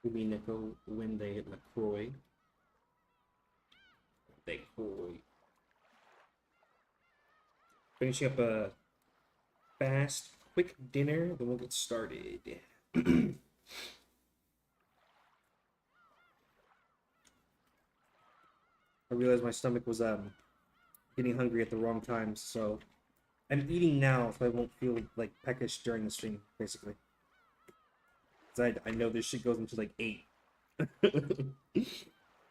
Umineko When They Cry. They Cry. Finishing up a fast, quick dinner, then we'll get started. I realized my stomach was getting hungry at the wrong times, so I'm eating now so I won't feel like peckish during the stream, basically. Cause I know this shit goes into like 8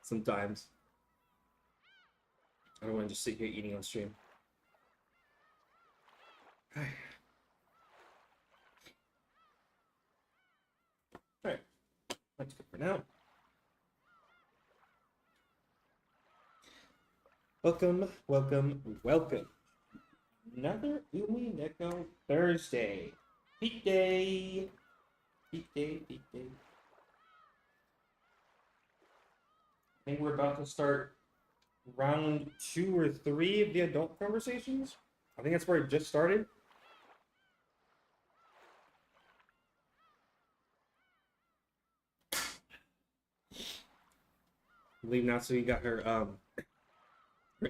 sometimes. I don't want to just sit here eating on stream. Alright, that's good for now. Welcome, welcome, welcome. Another Umineko Thursday. Peak day. Peak day, peak day. I think we're about to start round 2 or 3 of the adult conversations. I think that's where it just started. I believe Natsuhi got her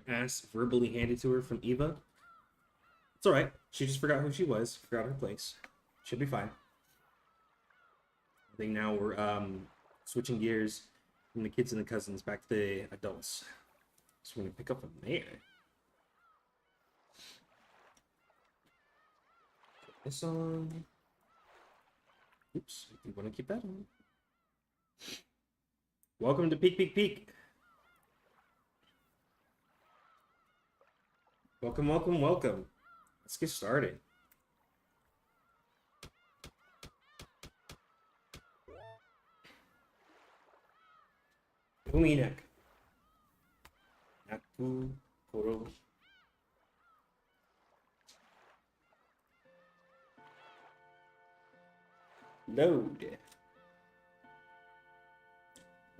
ass verbally handed to her from Eva. It's alright. She just forgot who she was, forgot her place. She'll be fine. I think now we're switching gears from the kids and the cousins back to the adults. So we're gonna pick up from there. Put this on. Oops, we want to keep that on. Welcome to Peak Peak Peak. Welcome, welcome, welcome. Let's get started. Uminek. Naku Koro. Load.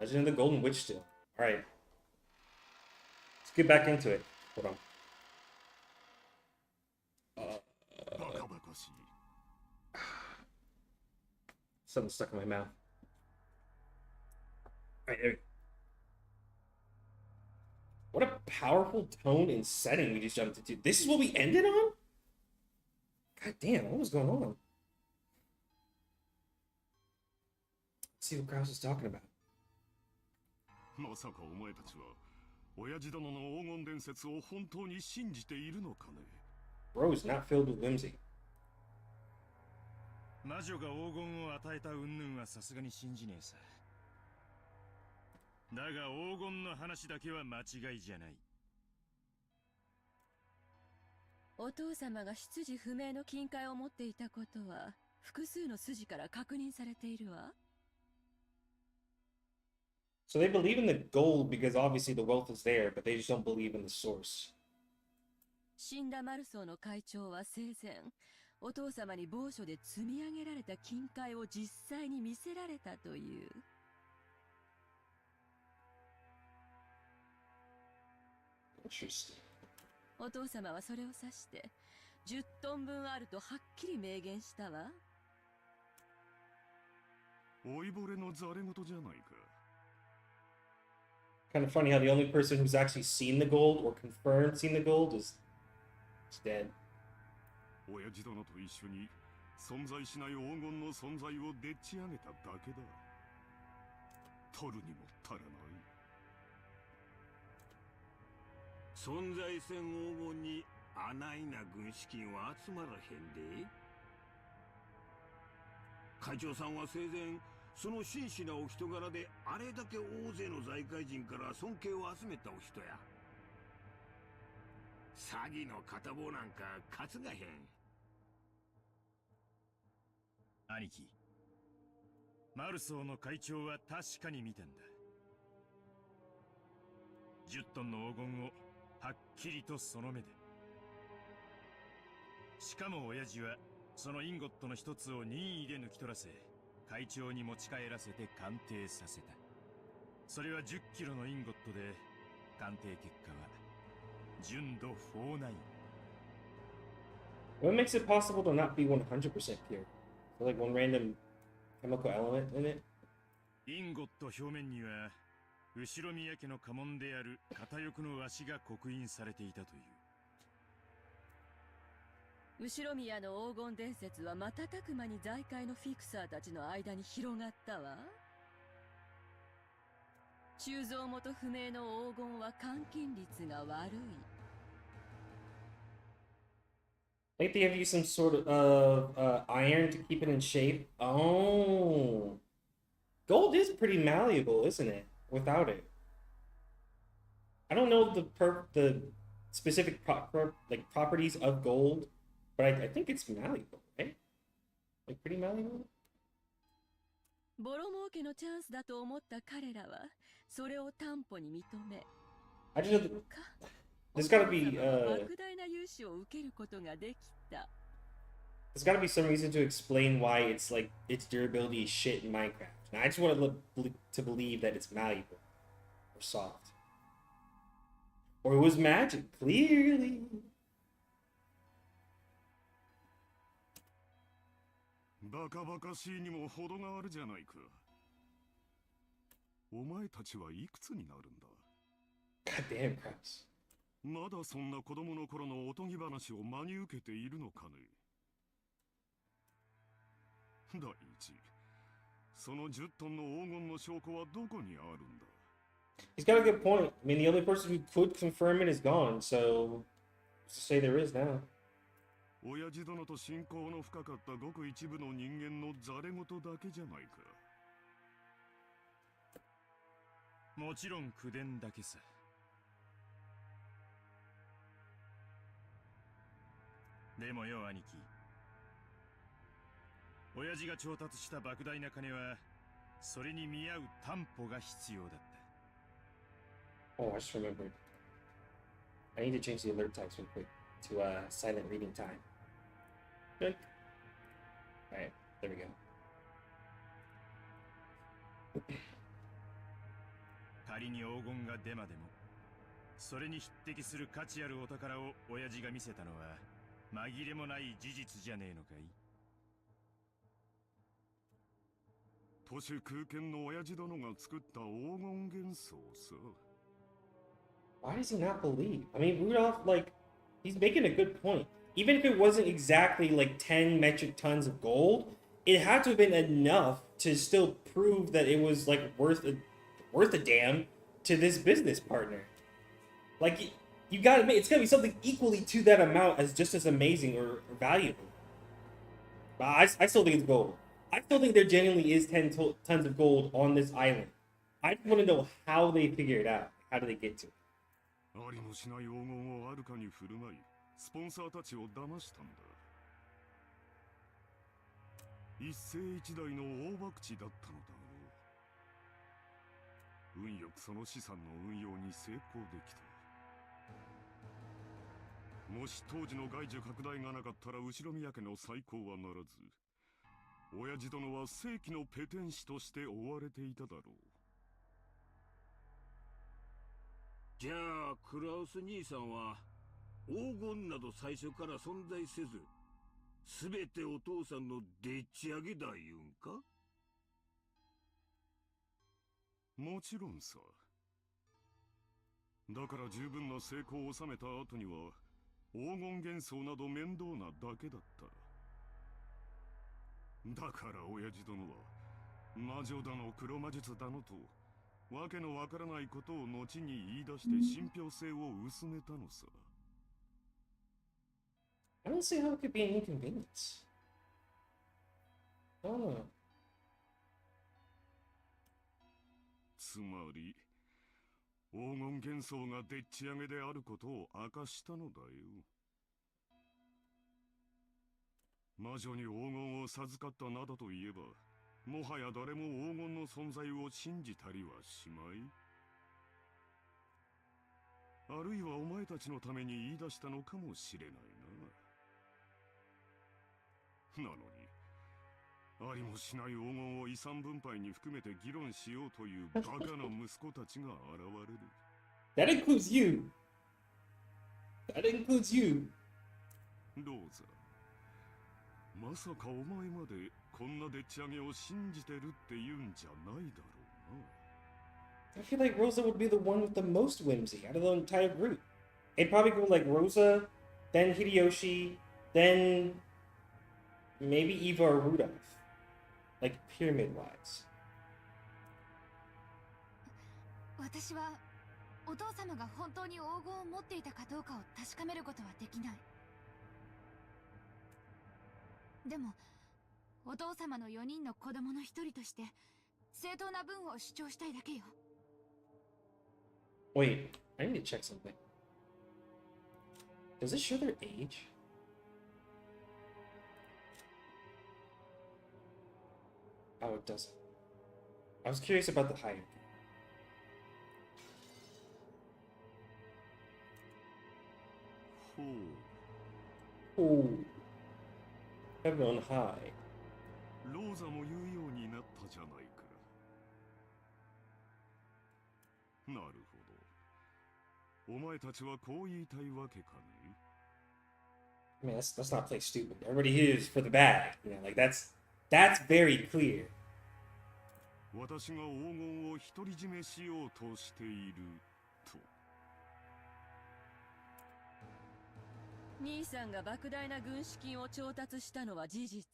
Legend of the Golden Witch still. Alright. Let's get back into it. Hold on. Something stuck in my mouth. Alright, there we go. What a powerful tone and setting we just jumped into. This is what we ended on? God damn, what was going on? Let's see what Krause is talking about. Bro is not filled with whimsy. 魔女が黄金を与えた云々はさすがに信じねえさ。だが黄金の話だけは間違いじゃない。お父様が出自不明の金塊を持っていたことは複数の筋から確認されているわ。So they believe in the gold because obviously the wealth is there, but they just don't believe in the source. 死んだマルソーの会長は生前、お父様に某所で積み上げられた金塊を実際に見せられたという。Interesting. お父様はそれを指して10トン分あるとはっきり明言したわ。老いぼれのざれ言じゃないか。Kind of funny how the only person who's actually seen the gold or confirmed seen the gold is dead. 親父殿と一緒に存在しない黄金の存在をでっち上げただけだ。取るにも足らない。存在せん黄金にあないな軍資金は集まらへんで。会長さんは生前その真摯なお人柄であれだけ大勢の財界人から尊敬を集めたお人や。詐欺の片棒なんか担がへん。兄貴、マルソーの会長は確かに見たんだ。10トンの黄金をはっきりとその目で。しかも親父はそのインゴットの一つを任意で抜き取らせ、会長に持ち帰らせて鑑定させた。それは10キロのインゴットで、鑑定結果は純度49。What makes it possible to not be 100% pure? So like one random chemical element in it? インゴット表面には後ろ宮家の家紋である片翼のワシが刻印されていたという。後ろ宮の黄金伝説は瞬く間に財界のフィクサーたちの間に広がったわ。鋳造元不明の黄金は換金率が悪い。I think they have used some sort of iron to keep it in shape. Oh, gold is pretty malleable, isn't it? Without it, I don't know the specific like properties of gold, but I think it's malleable, right? Like pretty malleable. ボロ儲けのチャンスだと思った彼らはそれを担保に認め、 I just there's gotta be 莫大な融資を受けることができた。 there's gotta be some reason to explain why it's like its durability is shit in Minecraft. Now I just want to believe that it's malleable or soft, or it was magic. Clearly. バカバカしいにも程があるじゃないか。お前たちはいくつになるんだ。 God damn, Krause. まだそんな子供の頃のおとぎ話を真に受けているのかね。第一、その10トンの黄金の証拠はどこにあるんだ。 He's got a good point. I mean, the only person who could confirm it is gone, so let's just say there is now. 親父殿と親交の深かったごく一部の人間のざれ言だけじゃないか。もちろん口伝だけさ。でもよ兄貴、親父が調達した莫大な金はそれに見合う担保が必要だった。 Oh, I just remembered. I need to change the alert types real quick to silent reading time. Good. Alright, there we go. 仮に黄金がデマでも、それに匹敵する価値あるお宝を親父が見せたのは紛れもない事実じゃねえのかい。都市空間の親父殿が作った黄金元素さ。 Why does he not believe? I mean, Rudolph, like, he's making a good point. Even if it wasn't exactly like 10 metric tons of gold, it had to have been enough to still prove that it was like worth a damn to this business partner. Like, you gotta admit, it's gotta be something equally to that amount as just as amazing or valuable. But I still think it's gold. I still think there genuinely is 10 tons of gold on this island. I just want to know how they figure it out. How do they get to it? ありもしない黄金をあるかに振る舞い、スポンサーたちを騙したんだ。一世一代の大博打だったのだろう。運よくその資産の運用に成功できた。もし当時の外需拡大がなかったら後宮家の再興はならず、親父殿は世紀のペテン師として追われていただろう。じゃあクラウス兄さんは黄金など最初から存在せず、すべてお父さんのでっち上げだ言うんか。もちろんさ。だから十分な成功を収めた後には黄金元素など面倒なだけだった。だから親父殿は魔女だの黒魔術だのとわけのわからないことを後に言い出して信憑性を薄めたのさ。I don't see how it could be an inconvenience. I don't know. つまり黄金元素がでっち上げであることを明かしたのだよ。魔女に黄金を授かったなどと言えば、もはや誰も黄金の存在を信じたりはしまい。あるいはお前たちのために言い出したのかもしれないな。なのに、ありもしない黄金を遺産分配に含めて議論しようというバカな息子たちが現れる。That includes you. That includes you. どうぞ。まさかお前までこんなでっち上げを信じてるって言うんじゃないだろうな。I feel like Rosa would be the one with the most whimsy out of the entire group. It'd probably go like Rosa, then Hideyoshi, then maybe Eva or Rudolph. Like pyramid wise. 私はお父様が本当に黄金を持っていたかどうかを確かめることはできない。でもお父様の4人の子供の一人として正当な分を主張したいだけよ。Wait, I need to check something. Does it show their age? Oh, it doesn't. I was curious about the height. Oh. Heaven on high. ローザも言うようになったじゃないか。なるほど。お前たちはこう言いたいわけかね。I mean, let's not play stupid. Everybody here is for the bad. You know, like that's very clear. 私が黄金を独り占めしようとしていると。兄さんが莫大な軍資金を調達したのは事実。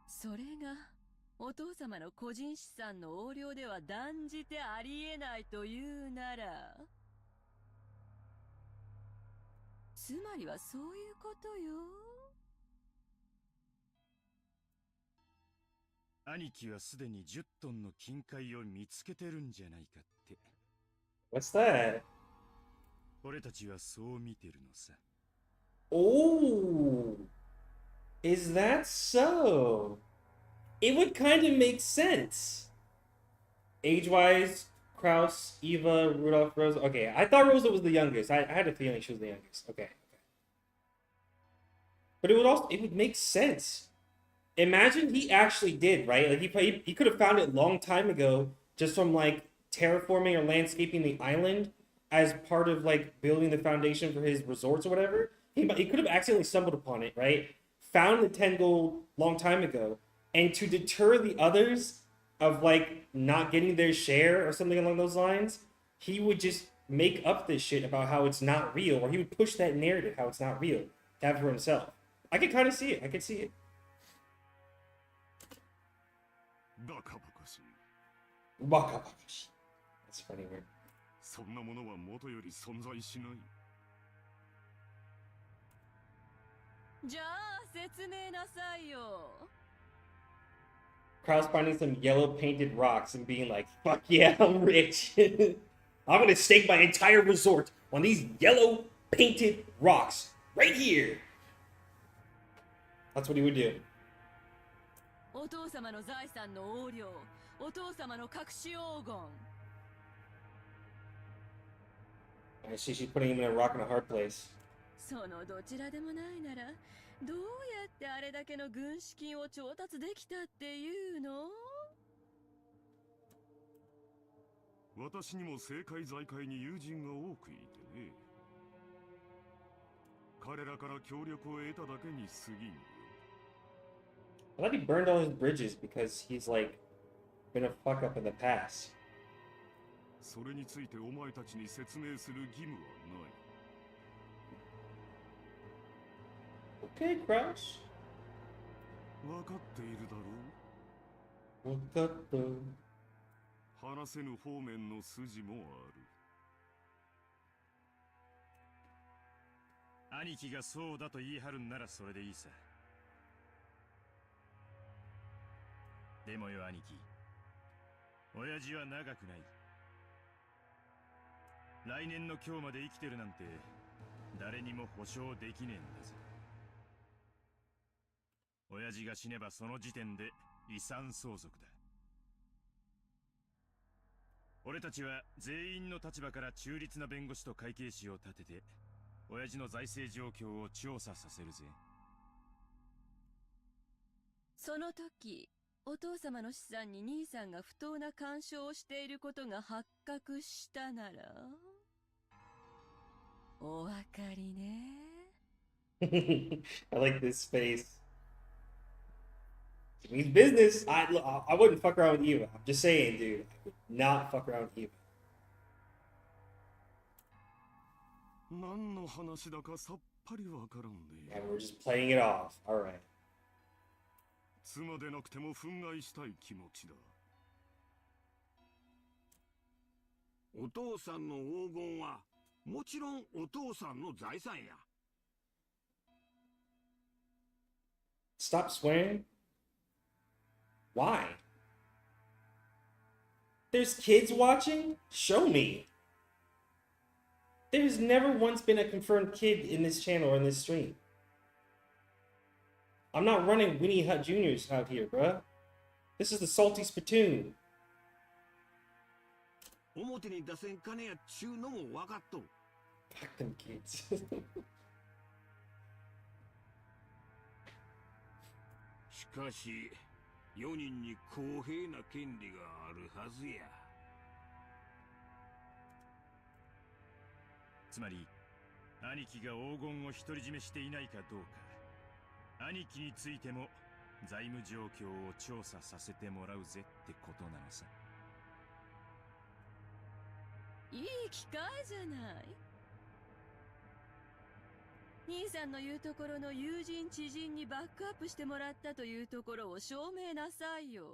それがお父様の個人資産の横領では断じてありえないというなら、つまりはそういうことよ。兄貴はすでに10トンの金塊を見つけてるんじゃないかって。What's that? 俺たちはそう見てるのさ。Oh, is that so? It would kind of make sense. Age-wise, Kraus, Eva, Rudolph, Rosa. Okay, I thought Rosa was the youngest. I had a feeling she was the youngest. Okay. But it would make sense. Imagine he actually did, right? Like he could have found it a long time ago just from like terraforming or landscaping the island as part of like building the foundation for his resorts or whatever. He could have accidentally stumbled upon it, right? Found the 10 gold long time ago, and to deter the others of like not getting their share or something along those lines, he would just make up this shit about how it's not real, or he would push that narrative how it's not real to have for himself. I could kind of see it. I could see it. バカバカしい。Waka-waka-shi. That's a funny word. そんなものは元より存在しない。じゃあ説明なさいよ。Kraus finding some yellow painted rocks and being like, fuck yeah, I'm rich. I'm gonna stake my entire resort on these yellow painted rocks right here. That's what he would do. お父様の財産の横領、お父様の隠し黄金。I see she's putting him in a rock and a hard place. そのどちらでもないなら、どうやってあれだけの軍資金を調達できたっていうの？私にも政界財界に友人が多くいてね。彼らから協力を得ただけに過ぎんよ。I thought he burned all his bridges because he's like been a fuck up in the past. それについてお前たちに説明する義務はない。Okay, Kraus. 分かっているだろう。 What the... 話せぬ方面の筋もある。兄貴がそうだと言い張るんならそれでいいさ。でもよ兄貴、親父は長くない。来年の今日まで生きてるなんて誰にも保証できねえんだぜ。親父が死ねばその時点で遺産相続だ。俺たちは全員の立場から中立な弁護士と会計士を立てて親父の財政状況を調査させるぜ。その時、お父様の資産に兄さんが不当な干渉をしていることが発覚したなら、お分かりね。I like this space. It means business. I wouldn't fuck around with Eva. I'm just saying, dude. I would not fuck around with Eva. 何の話だかさっぱりわからんね。 And we're just playing it off. All right. 妻でなくても憤慨したい気持ちだ。お父さんの黄金はもちろんお父さんの財産や。 Stop swearing. Why? There's kids watching? Show me. There's never once been a confirmed kid in this channel or in this stream. I'm not running Winnie Hut Juniors out here, bruh. This is the Salty Spittoon. 表に出せん金やっちゅうのも分かっと。 Fuck them kids. しかし4人に公平な権利があるはずや。 つまり兄貴が黄金を独り占めしていないかどうか、兄貴についても財務状況を調査させてもらうぜってことなのさ。いい機会じゃない。兄さんの言うところの友人知人にバックアップしてもらったというところを証明なさいよ。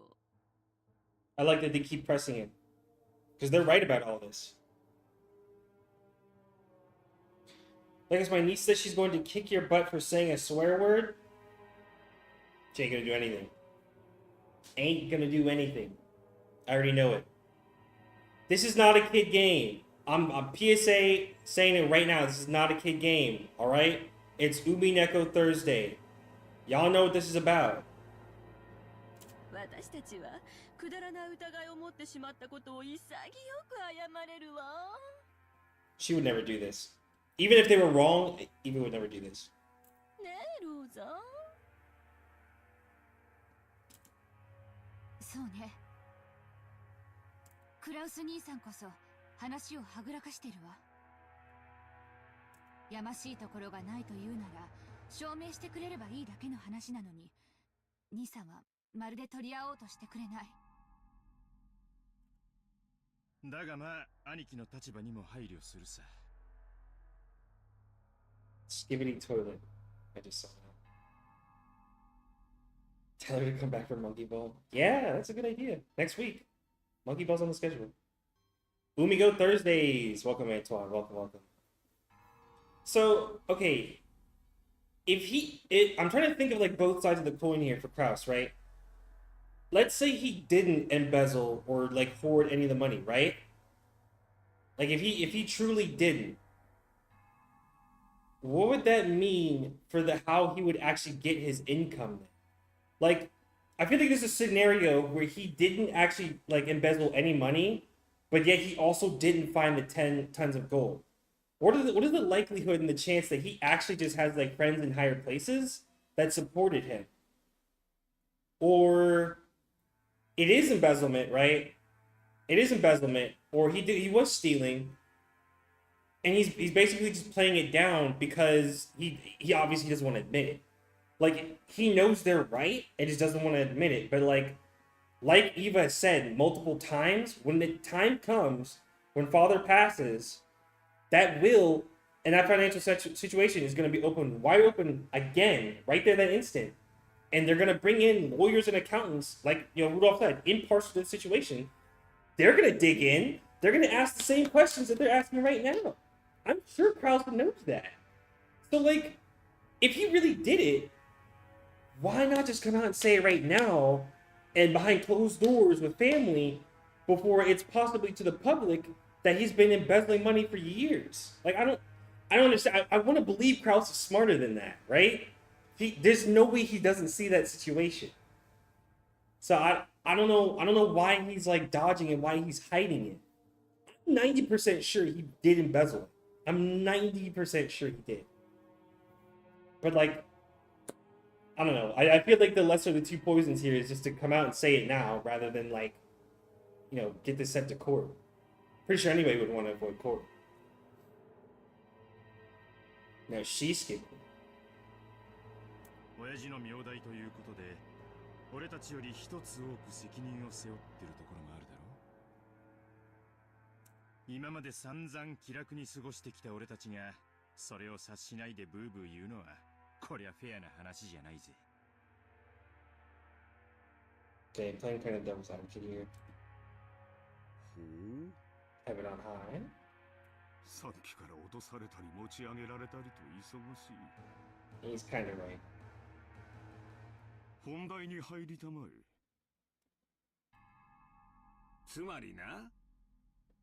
I like that they keep pressing it. Because they're right about all this. Like, as my niece says she's going to kick your butt for saying a swear word. She ain't gonna do anything. Ain't gonna do anything. I already know it. This is not a kid game. I'm PSA saying it right now. This is not a kid game. Alright? It's Umineko Thursday. Y'all know what this is about. 私たちはくだらない疑いを持ってしまったことを潔く謝れるわ。 She would never do this. Even if they were wrong, Eva would never do this. ねえ、ローザ。そうね。クラウス兄さんこそ話をはぐらかしてるわ。やましいところがないというなら証明してくれればいいだけの話なのに、兄さんはまるで取り合おうとしてくれない。だがまあ兄貴の立場にも配慮するさ。 Skibidi toilet. I just saw that. Tell her to come back for Monkey Ball. Yeah, that's a good idea. Next week. Monkey Ball's on the schedule. Umigo Thursdays. Welcome, Antoine. Welcome, welcome. So, okay. I'm trying to think of like both sides of the coin here for Kraus, right? Let's say he didn't embezzle or like hoard any of the money, right? Like if he truly didn't, what would that mean for how he would actually get his income then? Like, I feel like there's a scenario where he didn't actually like embezzle any money, but yet he also didn't find the 10 tons of gold. What is the likelihood and the chance that he actually just has like friends in higher places that supported him? Or it is embezzlement, right? It is embezzlement, or he was stealing. And he's basically just playing it down because he obviously doesn't want to admit it. Like, he knows they're right and just doesn't want to admit it. But like Eva said multiple times, when the time comes, when father passes, that will, and that financial situation is going to be open, wide open again, right there that instant. And they're going to bring in lawyers and accountants, like, you know, Rudolph said, impartial to the situation. They're going to dig in. They're going to ask the same questions that they're asking right now. I'm sure Carlson knows that. So, like, if he really did it, why not just come out and say it right now and behind closed doors with family before it's possibly to the public that he's been embezzling money for years? Like, I don't understand. I want to believe Kraus is smarter than that, right? There's no way he doesn't see that situation. So I don't know why he's like dodging and why he's hiding it. I'm 90% sure he did embezzle it. I'm 90% sure he did. But like, I don't know. I feel like the lesser of the two poisons here is just to come out and say it now rather than like, you know, get this sent to court. Pretty sure anybody would want to avoid court. Now she's skipping. 親父の名代ということで、俺たちより一つ多く責任を背負ってるところがあるだろう。今まで散々気楽に過ごしてきた俺たちが、それを察しないでブーブー言うのは、こりゃフェアな話じゃないぜ。Okay, playing kind of devil's advocate here. ほう。 Have it on high. さっきから脅されたり持ち上げられたりと忙しい。 He's kind of right. 本題に入りたまえ。つまりな、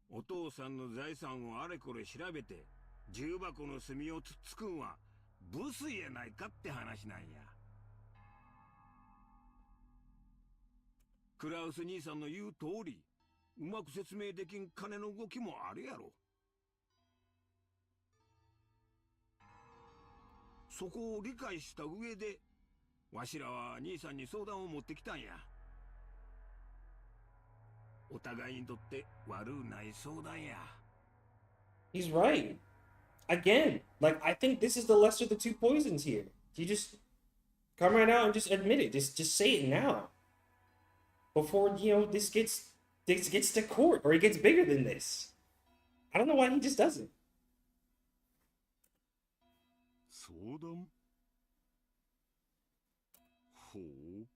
お父さんの財産をあれこれ調べて重箱の隅をつっつくんはブスやないかって話なんや。クラウス兄さんの言う通り、うまく説明できん金の動きもあるやろ。そこを理解した上で、わしらは兄さんに相談を持ってきたんや。お互いにとって悪うない相談や。 He's right. Again, like I think this is the lesser of the two poisons here. You just come right out and just admit it. Just say it now. Before, this gets to court or it gets bigger than this. I don't know why he just doesn't. 相談？ほう。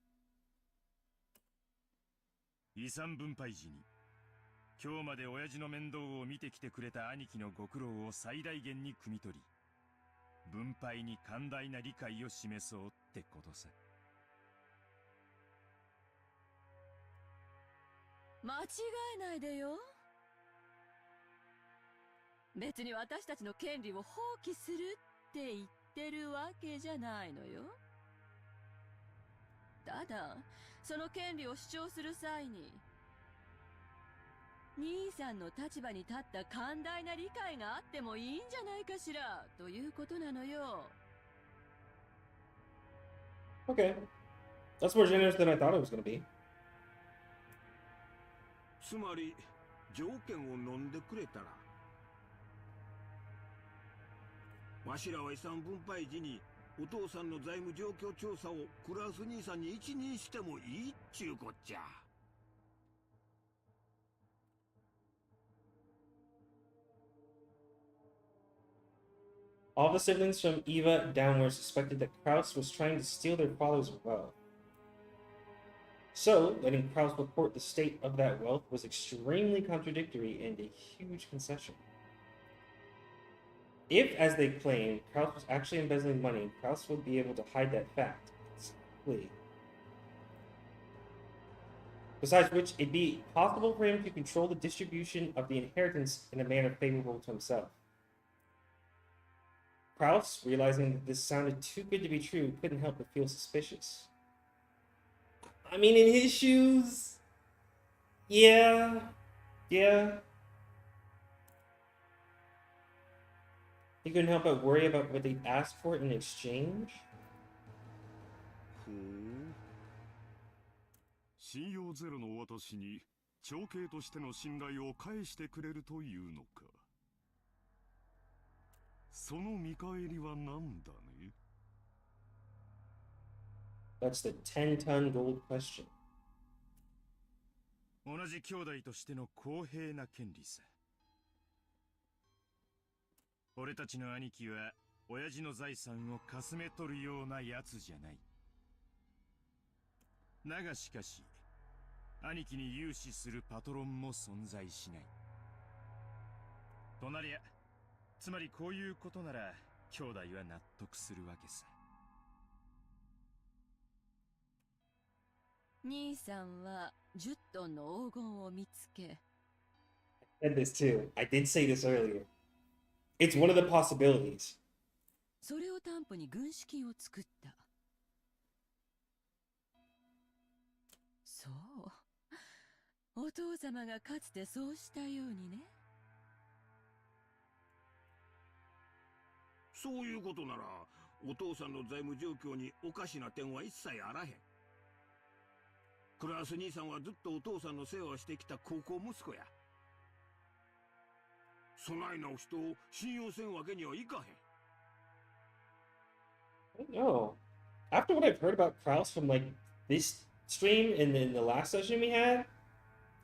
遺産分配時に、今日まで親父の面倒を見てきてくれた兄貴のご苦労を最大限に汲み取り、分配に寛大な理解を示そうってことさ。間違えないでよ。別に私たちの権利を放棄するって言ってるわけじゃないのよ。ただ、その権利を主張する際に、兄さんの立場に立った寛大な理解があってもいいんじゃないかしら、ということなのよ。Okay. That's more generous than I thought it was going to be. つまり条件を飲んでくれたら、わしらは遺産分配時にお父さんの財務状況調査をクラウス兄さんに一任してもいいっちゅうこっちゃ。All the siblings from Eva downward suspected that Kraus was trying to steal their father's wealth. So, letting Kraus report the state of that wealth was extremely contradictory and a huge concession. If, as they claimed, Kraus was actually embezzling money, Kraus would be able to hide that fact. Exactly. Besides which, it'd be possible for him to control the distribution of the inheritance in a manner favorable to himself. Kraus, realizing that this sounded too good to be true, couldn't help but feel suspicious. I mean, in his shoes, yeah. He couldn't help but worry about what they'd ask for in exchange. ほう。信用ゼロの私に長兄としての信頼を返してくれるというのか。その見返りは何だね。 That's the 10-ton gold question. 同じ兄弟としての公平な権利さ。俺たちの兄貴は親父の財産をかすめ取るようなやつじゃない。だがしかし、兄貴に融資するパトロンも存在しない。となりゃ、つまりこういうことなら兄弟は納得するわけさ。兄さんは10トンの黄金を見つけ、 I said this too. I did say this earlier. It's one of the possibilities. それを担保に軍資金を作った。そう、お父様がかつてそうしたようにね。そういうことなら、お父さんの財務状況におかしな点は一切あらへん。クラウス兄さんはずっとお父さんの世話をしてきた高校息子や。そないな人を信用せんわけにはいかへん。No. after what I've heard about Kraus from like this stream and then the last session we had,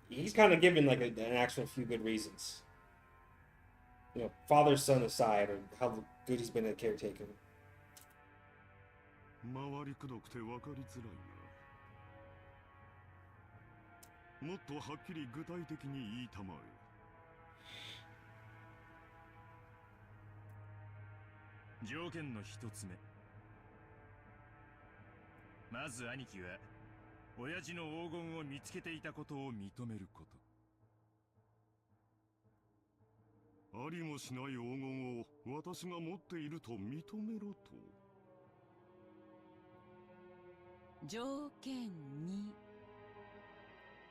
he's kind of given like an actual few good reasons. You know, father son aside, or how good he's been a caretaker. 回りくどくて分かりづらいな。もっとはっきり具体的に言いたまえ。条件の一つ目。まず兄貴は親父の黄金を見つけていたことを認めること。ありもしない黄金を私が持っていると認めろと。条件2、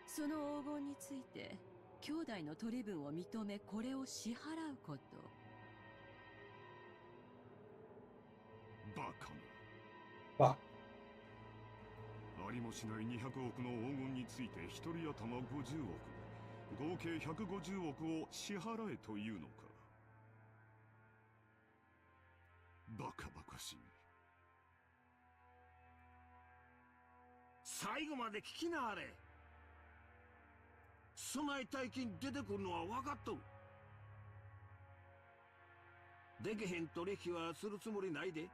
その黄金について兄弟の取り分を認めこれを支払うこと。バカわ、な。ありもしない200億の黄金について一人頭50億、合計150億を支払えというのか。バカバカしい。最後まで聞きなあれ。備え大金出てくるのは分かっとる。でけへん取引はするつもりないで。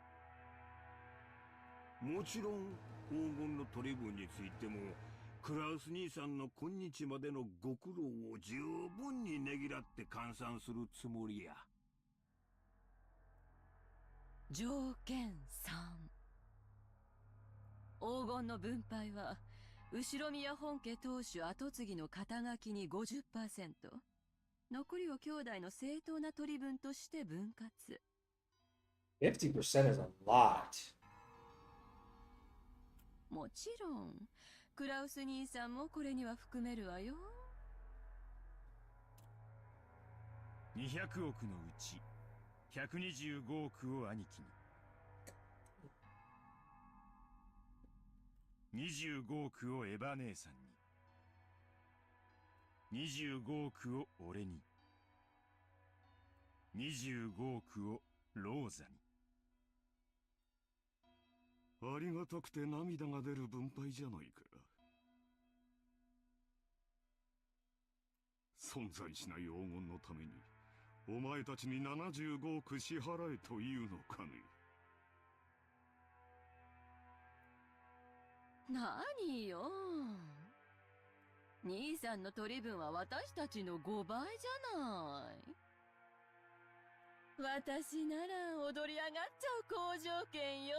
もちろん黄金の取り分についてもクラウス兄さんの今日までのご苦労を十分にねぎらって換算するつもりや。条件3、黄金の分配は後宮本家当主跡継ぎの肩書きに 50%、 残りを兄弟の正当な取り分として分割。 50% is a lot. もちろんクラウス兄さんもこれには含めるわよ。200億のうち125億を兄貴に、25億をエヴァ姉さんに、25億を俺に、25億をローザに。ありがたくて涙が出る分配じゃないか。存在しない黄金のためにお前たちに75億支払えというのかね。何よ、兄さんの取り分は私たちの5倍じゃない。私なら踊り上がっちゃう好条件よ。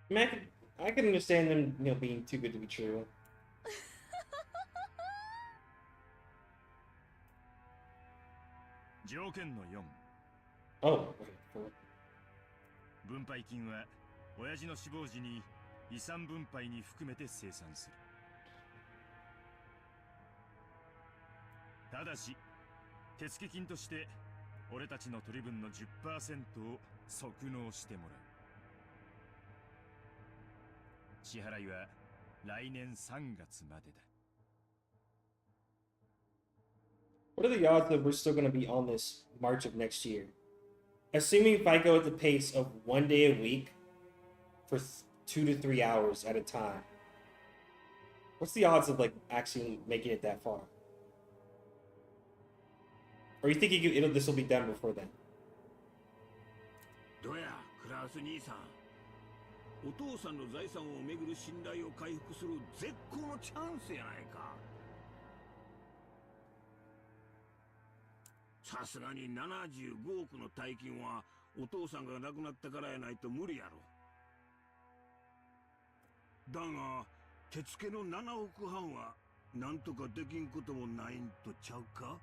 I mean, I can understand them, you know, being too good to be true. 条件の4。Oh, okay. 分配金は親父の死亡時に遺産分配に含めて清算する。ただし手付金として俺たちの取り分の 10% を即納してもらう。支払いは来年3月までだ。What are the odds that we're still going to be on this March of next year? Assuming if I go at the pace of 1 day a week for 2 to 3 hours at a time, what's the odds of like actually making it that far? Or you think this will be done before then? どや、クラウス兄さん。お父さんの財産をめぐる信頼を回復する絶好のチャンスやないか。さすがに75億の大金はお父さんが亡くなったからやないと無理やろ。だが手付けの7億半はなんとかできんこともないんとちゃうか。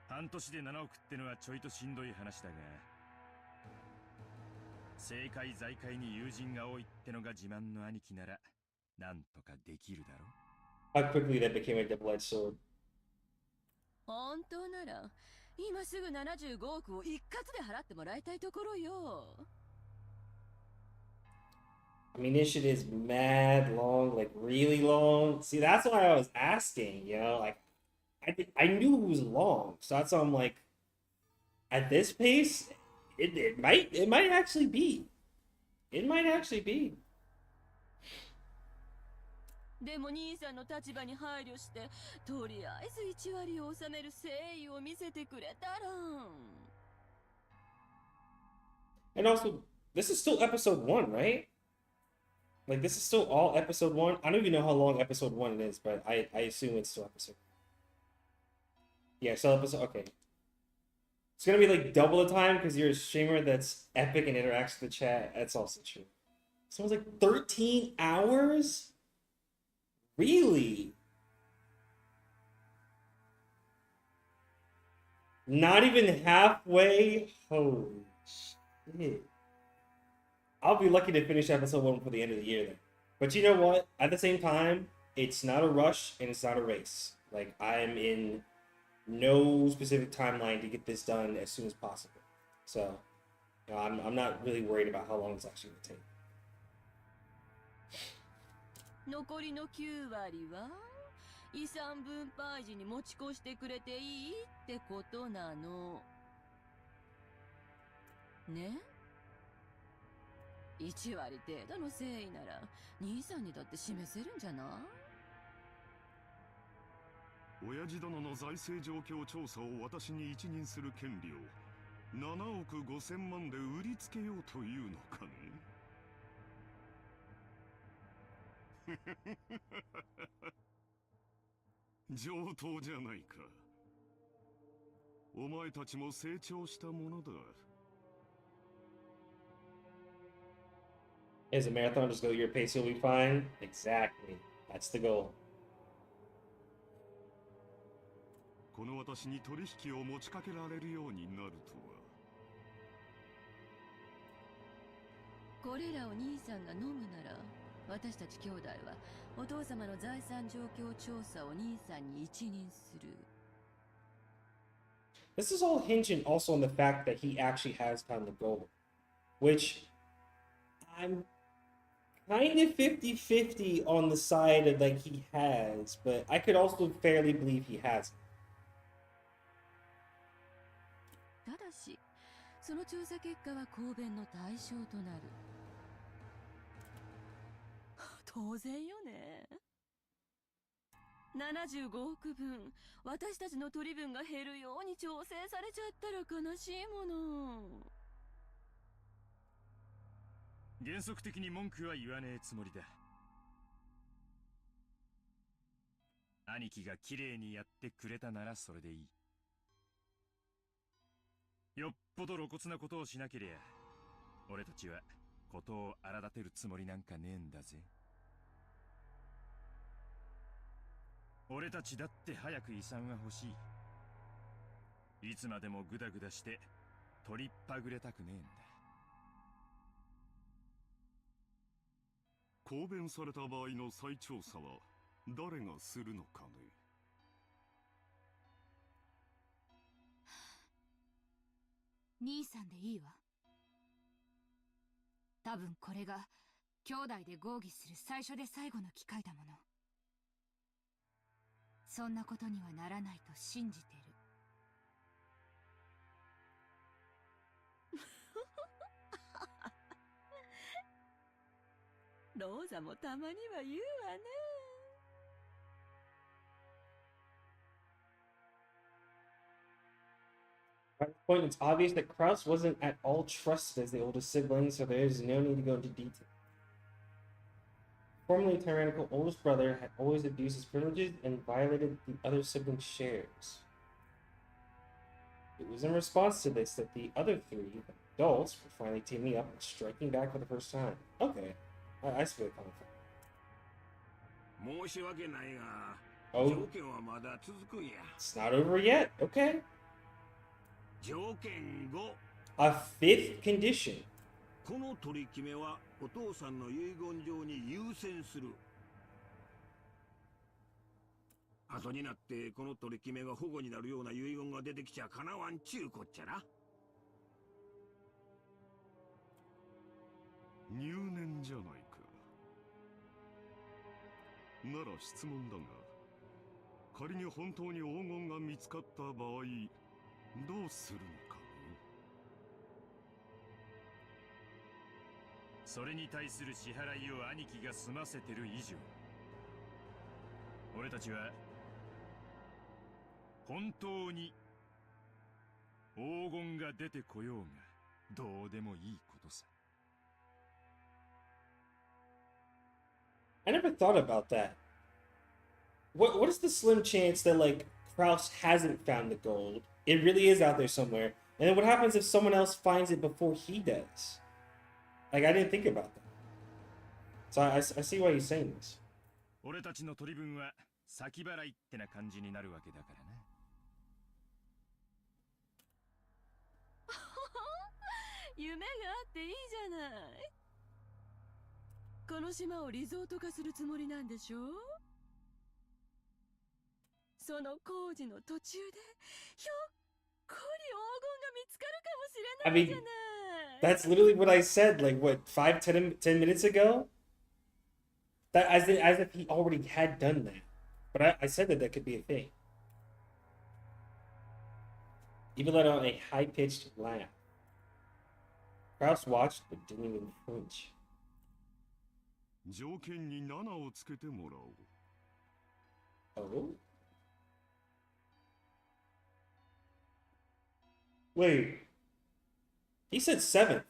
半年で7億ってのはちょいとしんどい話だが、政界財界に友人が多いってのが自慢の兄貴ならなんとかできるだろ。 How quickly that became a double-edged sword. 本当なら今すぐ75億を一括で払ってもらいたいところよ。I mean, this shit is mad long, like really long. See, that's why I was asking, you know, like I knew it was long, so that's why I'm like, At this pace, it might actually be. It might actually be. でも兄さんの立場に配慮して、とりあえず1割を収める誠意を見せてくれたら。And also, this is still episode 1, right? Like, this is still all episode 1. I don't even know how long episode 1 is, but I assume it's still episode. Yeah, still episode. Okay. It's gonna be like double the time because you're a streamer that's epic and interacts with the chat. That's also true. So it was like 13 hours? Really? Not even halfway? Holy shit. I'll be lucky to finish episode 1 for the end of the year then. But you know what? At the same time, it's not a rush and it's not a race. Like, I'm in no specific timeline to get this done as soon as possible. So, you know, I'm not really worried about how long it's actually going to take. 残りの9割は遺産分配時に持ち越してくれていいってことなの。ね？1割程度の誠意なら兄さんにだって示せるんじゃない？親父殿の財政状況調査を私に一任する権利を7億5千万で売りつけようというのかね。上等じゃないか。お前たちも成長したものだ。As a marathon, just go your pace, you'll be fine. Exactly. That's the goal. この私に取引を持ちかけられるようになるとは。これらを兄さんが飲むなら、私たち兄弟はお父様の財産状況調査を兄さんに一任する。This is all hinging also on the fact that he actually has found the goal, which I'm kind of 50-50 on the side of like he has, but I could also fairly believe he has. ただし、その調査結果は公弁の対象となる。当然よね。75億分、私たちの取り分が減るように調整されちゃったら悲しいもの。原則的に文句は言わねえつもりだ。兄貴が綺麗にやってくれたならそれでいい。よっぽど露骨なことをしなけりゃ、俺たちはことを荒立てるつもりなんかねえんだぜ。俺たちだって早く遺産が欲しい。いつまでもグダグダして取りっぱぐれたくねえんだ。公弁された場合の再調査は誰がするのかね。兄さんでいいわ。多分これが兄弟で合議する最初で最後の機会だもの。そんなことにはならないと信じてる。ローザもたまには言うわね。At this point, it's obvious that Kraus wasn't at all trusted as the oldest sibling, so there's no need to go into detail. Formerly tyrannical oldest brother had always abused his privileges and violated the other sibling's shares. It was in response to this that the other three adults were finally teaming up and striking back for the first time. Okay, I see where they're coming from. 申し訳ないが、 Oh, 条件はまだ続くんや。 it's not over yet. Okay. 条件5。A fifth condition. この取り決めはお父さんの遺言状に優先する。後になってこの取り決めが保護になるような遺言が出てきちゃかなわんちゅうこっちゃな。入念じゃないか。なら質問だが、仮に本当に黄金が見つかった場合、どうするのかね。それに対する支払いを兄貴が済ませてる以上、俺たちは本当に黄金が出てこようがどうでもいいことさ。 I never thought about that. What is the slim chance that like Kraus hasn't found the gold? It really is out there somewhere. And then what happens if someone else finds it before he does? Like I didn't think about that. So I see why he's saying this. 俺たちの取り分は先払いってな感じになるわけだからな。夢があっていいじゃない。この島をリゾート化するつもりなんでしょ？その工事の途中でひょっこり黄金が見つかるかもしれないじゃない。That's literally what I said, like what, 10 minutes ago? That as if he already had done that. But I said that could be a thing. Even let out a high-pitched laugh. Kraus watched but didn't even flinch. 条件に7をつけてもらおう。 Oh? Wait. He said 7th.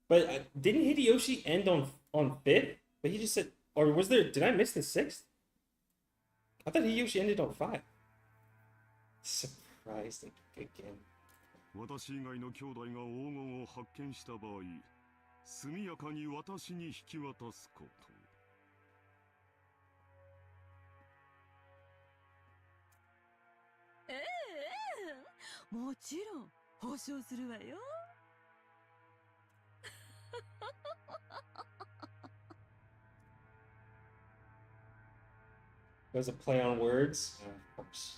But didn't Hideyoshi end on 5th? But he just said, or was there, did I miss the 6th? I thought Hideyoshi ended on 5. Surprised again. 私以外の兄弟が黄金を発見した場合、速やかに私に引き渡すこと。もちろん保証するわよ。There's a play on words, of course.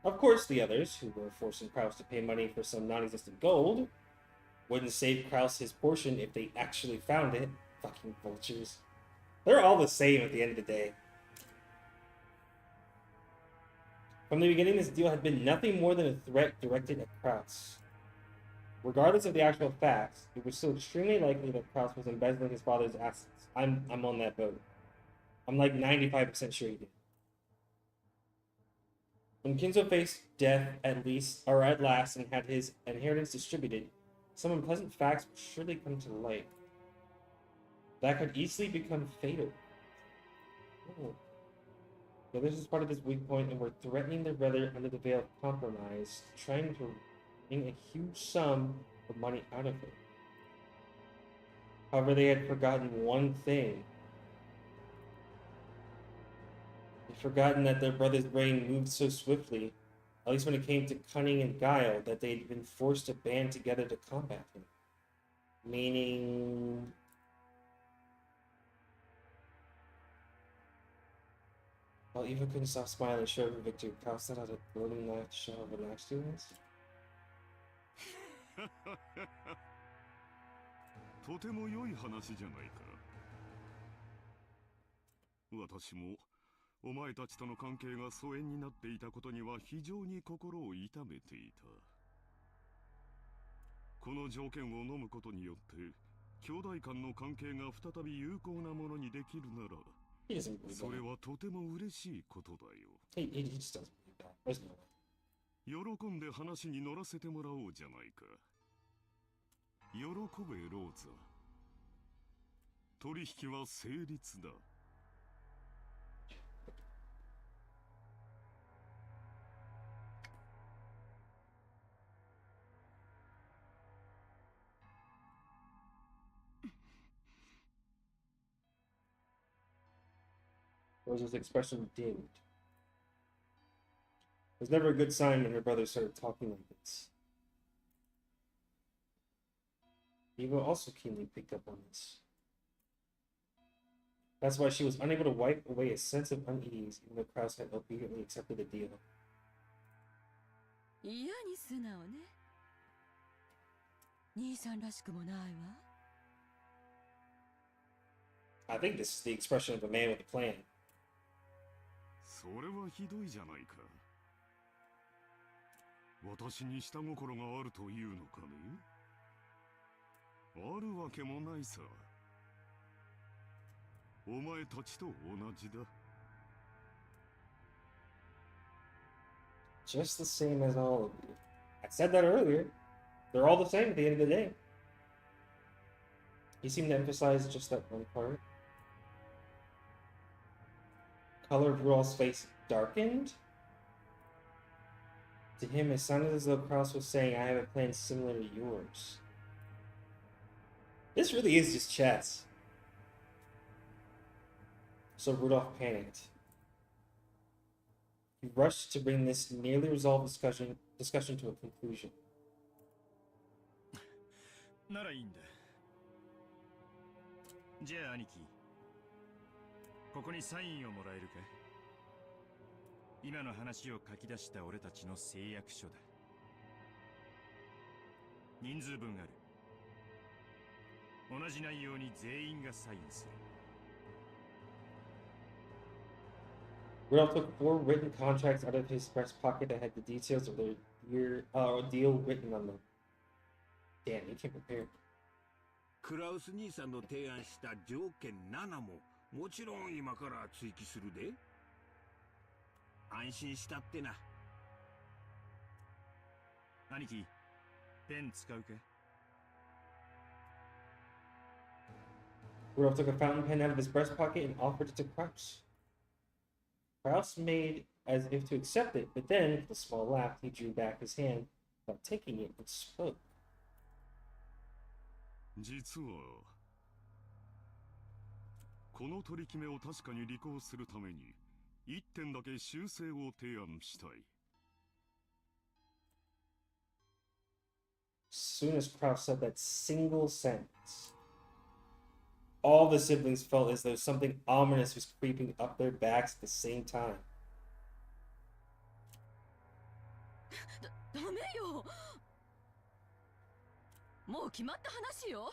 Of course, the others, who were forcing Kraus to pay money for some non-existent gold, wouldn't save Kraus his portion if they actually found it. Fucking vultures. They're all the same at the end of the day. From the beginning, this deal had been nothing more than a threat directed at Kraus. Regardless of the actual facts, it was still extremely likely that Kraus was embezzling his father's assets. I'm on that boat. I'm like 95% sure he did. When Kinzo faced death at last and had his inheritance distributed, some unpleasant facts would surely come to light. That could easily become fatal. Oh. The others is part of this weak point and were threatening their brother under the veil of compromise, trying to wring a huge sum of money out of him. However, they had forgotten one thing. They'd forgotten that their brother's brain moved so swiftly, at least when it came to cunning and guile, that they'd been forced to band together to combat him. Meaning... While Eva couldn't stop smiling and showed her victory, Kraus set out a glowing knife to show how relaxed he was. とても良い話じゃないか。私もお前たちとの関係が疎遠になっていたことには非常に心を痛めていた。この条件を飲むことによって兄弟間の関係が再び有効なものにできるなら、それはとても嬉しいことだよ。喜んで話に乗らせてもらおうじゃないか。喜べ、ローザ。取引は成立だ。Rosa's expression dimmed. It was never a good sign when her brother started talking like this. Eva also keenly picked up on this. That's why she was unable to wipe away a sense of unease, even though Kraus had obediently accepted the deal. 嫌に素直ね。兄さんらしくもないわ。I think this is the expression of a man with a plan. それはひどいじゃないか。私に下心があるというのかね。あるわけもないさ。お前たちと同じだ。Just the same as all of you. I said that earlier. They're all the same at the end of the day. He seemed to emphasize just that one part. Color of Rudolph's face darkened. To him, it sounded as though Kraus was saying, I have a plan similar to yours. This really is just chess. So Rudolph panicked. He rushed to bring this nearly resolved discussion to a conclusion. ならいいんだ。じゃあ兄貴、ここにサインをもらえるか？今の話を書き出した俺たちの誓約書だ。人数分ある。同じ内容に全員がサインする。Rudolph took 4 written contracts out of his breast pocket that had the details of their deal written on them. Damn, you can't prepare. クラウス兄さんの提案した条件7ももちろん今から追記するで。安心したってな。兄貴、ペン使うか？Rudolph took a fountain pen out of his breast pocket and offered it to Kraus. Kraus made as if to accept it, but then, with a small laugh, he drew back his hand without taking it and spoke. 実はこの取り決めを確かに履行するために1点だけ修正を提案したい。As soon as Kraus said that single sentence, all the siblings felt as though something ominous was creeping up their backs at the same time. ダメよ。もう決まった話よ。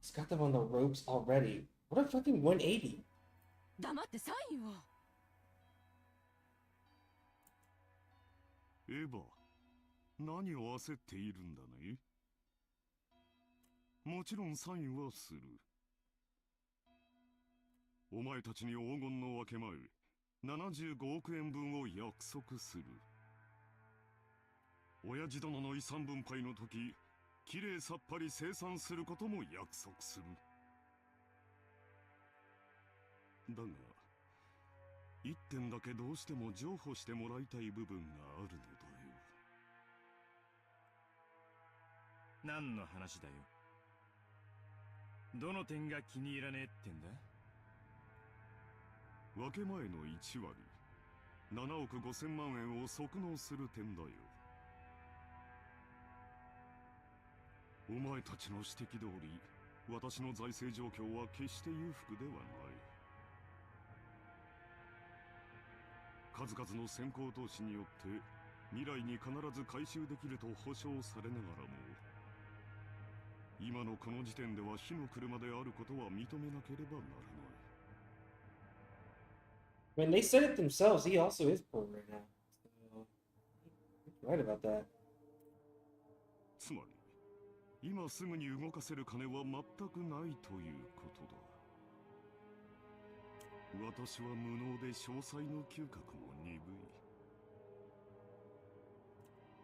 He's got them on the ropes already. What a fucking 180. 黙ってサインを。エヴァ、何を焦っているんだね。もちろんサインはする。お前たちに黄金の分け前、75億円分を約束する。親父殿の遺産分配の時、きれいさっぱり清算することも約束する。だが、一点だけどうしても譲歩してもらいたい部分があるのだよ。何の話だよ。どの点が気に入らねえってんだ？分け前の1割、7億5千万円を即納する点だよ。お前たちの指摘通り、私の財政状況は決して裕福ではない。数々の先行投資によって未来に必ず回収できると保証されながらも、今のこの時点では火の車であることは認めなければならない。When they said it themselves, he also is poor right now. So, you're right about that. つまり、今すぐに動かせる金は全くないということだ。私は無能で詳細の嗅覚も鈍い。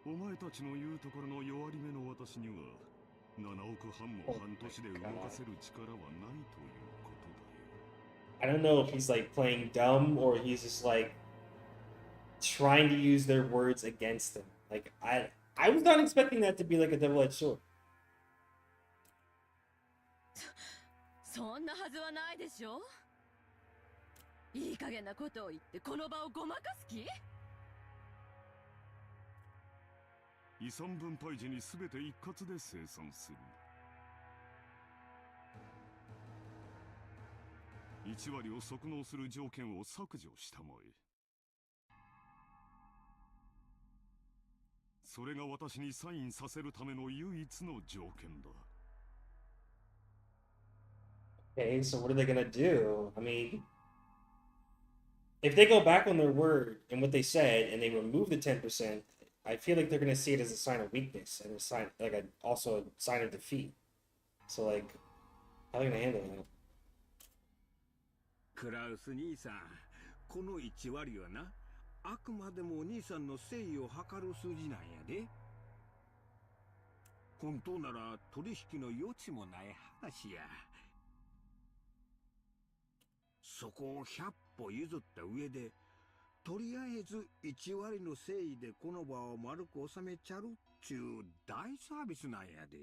お前たちの言うところの弱り目の私には7億半も半年で動かせる力はないということだよ。I don't know if he's like playing dumb or he's just like trying to use their words against them. Like I was not expecting that to be like a double-edged sword. そんなはずはないでしょ。いい加減なことを言ってこの場をごまかす気？遺産分配時に全て一括で清算する。1割を即納する条件を削除したまえ。それが私にサインさせるための唯一の条件だ。Okay, so what are they gonna do? I mean, if they go back on their word and what they said and they remove the 10%, I feel like they're gonna see it as a sign of weakness and a sign, like also a sign of defeat. So like, how are they gonna handle that? クラウス兄さん、この1割はな、あくまでもお兄さんの誠意を図る数字なんやで。本当なら取引の余地もない話や。そこを100歩譲った上で、とりあえず1割の誠意でこの場を丸く収めちゃるっちゅう大サービスなんやで。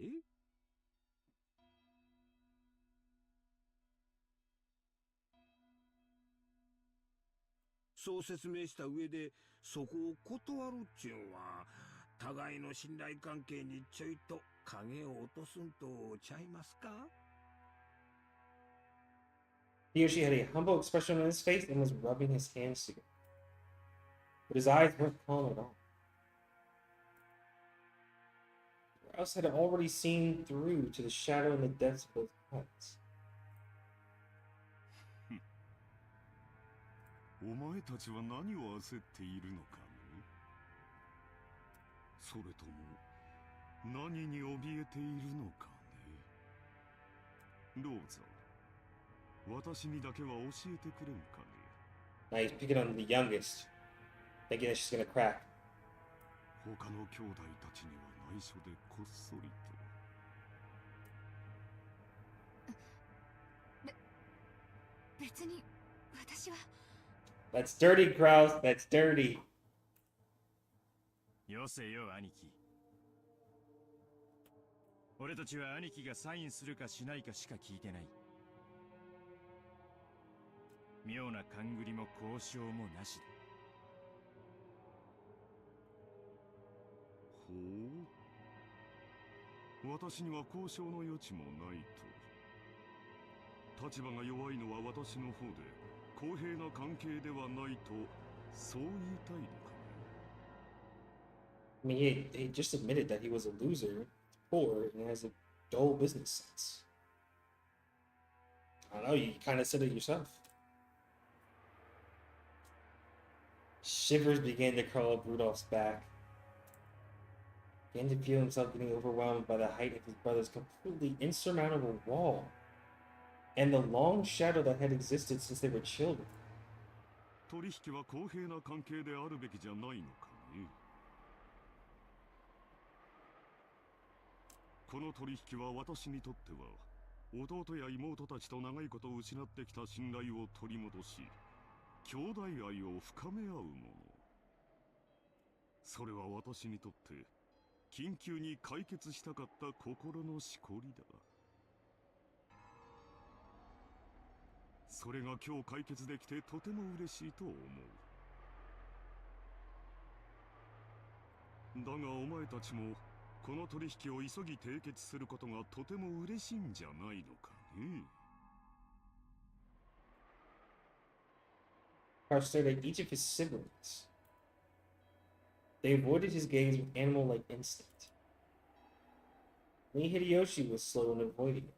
そう説明した上でそこを断るっちゅうんは、互いの信頼関係にちょいと影を落とすんとちゃいますか？ Hiyoshi had a humble expression on his face and was rubbing his hands together. But his eyes weren't calm at all. Rouse had already seen through to the shadow in the depths of both hearts. お前たちは何を焦っているのかね。それとも何に怯えているのかね。どうぞ、私にだけは教えてくれんかね。 Now he's picking on the youngest, thinking that she's gonna crack. 他の兄弟たちには内緒でこっそりと。別に私は。 That's dirty, Kraus. That's dirty. よせよ兄貴。俺たちは兄貴がサインするかしないかしか聞いてない。妙な勘繰りも交渉もなしだ。ほう、私には交渉の余地もないと。立場が弱いのは私の方で公平な関係ではないと、そう言いたいのかね。 I mean, he just admitted that he was a loser, poor, and has a dull business sense. I don't know, you kind of said it yourself. Shivers began to crawl up Rudolph's back. Began to feel himself getting overwhelmed by the height of his brother's completely insurmountable wall, and the long shadow that had existed since they were children. 取引は公平な関係であるべきじゃないのかね。この取引は私にとっては、弟や妹たちと長いことを失ってきた信頼を取り戻し、兄弟愛を深め合うもの。それは私にとって緊急に解決したかった心のしこりだ。それが今日解決できてとても嬉しいと思う。だがお前たちもこの取引を急ぎ締結することがとても嬉しいんじゃないのかね。Kraus stared at each of his siblings. They avoided his gaze with animal-like instinct. Only Hideyoshi was slow in avoiding it.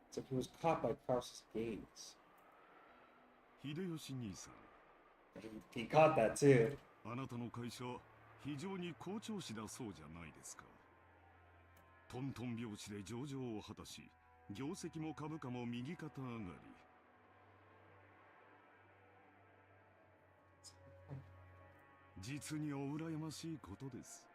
It's like he was caught by Kraus's gaze. 秀吉兄さん、 He caught that too. あなたの会社非常に好調子だそうじゃないですか。トントン拍子で上場を果たし、業績も株価も右肩上がり。実にお羨ましいことです。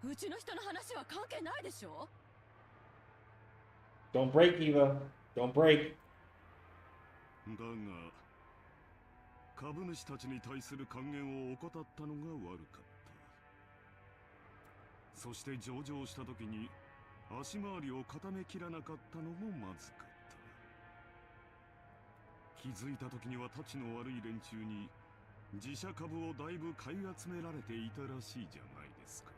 うちの人の話は関係ないでしょ。 Don't break, Eva. Don't break. だが、株主たちに対する還元を怠ったのが悪かった。そして上場した時に足回りを固めきらなかったのもまずかった。気づいた時にはタチの悪い連中に自社株をだいぶ買い集められていたらしいじゃないですか。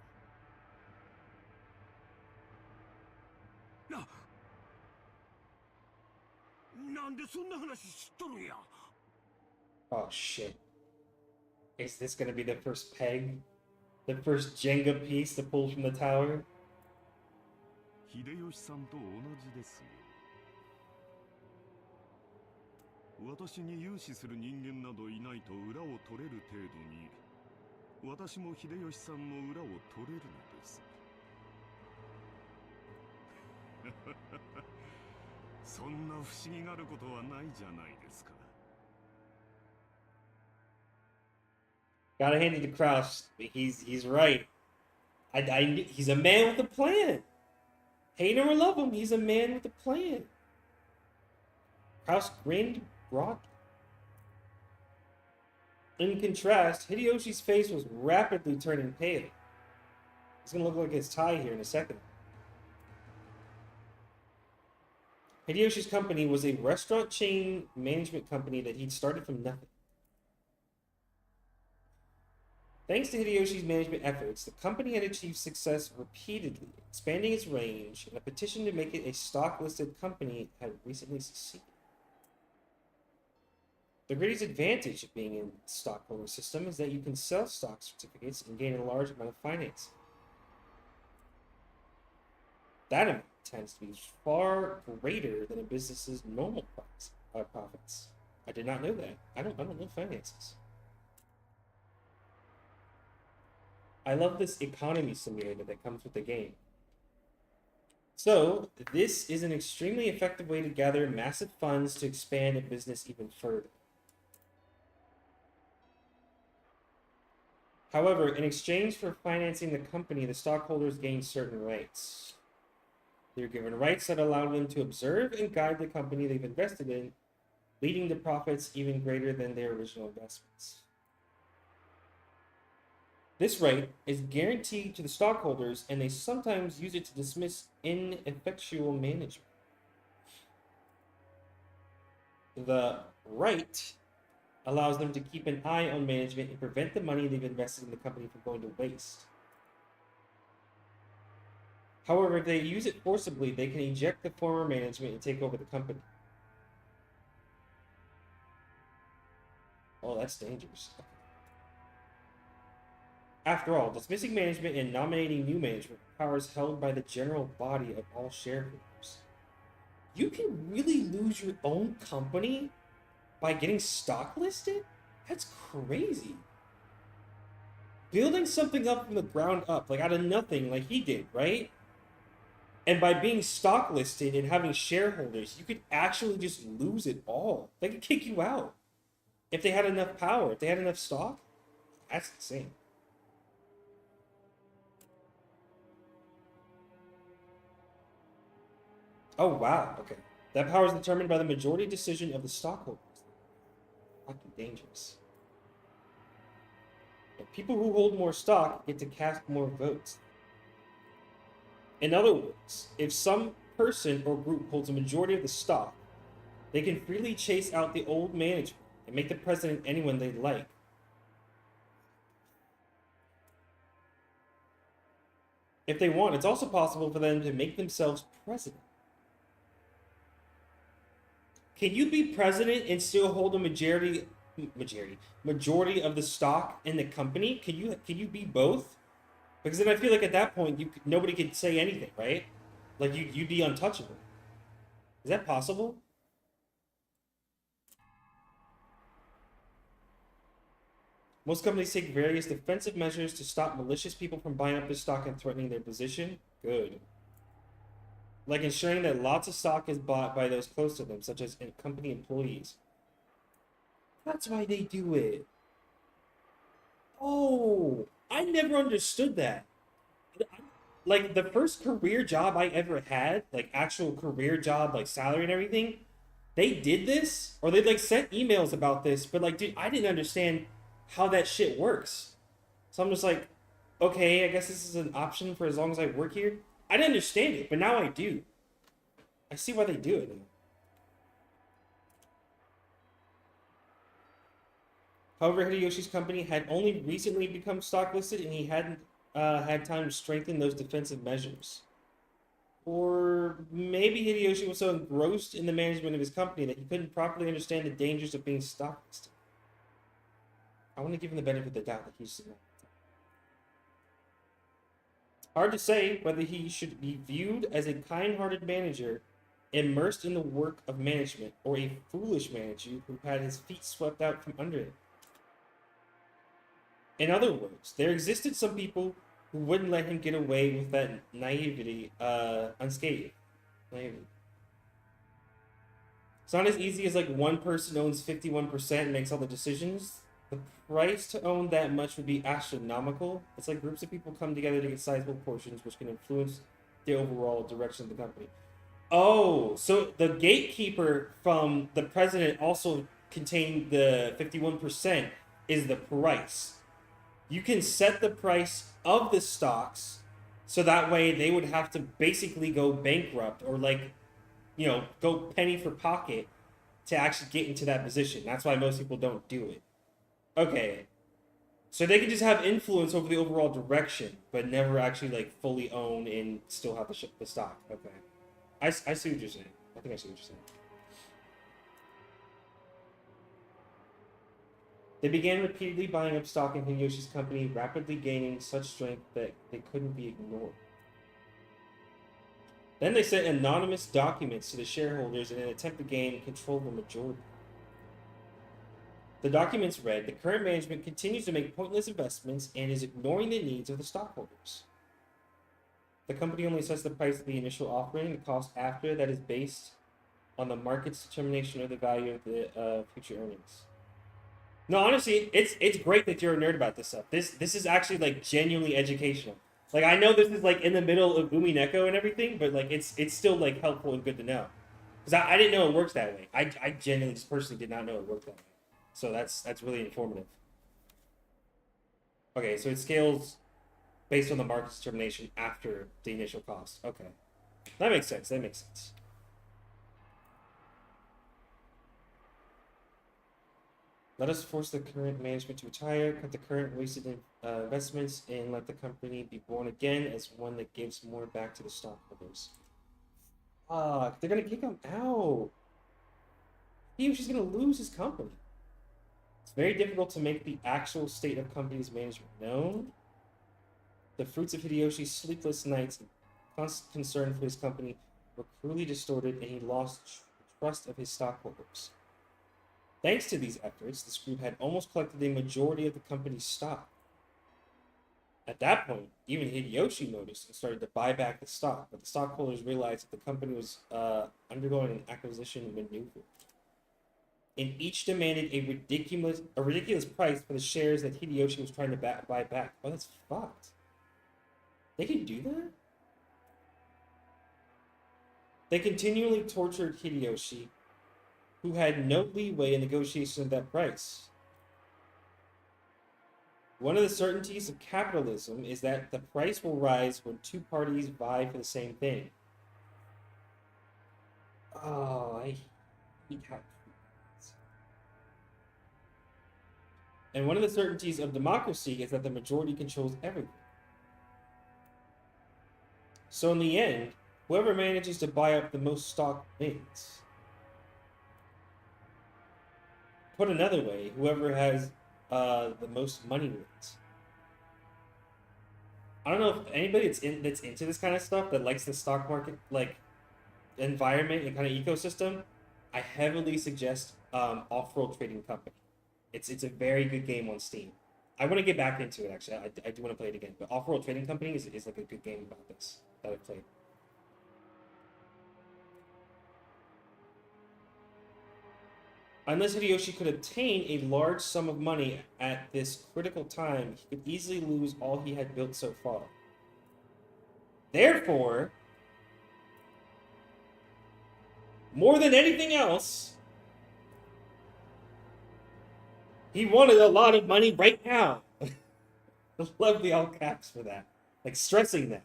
なんでそんな話知っとるんや。 Oh shit. Is this gonna be the first peg? The first Jenga piece to pull from the tower? 秀吉さんと同じですよ。私に融資する人間などいないと裏を取れる程度に、私も秀吉さんの裏を取れるのです。そんな不思議があることはないじゃないですか。Gotta hand it to Kraus. He's right. He's a man with a plan. Hate him or love him, he's a man with a plan. Kraus grinned broadly. In contrast, Hideyoshi's face was rapidly turning pale. He's gonna look like his tie here in a second. Hideyoshi's company was a restaurant chain management company that he'd started from nothing. Thanks to Hideyoshi's management efforts, the company had achieved success repeatedly, expanding its range, and a petition to make it a stock-listed company had recently succeeded. The greatest advantage of being in the stockholder system is that you can sell stock certificates and gain a large amount of financing. That amount tends to be far greater than a business's normal profits. I did not know that. I don't know finances. I love this economy simulator that comes with the game. So, this is an extremely effective way to gather massive funds to expand a business even further. However, in exchange for financing the company, the stockholders gain certain rights. They're given rights that allow them to observe and guide the company they've invested in, leading to profits even greater than their original investments. This right is guaranteed to the stockholders, and they sometimes use it to dismiss ineffectual management. The right allows them to keep an eye on management and prevent the money they've invested in the company from going to waste. However, if they use it forcibly, they can eject the former management and take over the company. Oh, that's dangerous. After all, dismissing management and nominating new management powers held by the general body of all shareholders. You can really lose your own company by getting stock listed? That's crazy. Building something up from the ground up, like out of nothing, like he did, right? And by being stock listed and having shareholders, you could actually just lose it all. They could kick you out. If they had enough power, if they had enough stock, that's insane. Oh, wow. Okay. That power is determined by the majority decision of the stockholders. Fucking dangerous. And people who hold more stock get to cast more votes. In other words, if some person or group holds a majority of the stock, they can freely chase out the old management and make the president anyone they like. If they want, it's also possible for them to make themselves president. Can you be president and still hold a majority of the stock in the company? Can you be both? Because then I feel like at that point nobody could say anything, right? Like you'd be untouchable. Is that possible? Most companies take various defensive measures to stop malicious people from buying up their stock and threatening their position. Good. Like ensuring that lots of stock is bought by those close to them, such as company employees. That's why they do it. Oh, I never understood that. Like, the first career job I ever had, like, actual career job, like, salary and everything, they did this, or they, like, sent emails about this, but, like, dude, I didn't understand how that shit works. So I'm just like, okay, I guess this is an option for as long as I work here. I didn't understand it, but now I do. I see why they do it. However, Hideyoshi's company had only recently become stock listed, and he hadn't had time to strengthen those defensive measures. Or maybe Hideyoshi was so engrossed in the management of his company that he couldn't properly understand the dangers of being stock listed. I want to give him the benefit of the doubt that he's not. Hard to say whether he should be viewed as a kind-hearted manager immersed in the work of management, or a foolish manager who had his feet swept out from under him. In other words, there existed some people who wouldn't let him get away with that naivety unscathed. Naivety. It's not as easy as like one person owns 51% and makes all the decisions. The price to own that much would be astronomical. It's like groups of people come together to get sizable portions, which can influence the overall direction of the company. Oh, so the gatekeeper from the president also containing the 51% is the price. You can set the price of the stocks so that way they would have to basically go bankrupt or like, you know, go penny for pocket to actually get into that position. That's why most people don't do it. Okay. So they can just have influence over the overall direction, but never actually like fully own and still have the stock. Okay. I see what you're saying. I think I see what you're saying. They began repeatedly buying up stock in Hideyoshi's company, rapidly gaining such strength that they couldn't be ignored. Then they sent anonymous documents to the shareholders in an attempt to gain control of the majority. The documents read, the current management continues to make pointless investments and is ignoring the needs of the stockholders. The company only sets the price of the initial offering. The cost after that is based on the market's determination of the value of the future earnings. No, honestly, it's great that you're a nerd about this stuff. This is actually like genuinely educational. Like I know this is like in the middle of Umineko and everything, but like it's still like helpful and good to know. Because I didn't know it works that way. I genuinely just personally did not know it worked that way. So that's really informative. Okay, so it scales based on the market's determination after the initial cost. Okay. That makes sense. That makes sense. Let us force the current management to retire, cut the current wasted investments, and let the company be born again as one that gives more back to the stockholders. Fuck, they're gonna kick him out. Hideyoshi's gonna lose his company. It's very difficult to make the actual state of company's management known. The fruits of Hideyoshi's sleepless nights and constant concern for his company were cruelly distorted, and he lost the trust of his stockholders. Thanks to these efforts, this group had almost collected a majority of the company's stock. At that point, even Hideyoshi noticed and started to buy back the stock, but the stockholders realized that the company was undergoing an acquisition maneuver. And each demanded a ridiculous price for the shares that Hideyoshi was trying to buy back. Oh, that's fucked. They can do that? They continually tortured Hideyoshi, who had no leeway in negotiation of that price. One of the certainties of capitalism is that the price will rise when two parties vie for the same thing. Oh, I hate how. And one of the certainties of democracy is that the majority controls everything. So in the end, whoever manages to buy up the most stock wins. Put another way, whoever has the most money wins. I don't know if anybody that's into this kind of stuff, that likes the stock market like environment and kind of ecosystem. I heavily suggest Off-World Trading Company. It's a very good game on Steam. I want to get back into it actually. I do want to play it again. But Off-World Trading Company is like a good game about this that I've played. Unless Hideyoshi could obtain a large sum of money at this critical time, he could easily lose all he had built so far. Therefore, more than anything else, he wanted a lot of money right now. I love the all caps for that. Like stressing that.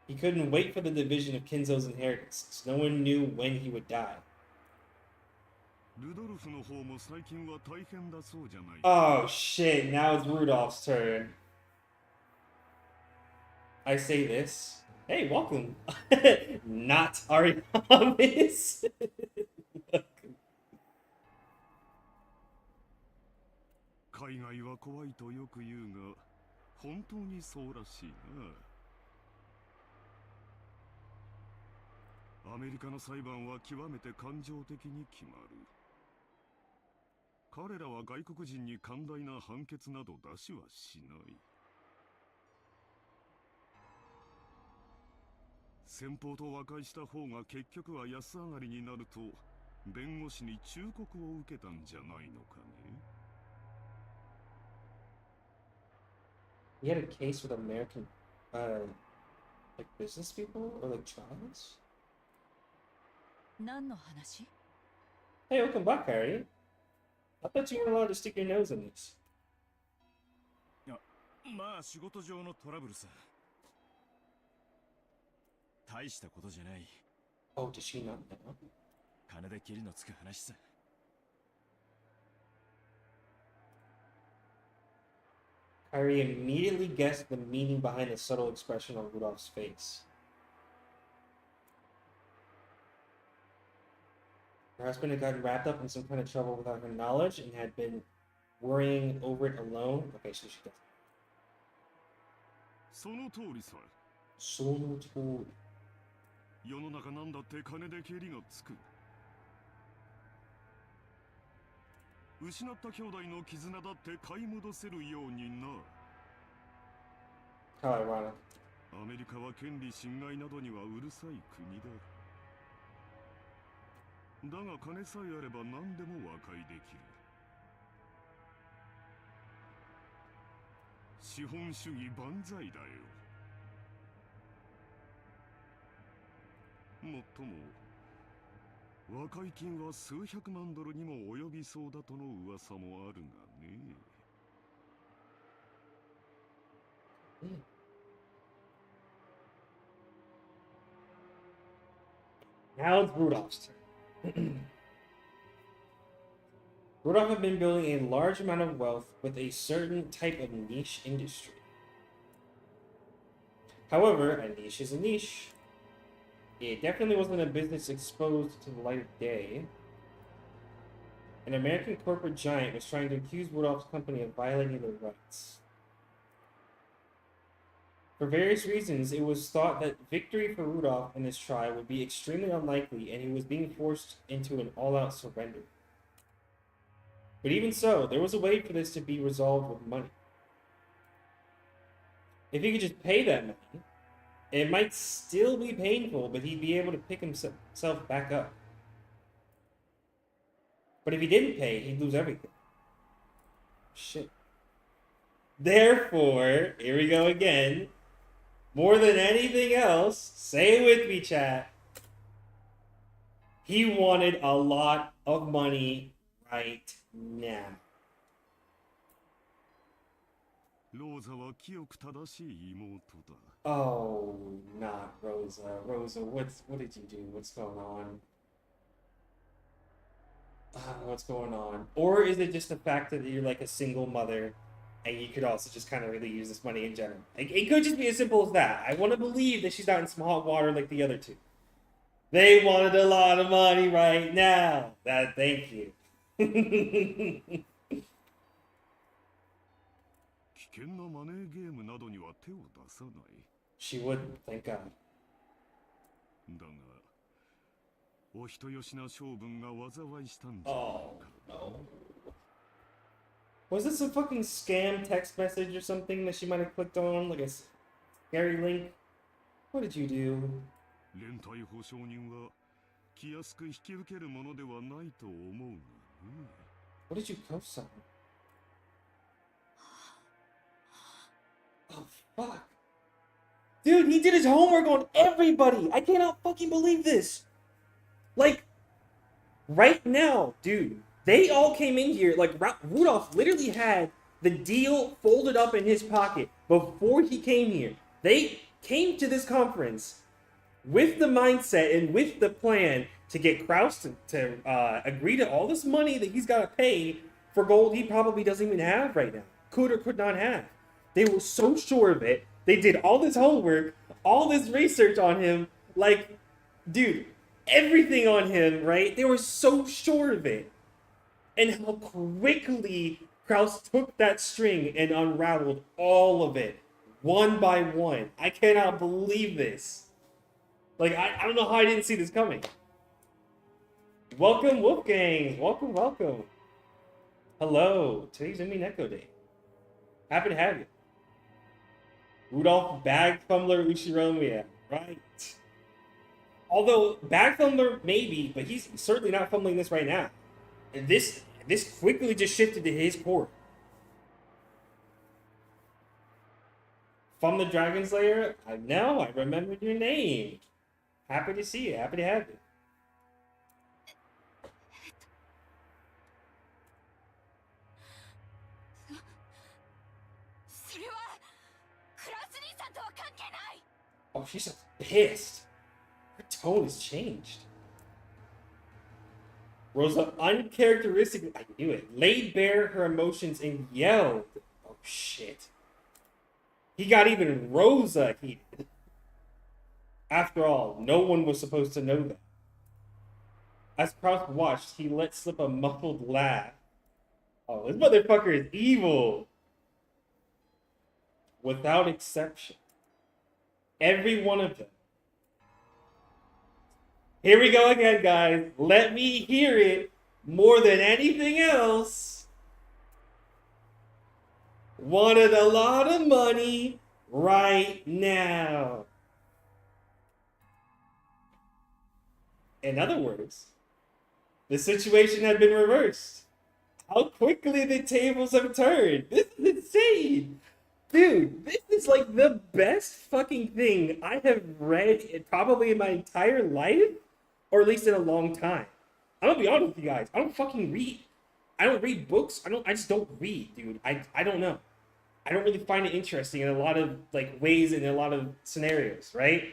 He couldn't wait for the division of Kinzo's inheritance. No one knew when he would die. Oh shit, now it's Rudolph's turn. I say this. Hey, welcome. Not Ariamis. 海外は怖いとよく言うが、本当にそうらしいな。アメリカの裁判は極めて感情的に決まる。彼らは外国人に寛大な判決など出しはしない。先方と和解した方が結局は安上がりになると弁護士に忠告を受けたんじゃないのかね。He had a case with American, like business people or like trials? 何の話？ Hey, welcome back, Harry. I thought you weren't allowed to stick your nose in this. まあ仕事上のトラブルさ。大したことじゃない。 Oh, does she not know? 金で切りのつく話さ。 Kyrie immediately guessed the meaning behind the subtle expression on Rudolph's face. Her husband had gotten wrapped up in some kind of trouble without her knowledge and had been worrying over it alone. Okay, so she does. その通りさ。その通り。世の中なんだって金で蹴りがつく。失った兄弟の絆だって買い戻せるようにな。How ironic. アメリカは権利侵害などにはうるさい国だ。だが金さえあれば何でも和解できる。資本主義万歳だよ。もっとも和解金は数百万ドルにも及びそうだとの噂もあるがね。Now it's Rudolph's turn. Rudolph had been building a large amount of wealth with a certain type of niche industry. However, a niche is a niche. It definitely wasn't a business exposed to the light of day. An American corporate giant was trying to accuse Rudolph's company of violating their rights. For various reasons, it was thought that victory for Rudolph in this trial would be extremely unlikely, and he was being forced into an all-out surrender. But even so, there was a way for this to be resolved with money. If he could just pay that money, it might still be painful, but he'd be able to pick himself back up. But if he didn't pay, he'd lose everything. Shit. Therefore, here we go again. More than anything else, say it with me, chat. He wanted a lot of money right now. ローザは清く正しい妹だ。Oh, not Rosa. Rosa, what did you do? What's going on? What's going on? Or is it just the fact that you're like a single mother and you could also just kind of really use this money in general? It could just be as simple as that. I want to believe that she's not in some hot water like the other two. They wanted a lot of money right now. Thank you. 危険なマネーゲームなどには手を出さない。She wouldn't, thank God. だが、お人よしな性分が災いしたんじゃないか。Oh, no. Was this a fucking scam text message or something that she might have clicked on? Like a scary link? What did you do? 連帯保証人は気安く引き受けるものではないと思うがね。What did you co-sign? Oh, fuck. Dude, he did his homework on everybody. I cannot fucking believe this. Like, right now, dude, they all came in here. Like, Rudolph literally had the deal folded up in his pocket before he came here. They came to this conference with the mindset and with the plan to get Kraus to agree to all this money that he's got to pay for gold he probably doesn't even have right now. Could or could not have. They were so sure of it. They did all this homework, all this research on him. Like, dude, everything on him, right? They were so sure of it. And how quickly Kraus took that string and unraveled all of it, one by one. I cannot believe this. Like, I don't know how I didn't see this coming. Welcome, Wolfgang. Welcome, welcome. Hello. Today's Umineko Day. Happy to have you. Rudolph Bag Fumbler Ushiromiya. Right. Although, Bag Fumbler, maybe, but he's certainly not fumbling this right now. And this quickly just shifted to his court. From the Dragon Slayer? I know, I remembered your name. Happy to see you. Happy to have you. それはクラス兄さんとは関係ない。 Oh, she's so pissed. Her tone has changed. Rosa uncharacteristically, I knew it, laid bare her emotions and yelled. Oh, shit. He got even Rosa heated. After all, no one was supposed to know that. As Kraus watched, he let slip a muffled laugh. Oh, this motherfucker is evil. Without exception. Every one of them. Here we go again, guys. Let me hear it more than anything else. Wanted a lot of money right now. In other words, the situation had been reversed. How quickly the tables have turned. This is insane. Dude, this is like the best fucking thing I have read probably in my entire life, or at least in a long time. I'm gonna be honest with you guys. I don't fucking read. I don't read books. I just don't read, dude. I don't know. I don't really find it interesting in a lot of like ways and in a lot of scenarios, right?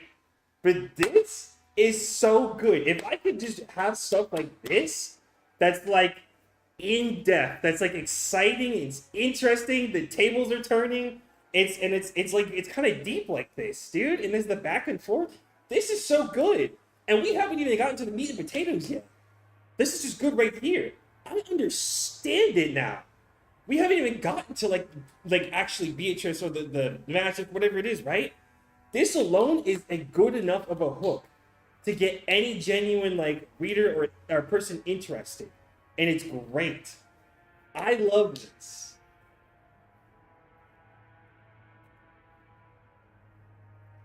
But this is so good. If I could just have stuff like this, that's like in depth, that's like exciting, it's interesting, the tables are turning, it's kind of deep like this, dude. And there's the back and forth. This is so good. And we haven't even gotten to the meat and potatoes yet. This is just good right here. I understand it now. We haven't even gotten to like actually Beatrice or the magic, whatever it is, right? This alone is a good enough of a hook to get any genuine like reader or person interested. And it's great. I love this.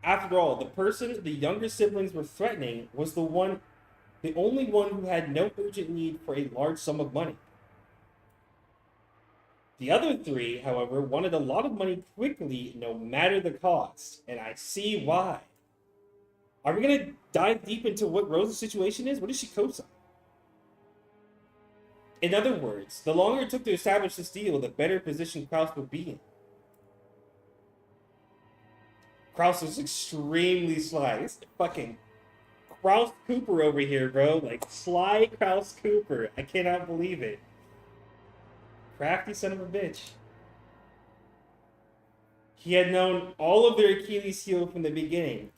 After all, the person the younger siblings were threatening was the only one who had no urgent need for a large sum of money. The other three, however, wanted a lot of money quickly, no matter the cost, and I see why. Are we gonna dive deep into what Rose's situation is? What is she co-sign? In other words, the longer it took to establish this deal, the better position Kraus would be in. Kraus is extremely sly. It's fucking Kraus Cooper over here, bro. Like, sly Kraus Cooper. I cannot believe it. Crafty son of a bitch. He had known all of their Achilles heel from the beginning.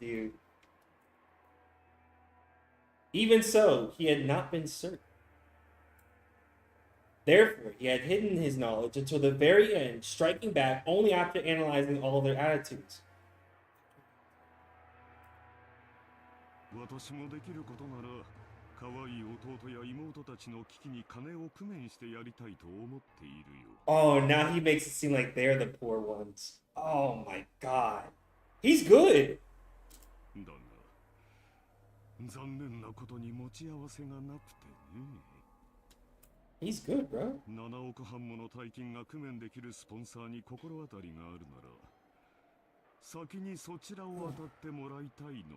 Dude. Even so, he had not been certain. Therefore, he had hidden his knowledge until the very end, striking back only after analyzing all their attitudes. 私もできることなら可愛い弟や妹たちの危機に金を工面してやりたいと思っているよ。 Oh, now he makes it seem like they're the poor ones. Oh my god. He's good. だが残念なことに持ち合わせがなくてね。 He's good, bro. 7億半もの大金が工面できるスポンサーに心当たりがあるなら先にそちらを当たってもらいたいの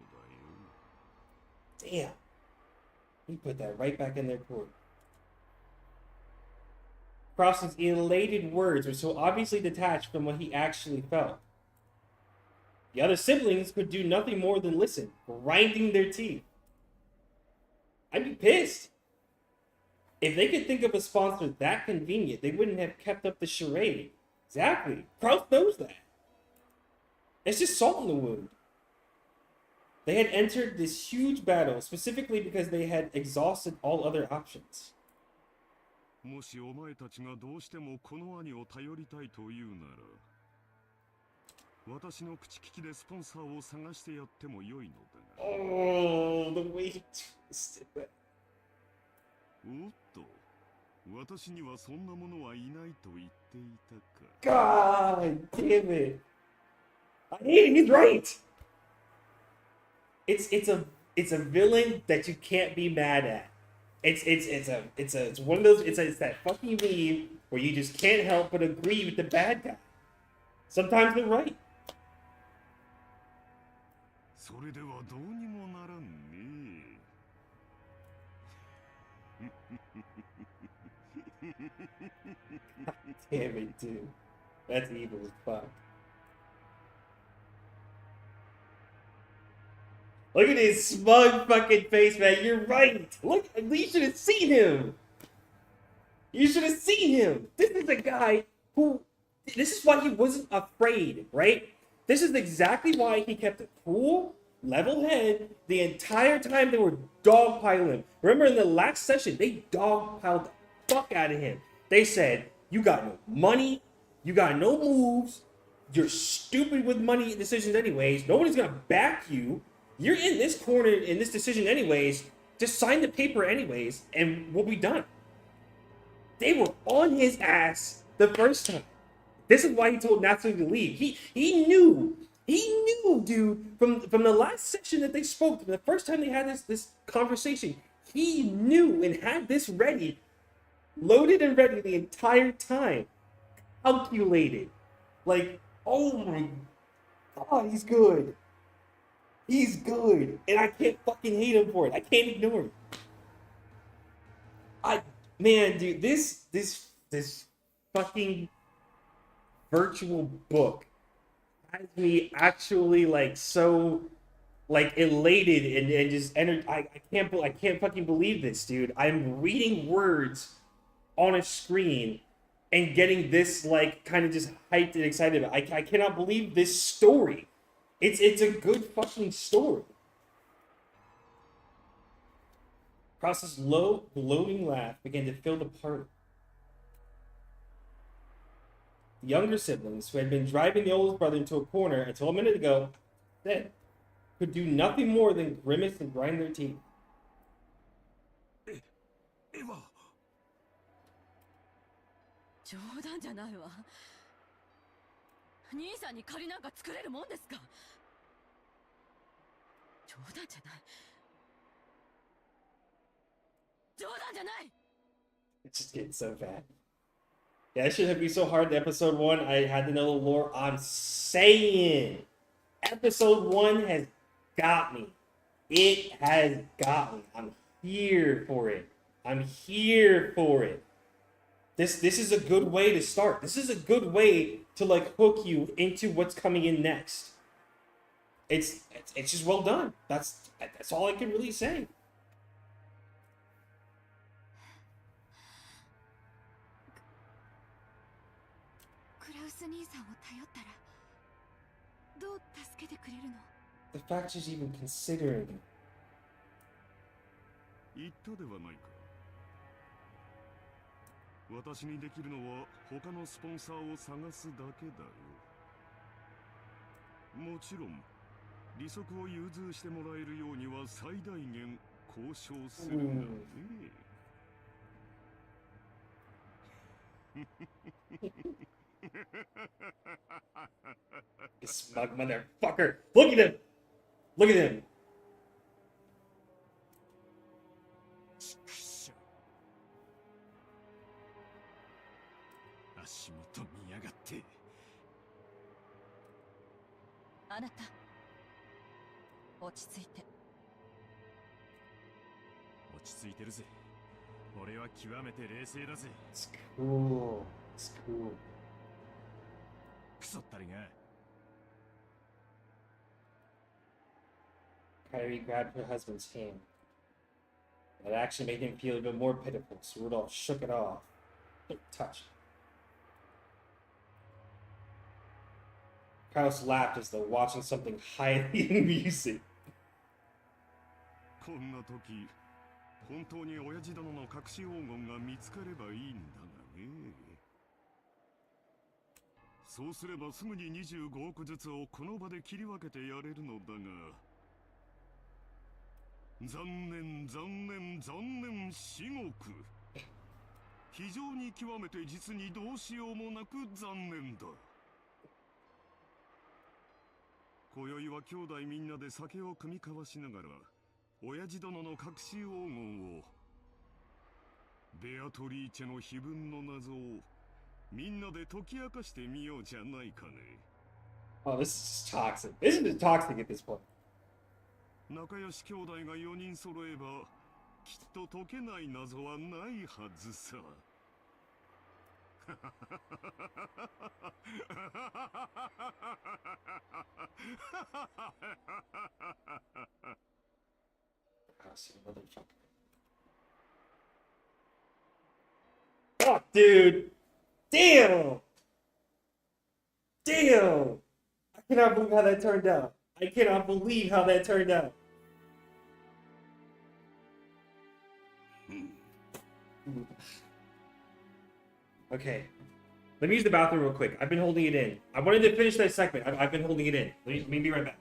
だよ。 Damn. He put that right back in their court. Krause's elated words were so obviously detached from what he actually felt. The other siblings could do nothing more than listen, grinding their teeth. I'd be pissed. If they could think of a sponsor that convenient, they wouldn't have kept up the charade. Exactly. Krause knows that. It's just salt in the wound. They had entered this huge battle specifically because they had exhausted all other options. もしお前たちがどうしてもこの兄を頼りたいというなら私の口利きでスポンサーを探してやっても良いのだが。Oh, the way he twisted that. おっと、私にはそんなものはいないと言っていたか。God damn it. I hate it. He's right. It's a villain that you can't be mad at. It's one of those. It's that fucking meme where you just can't help but agree with the bad guy. Sometimes they're right. それではどうにもならんね。Damn it, dude. That's evil as fuck. Look at his smug fucking face, man. You're right. Look, you should have seen him. You should have seen him. This is a guy who. This is why he wasn't afraid, right? This is exactly why he kept a cool, level head the entire time they were dogpiling him. Remember in the last session, they dogpiled the fuck out of him. They said, "You got no money, you got no moves, you're stupid with money decisions anyways. Nobody's gonna back you. You're in this corner in this decision anyways. Just sign the paper anyways, and we'll be done." They were on his ass the first time. This is why he told Natsuhi to leave. He knew, dude, from the last session that they spoke, the first time they had this conversation, he knew and had this ready, loaded and ready the entire time, calculated. Like, oh my God, he's good. He's good, and I can't fucking hate him for it. I can't ignore it. Man, dude, this fucking virtual book has me actually like so like elated and just I can't fucking believe this, dude. I'm reading words on a screen and getting this like kind of just hyped and excited. I cannot believe this story. It's a good fucking story. Krause's low, gloating laugh began to fill the party. The younger siblings, who had been driving the oldest brother into a corner until a minute ago, said, could do nothing more than grimace and grind their teeth. エヴァ。冗談じゃないわ。兄さんに借りなんか作れるもんですか。冗談じゃない。冗談じゃない。 It's just getting so bad. Yeah, it shouldn't be so hard in episode 1. I had to know the lore. I'm saying episode 1 has got me. It has got me. I'm here for it. I'm here for it. This is a good way to start. This is a good way to like hook you into what's coming in next. It's just well done. That's all I can really say. クラウス兄さんを頼ったらどう助けてくれるの？ The fact she's even considering it. 言ったではないか。私にできるのは他のスポンサーを探すだけだよ。もちろん利息を融通してもらえるようには最大限交渉するがね。This smug motherfucker. Look at him. Look at him. 足元見やがって。あなた、落ち着いて。落ち着いてるぜ。俺は極めて冷静だぜ。It's cool. It's cool. クソったりが。Kyrie grabbed her husband's hand. That action made him feel even more pitiful, so Rudolph shook it off. Don't touch it. Kraus laughed as though watching something highly amusing. こんな時、本当に親父殿の隠し黄金が見つかればいいんだがね。そうすればすぐに25億ずつをこの場で切り分けてやれるのだが、残念残念残念至極。非常に極めて実にどうしようもなく残念だ。今宵は兄弟みんなで酒を酌み交わしながら、親父殿の隠し黄金を、ベアトリーチェの碑文の謎をみんなで解き明かしてみようじゃないかね。Oh, this is just toxic. This is just toxic at this point. 仲良し兄弟が4人揃えばきっと解けない謎はないはずさ。Oh, dude! Damn! Damn! I cannot believe how that turned out. I cannot believe how that turned out. Okay. Let me use the bathroom real quick. I've been holding it in. I wanted to finish that segment. I've been holding it in. Let me be right back.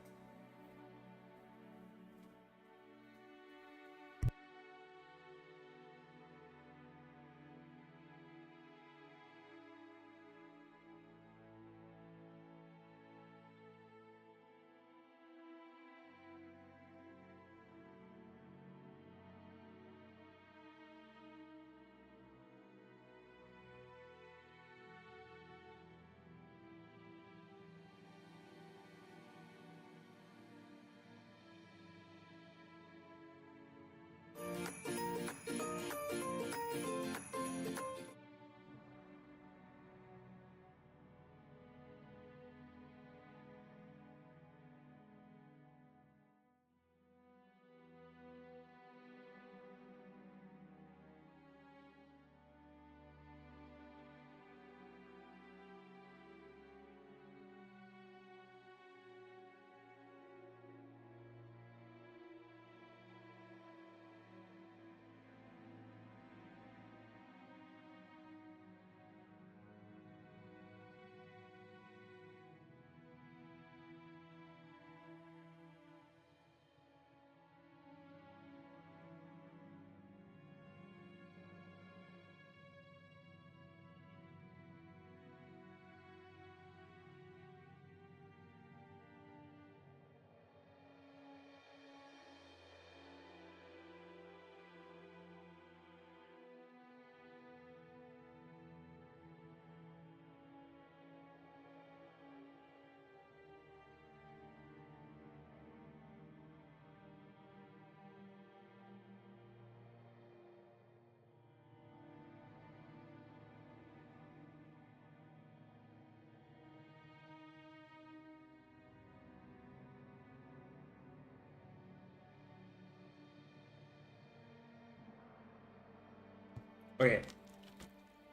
Okay.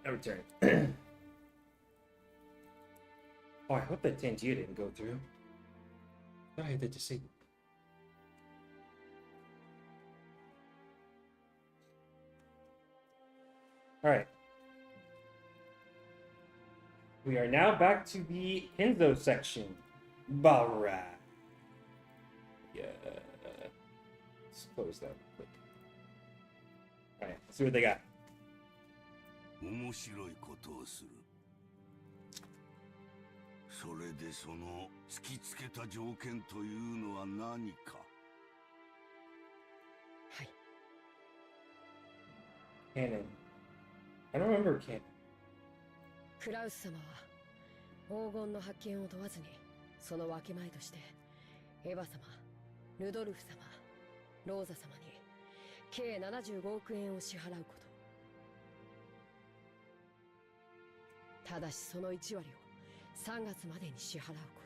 I return. Oh, I hope that Tangier didn't go through. I had that disabled. Alright. We are now back to the Enzo section. Alright. Yeah. Let's close that real quick. Alright, let's see what they got. 面白いことをする。それでその突きつけた条件というのは何か。はい。 Cannon. I don't remember Cannon. クラウス様は黄金の発見を問わずにその分け前としてエヴァ様、ルドルフ様、ローザ様に計75億円を支払うこと。ただしその1割を3月までに支払うこ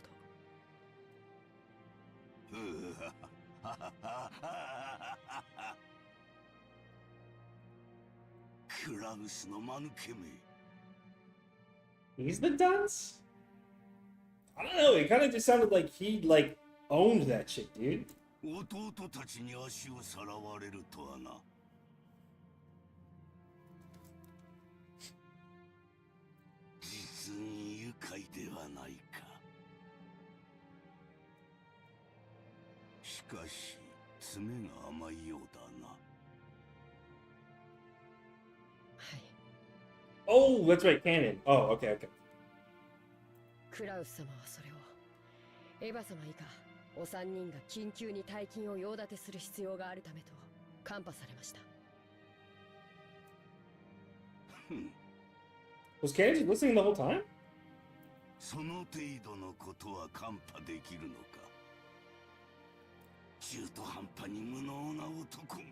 と。クラウスの間抜けめ。He's the dunce? I don't know, it kind of just sounded like he, owned that shit, dude. 弟たちに足をさらわれるとはな。実に愉快ではないか。しかし詰めが甘いようだな。はい。 Oh, that's right, canon. Oh, okay, okay. クラウス様はそれをエヴァ様以下お三人が緊急に大金を用立てする必要があるためとカンパされました。 Was Canon just listening the whole time? その程度のことはカンパできるのか。中途半端に無能な男め。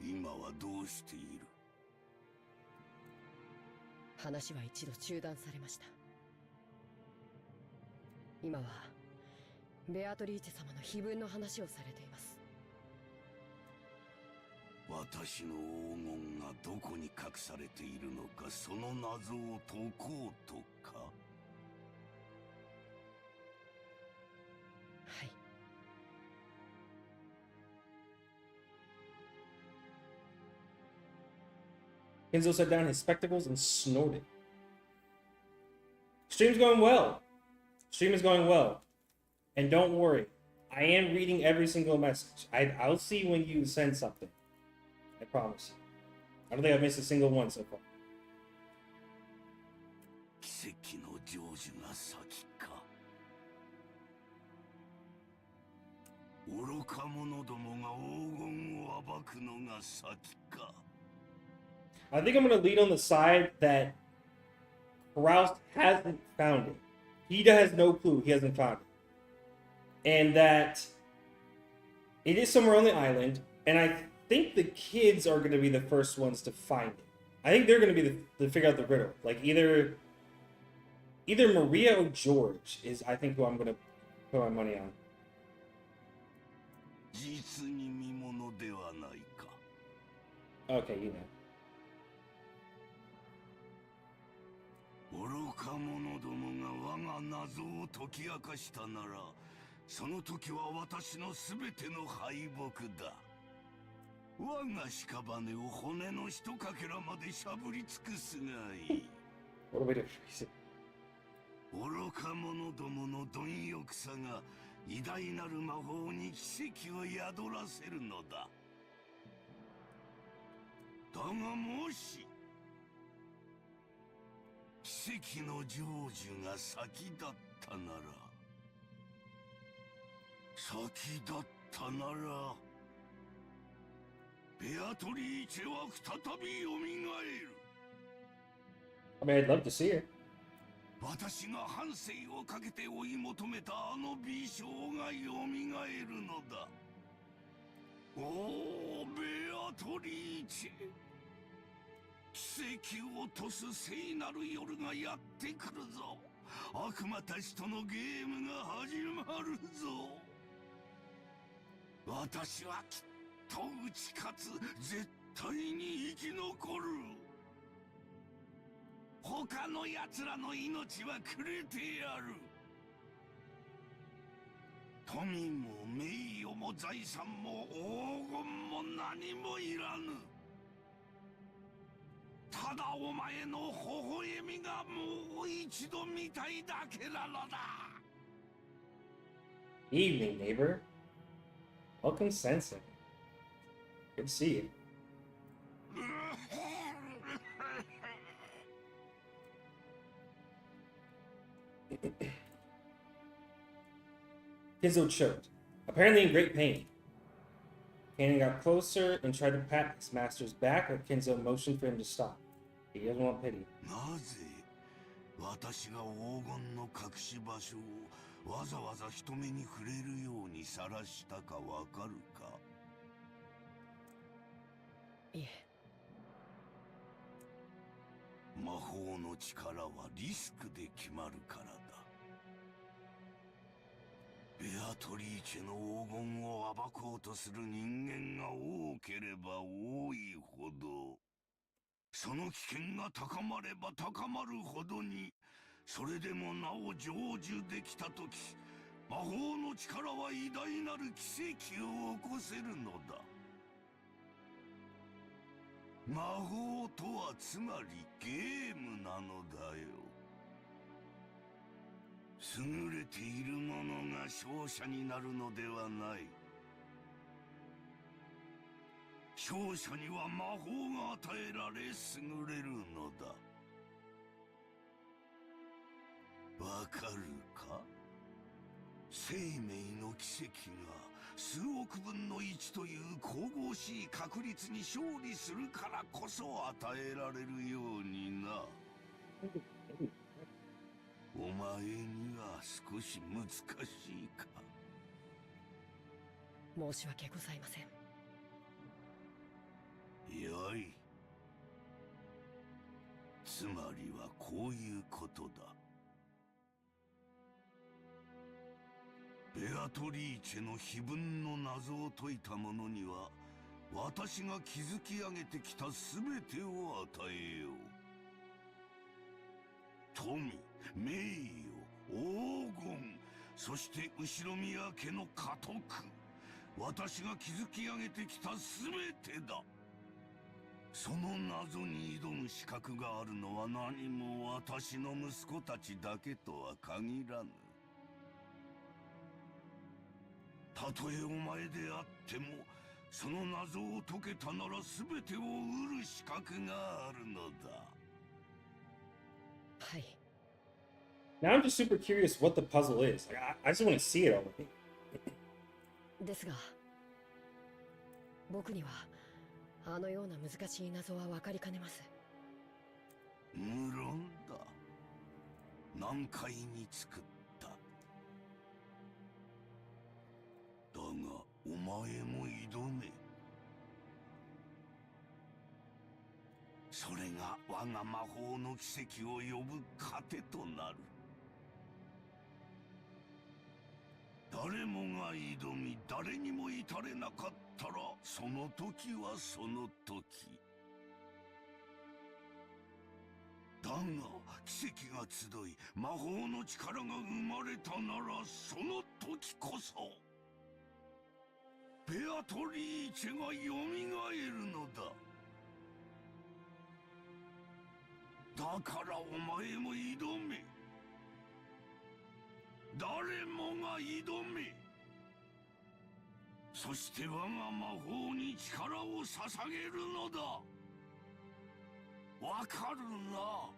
今はどうしている？話は一度中断されました。今はベアトリーチェ様の碑文の話をされています。私の黄金がどこに隠されているのか、その謎を解こうとか。はい。Kenzo set down his spectacles and snorted. Stream's going well. Stream is going well. And don't worry, I am reading every single message. I'll see when you send something. I promise you. I don't think I've missed a single one so far. 奇跡の成就が先か。愚か者どもが黄金を暴くのが先か。I think I'm going to lead on the side that Kraus hasn't found it. He has no clue he hasn't found it. And that it is somewhere on the island, and I think the kids are going to be the first ones to find it. I think they're going to be the figure out the riddle. Like either Maria or George is, I think, who I'm going to put my money on. 実に見物ではないか。 Okay, you know. 愚か者どもが我が謎を解き明かしたなら、その時は私のすべての敗北だ。我が屍を骨の一かけらまでしゃぶり尽くすがいい。 What a way to phrase it. 愚か者どもの貪欲さが偉大なる魔法に奇跡を宿らせるのだ。だがもし奇跡の成就が先だったなら、先だったなら、ベアトリーチェは再び蘇る。 I mean, I'd love to see it. 私が半生をかけて追い求めたあの美少が蘇るのだ。おお、ベアトリーチェ。奇跡を落とす聖なる夜がやってくるぞ。悪魔たちとのゲームが始まるぞ。私はきっと打ち勝つ。絶対に生き残る。他の奴らの命はくれてやる。富も名誉も財産も黄金も何もいらぬ。ただお前の微笑みがもう一度見たいだけなのだ。 Evening, neighbor. Welcome, Sensei. Good to see you. Kenzo choked, apparently in great pain. Kanan got closer and tried to pat his master's back, but Kenzo motioned for him to stop. He doesn't want pity. なぜ私が黄金の隠し場所をわざわざ人目に触れるように晒したかわかるか。いえ。魔法の力はリスクで決まるからだ。ベアトリーチェの黄金を暴こうとする人間が多ければ多いほど、その危険が高まれば高まるほどに、それでもなお成就できたとき、魔法の力は偉大なる奇跡を起こせるのだ。魔法とはつまりゲームなのだよ。優れている者が勝者になるのではない。勝者には魔法が与えられ優れるのだ。わかるか？生命の奇跡が数億分の1という神々しい確率に勝利するからこそ与えられるようにな。お前には少し難しいか。申し訳ございません。よい。つまりはこういうことだ。ベアトリーチェの碑文の謎を解いた者には、私が築き上げてきた全てを与えよう。富、名誉、黄金、そして後宮家の家督。私が築き上げてきた全てだ。その謎に挑む資格があるのは何も私の息子たちだけとは限らぬ。たとえお前であっても、その謎を解けたなら全てを得る資格があるのだ。はい。 Now I'm just super curious what the puzzle is. Like, I just want to see it all. ですが、僕にはあのような難しい謎は分かりかねます。無論だ。難解に作った。だがお前も挑め。それが我が魔法の奇跡を呼ぶ糧となる。誰もが挑み、誰にも至れなかったら、その時はその時。だが奇跡が集い、魔法の力が生まれたなら、その時こそベアトリーチェが蘇るのだ。だからお前も挑め。誰もが挑め。そして我が魔法に力を捧げるのだ。わかるな？は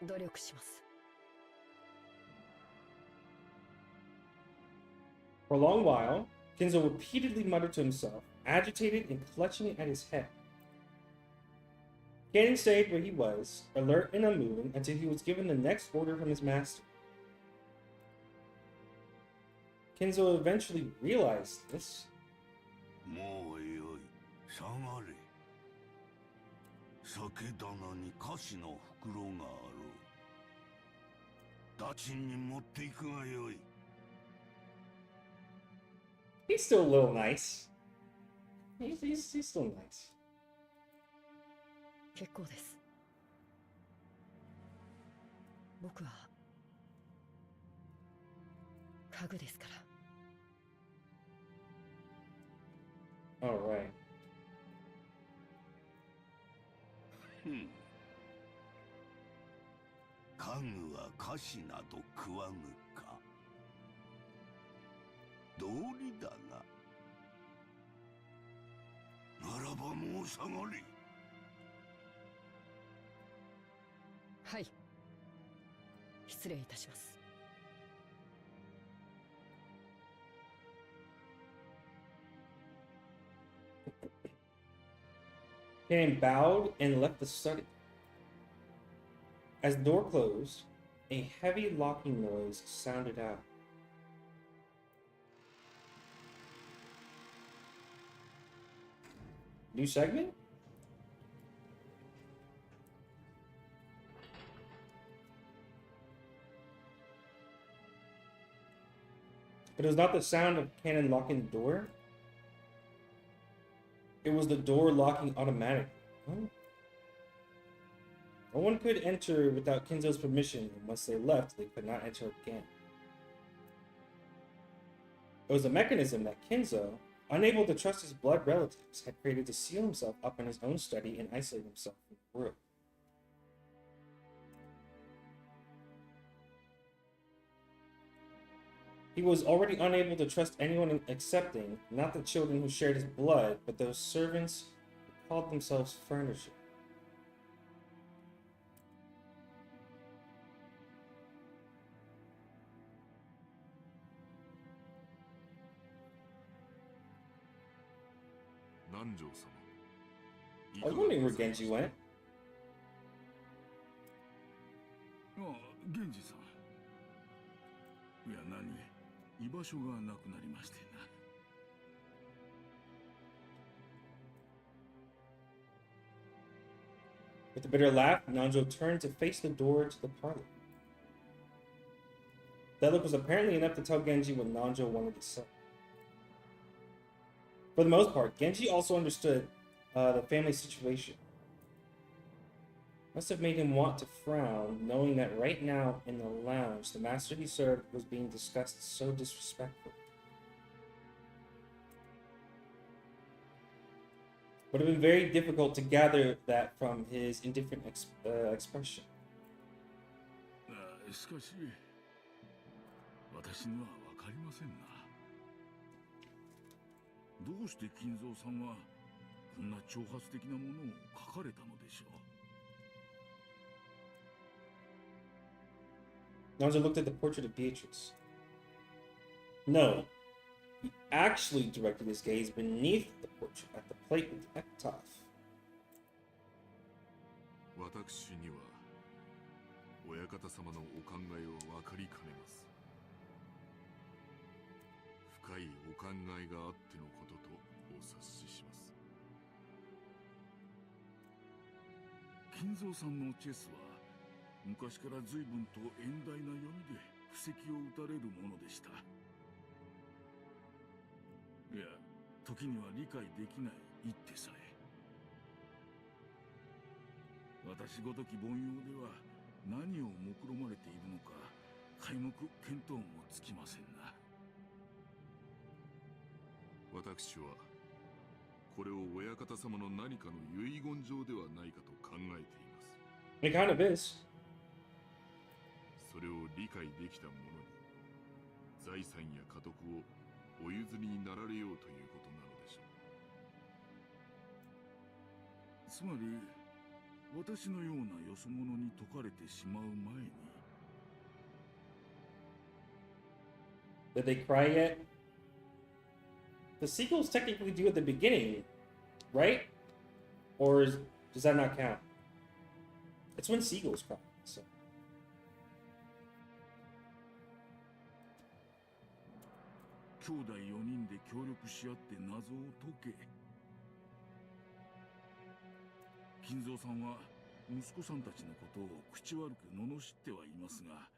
い。努力します。 For a long while, Kinzo repeatedly muttered to himself, agitated and clutching at his head. Ken stayed where he was, alert and unmoving, until he was given the next order from his master. Kinzo eventually realized this. もうよい、下がれ。酒棚に菓子の袋があろう。ダチンに持っていくがよい。 He's still a little nice. He's still nice. 結構です。僕は家具ですから。 Alright. 家具は菓子など食わぬか。道理だが。ならばもう下がれ。はい。失礼いたします。 Ken bowed and left the study. As the door closed, a heavy locking noise sounded out. New segment? But it was not the sound of cannon locking the door. It was the door locking automatically. Huh? No one could enter without Kinzo's permission, and once they left, they could not enter again. It was a mechanism that Kinzo unable to trust his blood relatives, had created to seal himself up in his own study and isolate himself from the world. He was already unable to trust anyone excepting not the children who shared his blood, but those servants who called themselves furniture. I was wondering where Genji went. ああ、源氏さん。いや、何、居場所がなくなりましてな。With a bitter laugh, Nanjo turned to face the door to the parlor. That look was apparently enough to tell Genji what Nanjo wanted to say. For the most part, Genji also understood the family situation. Must have made him want to frown, knowing that right now in the lounge, the master he served was being discussed so disrespectfully. Would have been very difficult to gather that from his indifferent expression. しかし、私には分かりませんな。どうして金蔵さんはこんな挑発的なものを書かれたのでしょう。Nanzo looked at the portrait of Beatrice. No, he actually directed his gaze beneath the portrait at the plate with the epitaph. 私には親方様のお考えを分かりかねます。深いお考えがあってのこととお察しします。金蔵さんのチェスは昔から随分と遠大な読みで布石を打たれるものでした。いや、時には理解できない一手さえ。私ごとき凡庸では何を目論まれているのか皆目見当もつきませんな。私はこれを親方様の何かの遺言状ではないかと考えています。 It kind of is. それを理解できた者に財産や家督をお譲りになられようということなのでしょう。つまり私のようなよそ者に解かれてしまう前に。 Did they cry yet? The sequels technically do at the beginning, right? Or does that not count? It's when seagulls cry. So. 兄弟4人で協力し合って謎を解け。金蔵さんは息子さんたちのことを口悪く罵ってはいますが、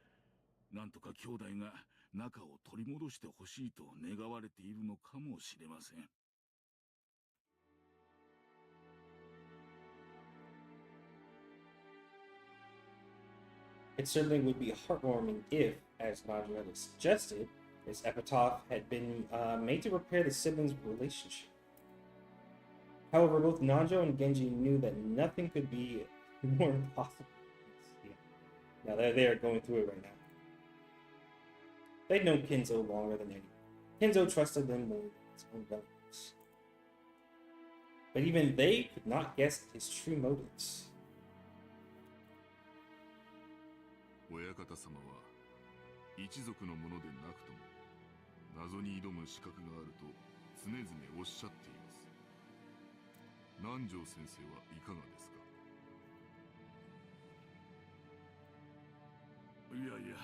なんとか兄弟が仲を取り戻してほしいと願われているのかもしれません。It certainly would be heartwarming if, as Nanjo had suggested, this epitaph had been made to repair the siblings' relationship. However, both Nanjo and Genji knew that nothing could be more impossible. Yeah. Now they are going through it right now. They'd known Kinzo longer than anyone. Kinzo trusted them more than his own relatives. But even they could not guess his true motives. 親方様は一族のものでなくとも謎に挑む資格があると常々おっしゃっています。南條先生はいかがですか。いやいや、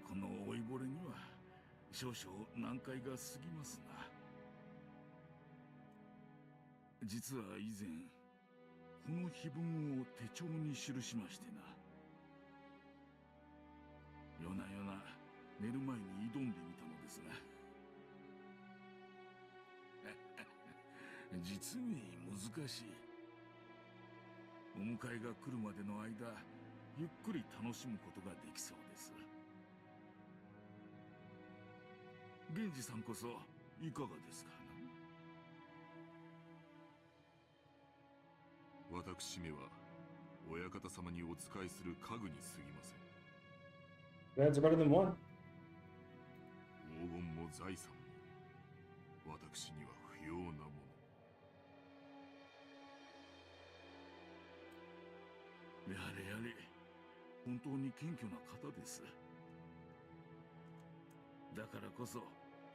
この老いぼれには少々難解が過ぎますな。実は以前この碑文を手帳に記しましてな。夜な夜な寝る前に挑んでみたのですが実に難しい。お迎えが来るまでの間ゆっくり楽しむことができそうです。源氏さんこそいかがですかな。私めは親方様にお仕えする家具に過ぎません。 That's better than one. 黄金も財産も私には不要なもの。やれやれ、本当に謙虚な方です。だからこそ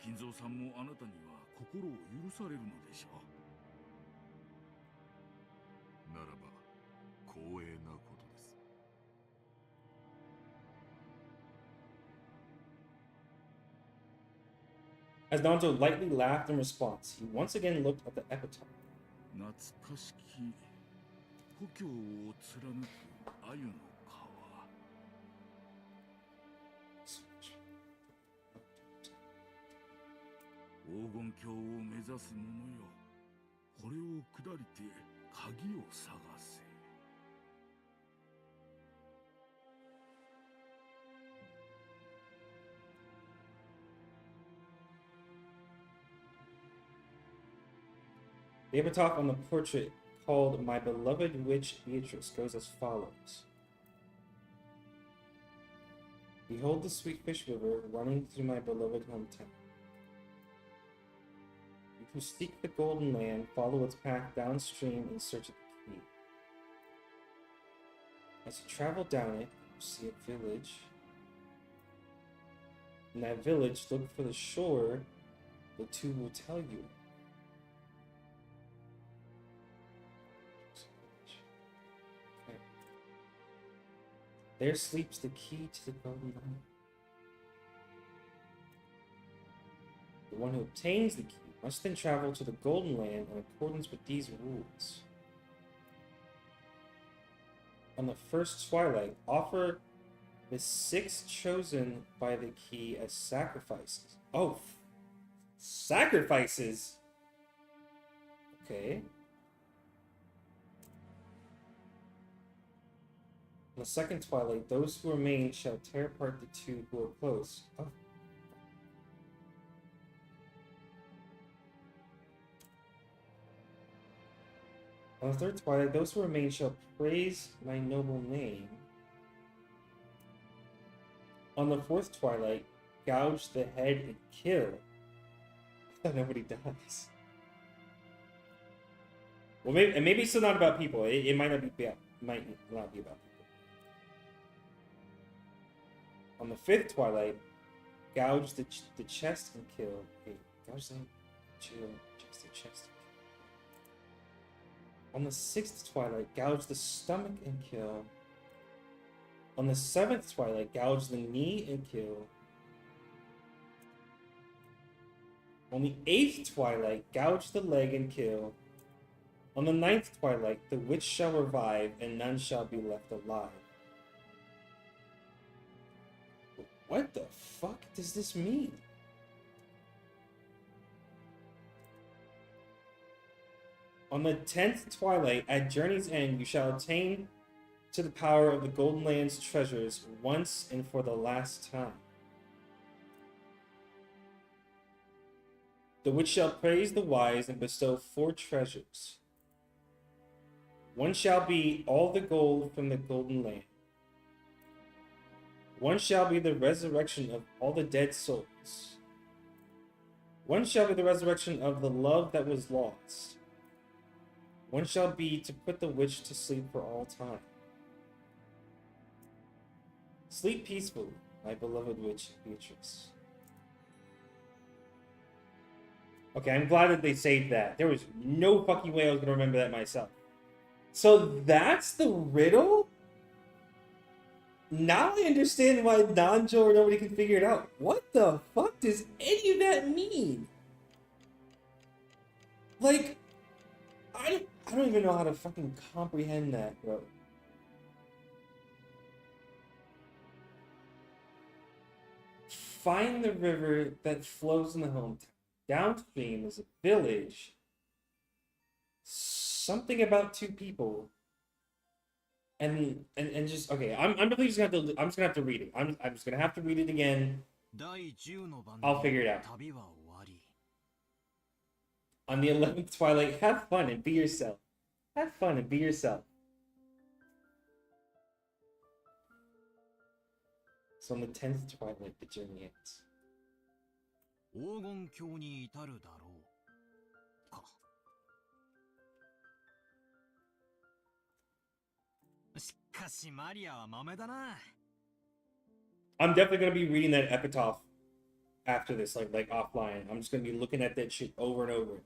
金蔵さんもあなたには心を許されるのでしょう。ならば光栄なことです。 As Danzo lightly laughed in response, he once again looked at the epitaph. 懐かしき故郷を貫く鮎の川。黄金鏡を目指す者よ、これを下りて鍵を探せ。The epitaph on the portrait called My Beloved Witch Beatrice goes as follows. Behold the sweet fish river running through my beloved hometown. You who seek the golden land, follow its path downstream in search of the key. As you travel down it, you see a village. In that village, look for the shore the two will tell you. Okay. There sleeps the key to the golden land. The one who obtains the key must then travel to the golden land in accordance with these rules. On the first twilight, offer the 6 chosen by the key as sacrifices. Oh, sacrifices? Okay. On the second twilight, those who remain shall tear apart the 2 who are close. Oh. On the third twilight, those who remain shall praise my noble name. On the fourth twilight, gouge the head and kill. I thought nobody dies. Well, maybe it's still not about people. It might not be about people. On the fifth twilight, gouge the chest and kill. Okay, gouge the chest. On the sixth twilight, gouge the stomach and kill. On the seventh twilight, gouge the knee and kill. On the eighth twilight, gouge the leg and kill. On the ninth twilight, the witch shall revive, and none shall be left alive. What the fuck does this mean? On the 10th twilight, at journey's end, you shall attain to the power of the Golden Land's treasures once and for the last time. The witch shall praise the wise and bestow 4 treasures. One shall be all the gold from the Golden Land. One shall be the resurrection of all the dead souls. One shall be the resurrection of the love that was lost. One shall be to put the witch to sleep for all time. Sleep peacefully, my beloved witch Beatrice. Okay, I'm glad that they saved that. There was no fucking way I was gonna remember that myself. So that's the riddle? Now I understand why Nanjo or nobody can figure it out. What the fuck does any of that mean? Like, I don't even know how to fucking comprehend that, bro. Find the river that flows in the hometown. Downstream is a village. Something about 2 people. And just okay. I'm really just gonna have to. I'm just gonna have to read it. I'm just gonna have to read it again. I'll figure it out. On the 11th twilight, have fun and be yourself. Have fun and be yourself. So on the 10th twilight, the journey ends. 黄金鏡に至るだろうか。しかしマリアは豆だな。I'm definitely gonna be reading that epitaph after this, like offline. I'm just gonna be looking at that shit over and over.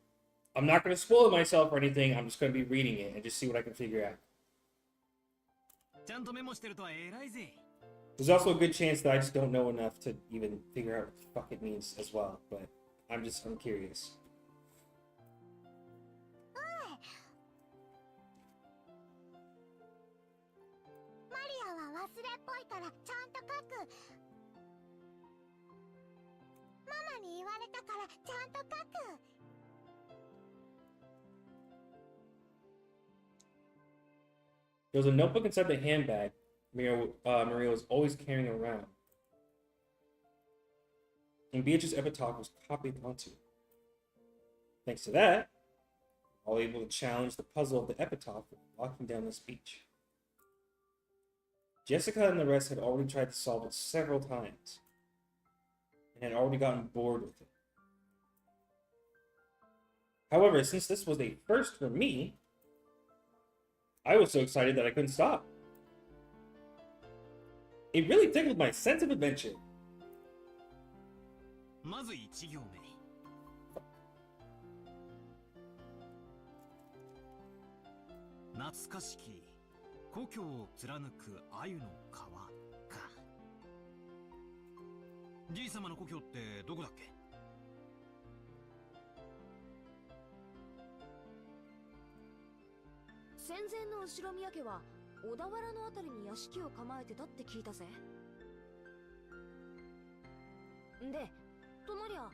I'm not gonna spoil myself or anything. I'm just gonna be reading it and just see what I can figure out. ちゃんとメモしてるとは偉いぜ。There's also a good chance that I just don't know enough to even figure out what the fuck it means as well, but I'm curious. マリアは忘れっぽいからちゃんと書く。ママに言われたからちゃんと書く。There was a notebook inside the handbag Maria was always carrying around. And Beatrice's epitaph was copied onto it. Thanks to that, all able to challenge the puzzle of the epitaph walking down this beach. Jessica and the rest had already tried to solve it several times, and had already gotten bored with it. However, since this was a first for me, I was so excited that I couldn't stop. It really tickled my sense of adventure. まず1行目。懐かしき故郷を貫く鮎の川か。じい様の故郷ってどこだっけ？戦前の後宮家は小田原のあたりに屋敷を構えてたって聞いたぜ。で、となりゃ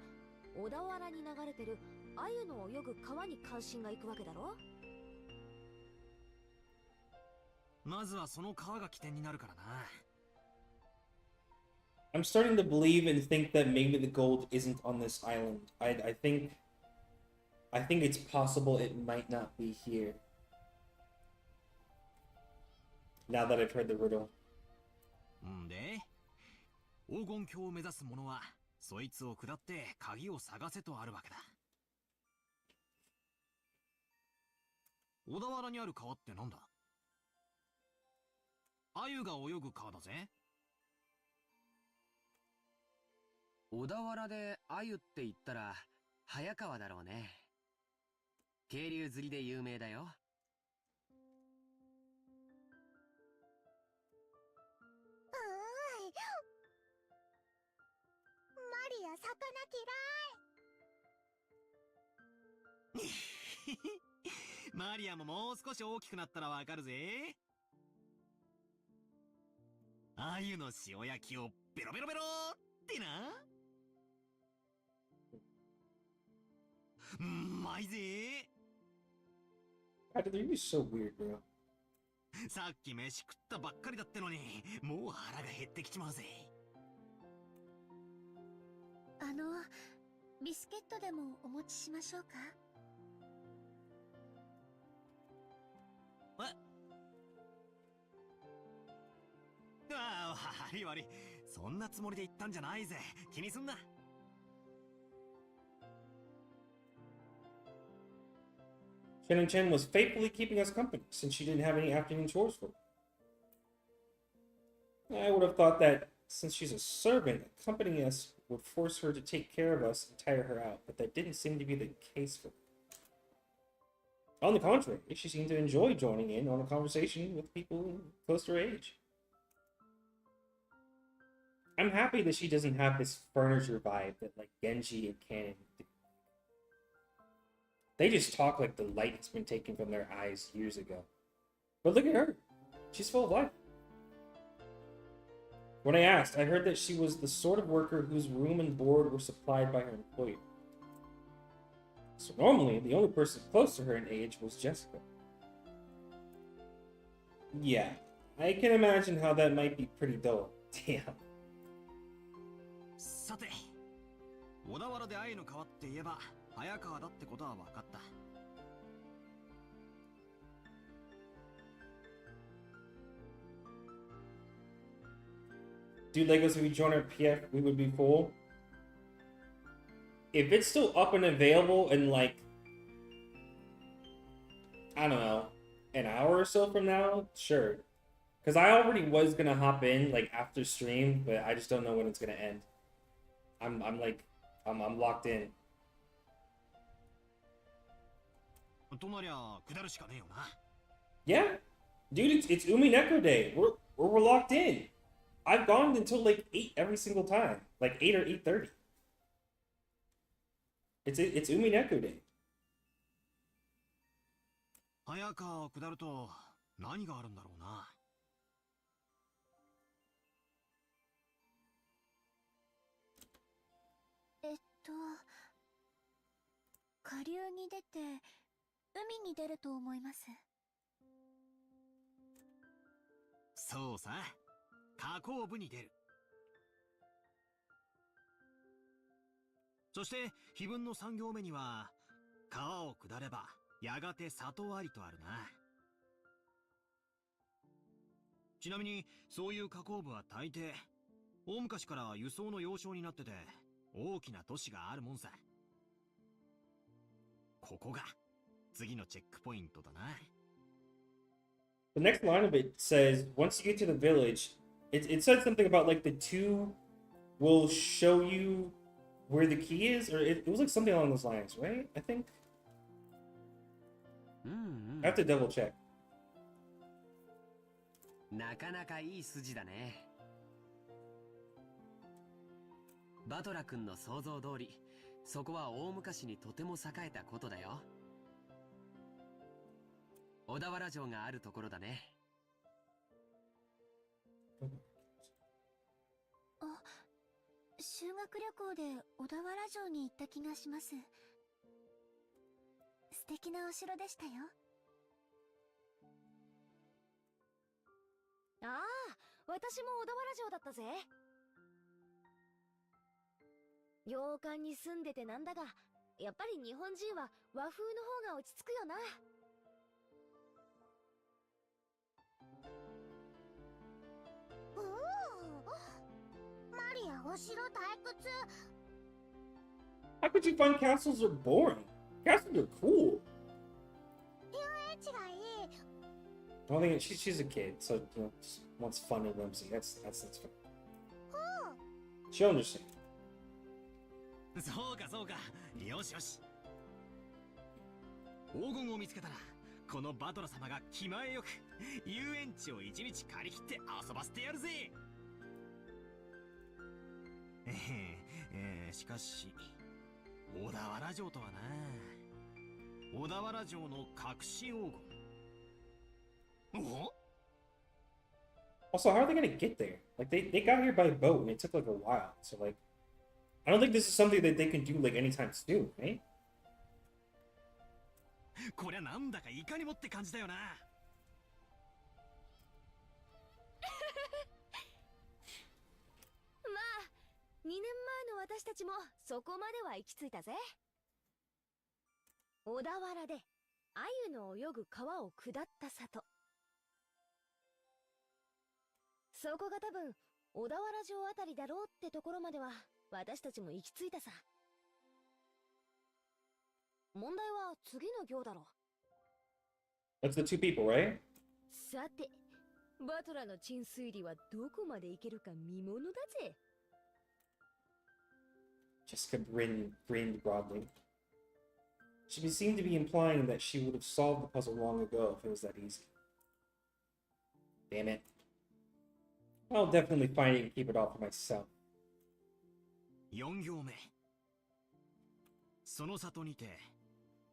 小田原に流れてる鮎の泳ぐ川に関心がいくわけだろ。まずはその川が起点になるからな。I'm starting to believe and think that maybe the gold isn't on this island. I think it's possible it might not be here. Now that I've heard the riddle. んで、黄金鏡を目指す者はそいつを下って鍵を探せとあるわけだ。小田原にある川ってなんだ？鮎が泳ぐ川だぜ。小田原で鮎って言ったら早川だろうね。渓流釣りで有名だよ。マリア魚嫌い。マリアももう少し大きくなったらわかるぜ。鮎の塩焼きをベロベロベロってな。うまいぜ。God, they're usually so weird, bro. さっき飯食ったばっかりだってのに、もう腹が減ってきちまうぜ。ビスケットでもお持ちしましょうか？ああ、悪い悪い。そんなつもりで言ったんじゃないぜ。気にすんな。Shannon Chen was faithfully keeping us company since she didn't have any afternoon chores for her. I would have thought that since she's a servant, accompanying us would force her to take care of us and tire her out, but that didn't seem to be the case for her. On the contrary, she seemed to enjoy joining in on a conversation with people close to her age. I'm happy that she doesn't have this furniture vibe that like Genji and Kanon do. They just talk like the light has been taken from their eyes years ago. But look at her. She's full of life. When I asked, I heard that she was the sort of worker whose room and board were supplied by her employer. So normally, the only person close to her in age was Jessica. Yeah, I can imagine how that might be pretty dull. Damn. さて、小田原で鮎の川って言えば早川だってことは分かった。Dude, Legos, if we join our PF, we would be full. If it's still up and available in like, I don't know, an hour or so from now, sure. Because I already was gonna hop in like after stream, but I just don't know when it's gonna end. I'm locked in. となりゃ下るしかねえよな。 Yeah, dude, it's Umineko Day. We're locked in. I've gone until like 8 every single time, like 8 or 8:30. It's Umineko Day. 早川を下ると何があるんだろうな。下流に出て海に出ると思います。そうさ、河口部に出る。そして碑文の3行目には、川を下ればやがて里ありとあるな。ちなみにそういう河口部は大抵大昔から輸送の要衝になってて大きな都市があるもんさ。ここが次のチェックポイントだな。 The next line of it says, once you get to the village, it said something about like the two will show you where the key is, or it was like something along those lines, right? I think. I have to double check. なかなかいい筋だね。バトラ君の想像通り、そこは大昔にとても栄えたことだよ。小田原城があるところだね。あ、修学旅行で小田原城に行った気がします。素敵なお城でしたよ。ああ、私も小田原城だったぜ。洋館に住んでてなんだが、やっぱり日本人は和風の方が落ち着くよな。おお、マリアお城退屈。 How could you find castles are boring? Castles are cool. 遊園地がいい。 I don't think she's a kid, so you know, just wants fun and whimsy. That's fine. She'll understand. そうかそうか、よしよし。黄金を見つけたらこのバトラ様が気前よく遊園地を一日借り切って遊ばせてやるぜ。しかし小田原城とはな。小田原城の隠し黄金。お？ Also, how are they gonna get there? Like they got here by boat and it took like a while. So like, I don't think this is something that they can do like anytime soon, right? こりゃなんだかいかにもって感じだよな。まあ、2年前の私たちもそこまでは行き着いたぜ。小田原で鮎の泳ぐ川を下った里。そこが多分小田原城あたりだろうってところまでは私たちも行き着いたさ。問題は次の行だろ。 That's the two people, right? さて、バトラの鎮水理はどこまで行けるか見ものだぜ。Jessica grinned broadly. She seemed to be implying that she would have solved the puzzle long ago if it was that easy. Damn it. I'll definitely find it and keep it all for myself. 4行目。その里にて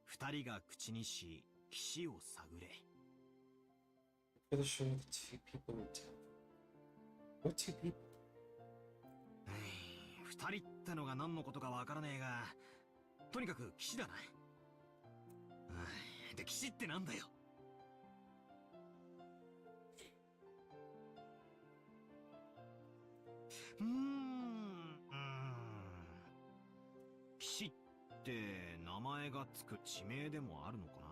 二人が口にし岸を探れ。 For the show, the two people would tell. What two people? 二人ってのが何のことかわからねえが、とにかく岸だな。で、岸ってなんだよ。岸って名前がつく地名でもあるのかな。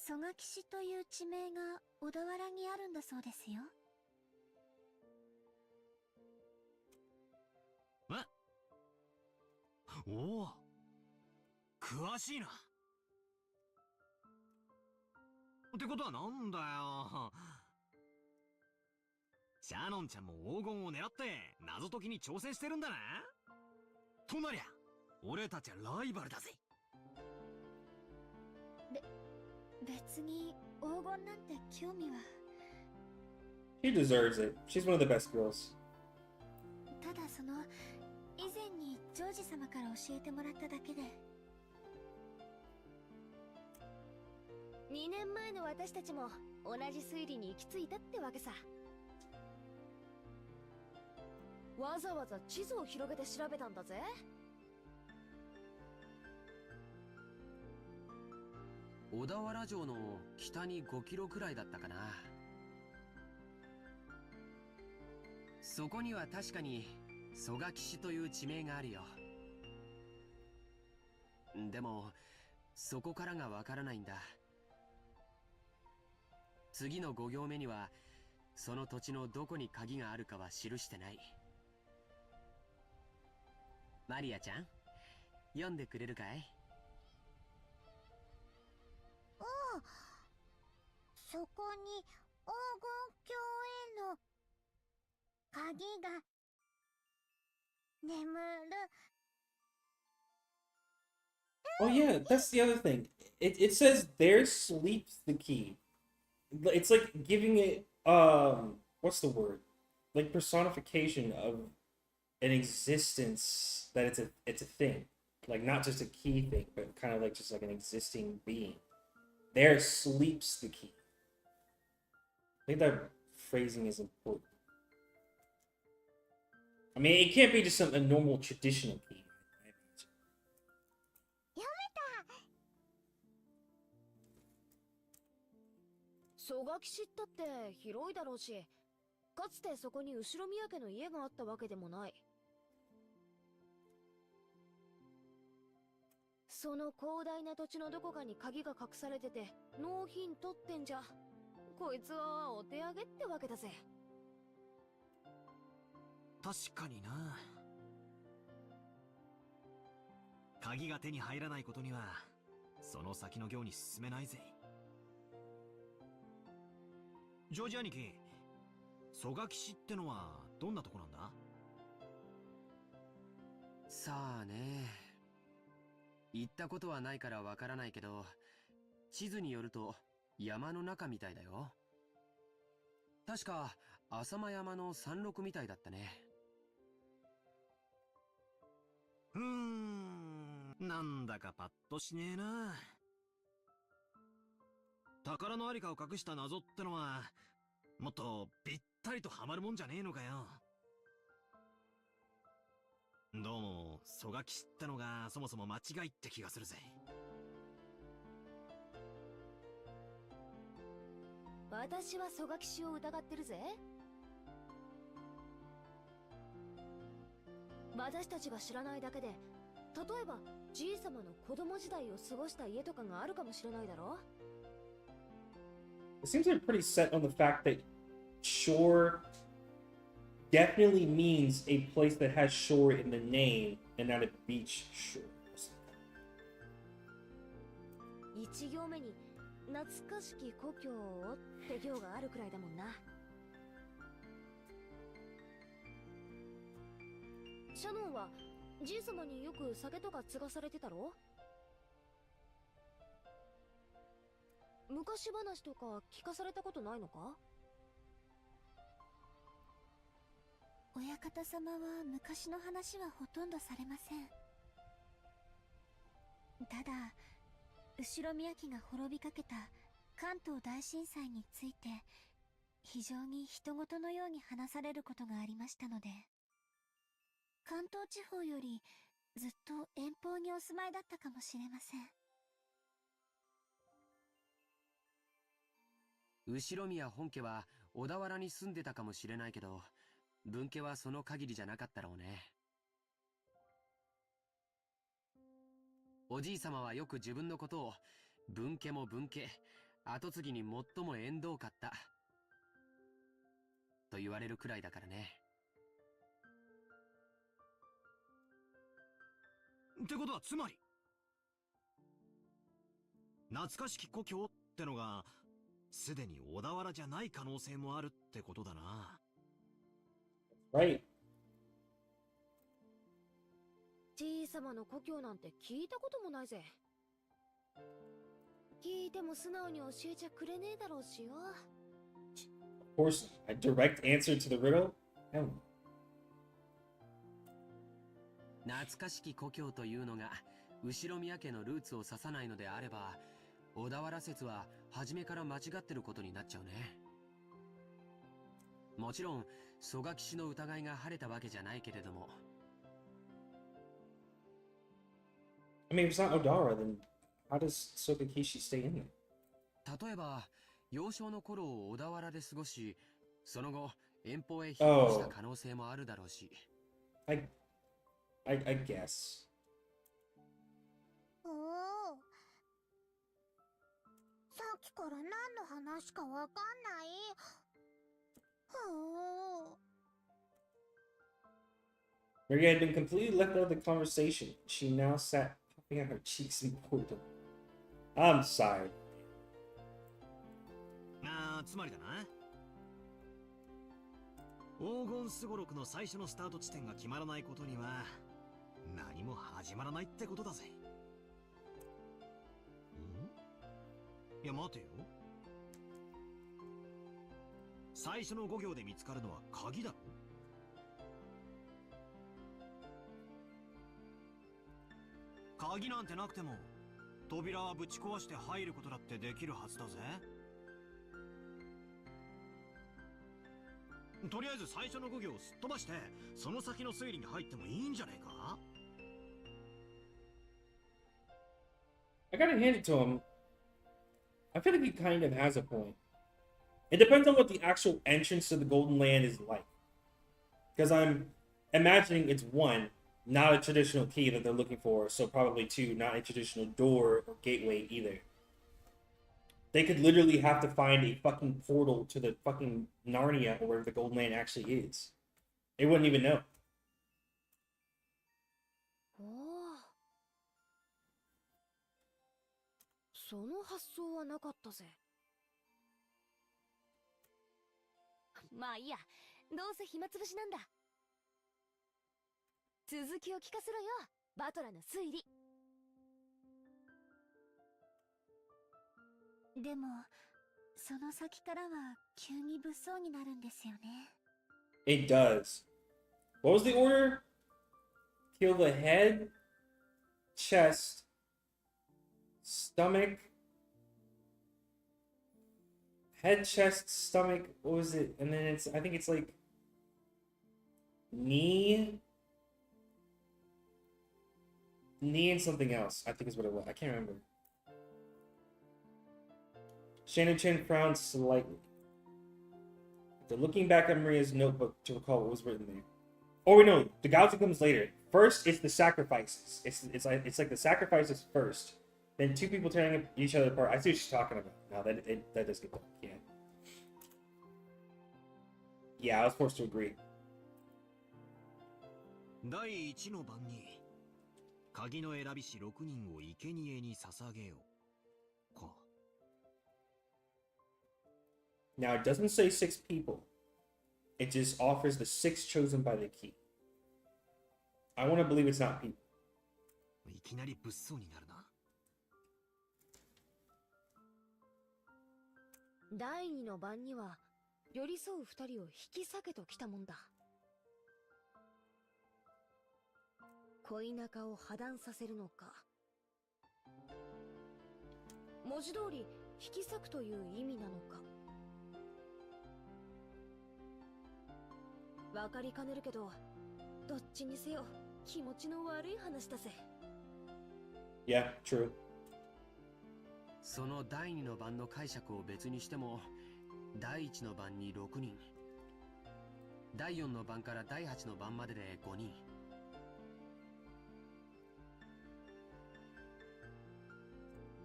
蘇我騎士という地名が小田原にあるんだそうですよ。おお、詳しいな。ってことはなんだよ。シャノンちゃんも黄金を狙って謎解きに挑戦してるんだな。となりゃ俺たちはライバルだぜ。別に黄金なんて興味は。 She deserves it. She's one of the best girls. ただその以前にジョージ様から教えてもらっただけで。2年前の私たちも同じ推理に行き着いたってわけさ。わざわざ地図を広げて調べたんだぜ。小田原城の北に5キロくらいだったかな。そこには確かに蘇我騎士という地名があるよ。でもそこからがわからないんだ。次の5行目にはその土地のどこに鍵があるかは記してない。マリアちゃん、読んでくれるかい？おお、そこに黄金鏡への鍵が眠る。 Oh yeah, that's the other thing. It says there sleeps the key. It's like giving it what's the word? Like personification of an existence that it's a thing. Like not just a key thing, but kind of like just like an existing being. There sleeps the key. I think that phrasing is important. I mean, it can't be just a normal traditional key. 蘇我騎士ったって広いだろうし、かつてそこに後宮家の家があったわけでもない。その広大な土地のどこかに鍵が隠されててノーヒントってんじゃ、こいつはお手上げってわけだぜ。確かにな。鍵が手に入らないことにはその先の行に進めないぜ。ジョージ兄貴、蘇我騎士ってのはどんなとこなんだ？さあね。行ったことはないからわからないけど、地図によると山の中みたいだよ。確か浅間山の山麓みたいだったね。なんだかパッとしねえな。宝のありかを隠した謎ってのはもっとぴったりとハマるもんじゃねえのかよ。どうも蘇我騎士ってのがそもそも間違いって気がするぜ。私は蘇我騎士を疑ってるぜ。私たちが知らないだけで、例えばじい様の子供時代を過ごした家とかがあるかもしれないだろ。It seems like pretty set on the fact that shore definitely means a place that has shore in the name and not a beach shore. 1行目に懐かしき故郷をって行があるくらいだもんな。シャノンはじい様によく酒とか継がされてたろ？昔話とか聞かされたことないのか？親方様は昔の話はほとんどされません。ただ後宮家が滅びかけた関東大震災について非常に人事のように話されることがありましたので、関東地方よりずっと遠方にお住まいだったかもしれません。後宮本家は小田原に住んでたかもしれないけど、分家はその限りじゃなかったろうね。おじい様はよく自分のことを分家も分家、後継ぎに最も縁遠かった。と言われるくらいだからね。ってことはつまり、懐かしき故郷ってのが、すでに小田原じゃない可能性もあるってことだな。Right. じいさまの故郷なんて聞いたこともないぜ。聞いても素直に教えちゃくれねえだろうしよ。Of course, a direct answer to the riddle? Hell no. 懐かしき故郷というのが後宮家のルーツを指さないのであれば、小田原説は初めから間違ってることになっちゃうね。もちろん蘇我騎士の疑いが晴れたわけじゃないけれども。I mean, if it's not Odara, then how does Sokakishi stay in there? 例えば幼少の頃を小田原で過ごし、その後遠方へ引っ越した可能性もあるだろうし。I guess. おお。さっきから何の話かわかんない。おお。Maria had been completely left out of the conversation. She now sat puffing out her cheeks in boredom. I'm sorry. つまりだな。黄金すごろくの最初のスタート地点が決まらないことには、何も始まらないってことだぜ。いや待てよ。最初の5行で見つかるのは鍵だろ。鍵なんてなくても扉はぶち壊して入ることだってできるはずだぜ。とりあえず最初の5行をすっ飛ばしてその先の推理に入ってもいいんじゃねえか。 I gotta hand it to him. I feel like he kind of has a point. It depends on what the actual entrance to the Golden Land is like. Because I'm imagining it's one, not a traditional key that they're looking for, so probably two, not a traditional door or gateway either. They could literally have to find a fucking portal to the fucking Narnia or where the Golden Land actually is. They wouldn't even know. おお。その発想はなかったぜ。まあいいや、どうせ暇つぶしなんだ。続きを聞かせろよ、バトラの推理。でも、その先からは急に物騒になるんですよね。It does. What was the order? Kill the head, chest, stomach, head, chest, stomach. What was it? And then I think it's like knee and something else. I think is what it was. I can't remember. Shannon Chen frowned slightly. After looking back at Maria's notebook to recall what was written there. Oh wait, no, the gouging comes later. First, it's the sacrifices. It's like the sacrifices first. Then two people tearing each other apart. I see what she's talking about. Now that does get done. Yeah, I was forced to agree. 第一の番に鍵の選びし6人を生贄に捧げようか。Now it doesn't say 6 people. It just offers the 6 chosen by the key. I want to believe it's not people. いきなり物騒になるな。第二の番には寄り添う2人を引き裂けときたもんだ。恋仲を破談させるのか、文字通り引き裂くという意味なのか。わかりかねるけど、どっちにせよ気持ちの悪い話だぜ。Yeah, true. その第2の番の解釈を別にしても、第1の番に6人、第4の番から第8の番までで5人。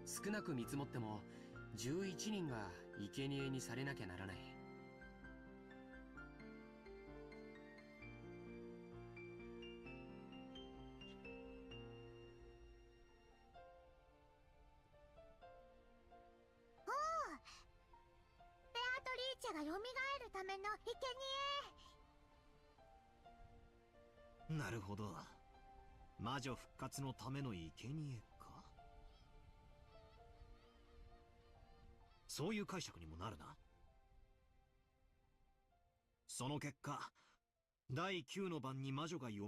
少なく見積もっても11人が生贄にされなきゃならない。ベアトリーチェが蘇るための生贄。なるほど。魔女復活のための生贄か。そういう解釈にもなるな。その結果、第9の晩に魔女が蘇っ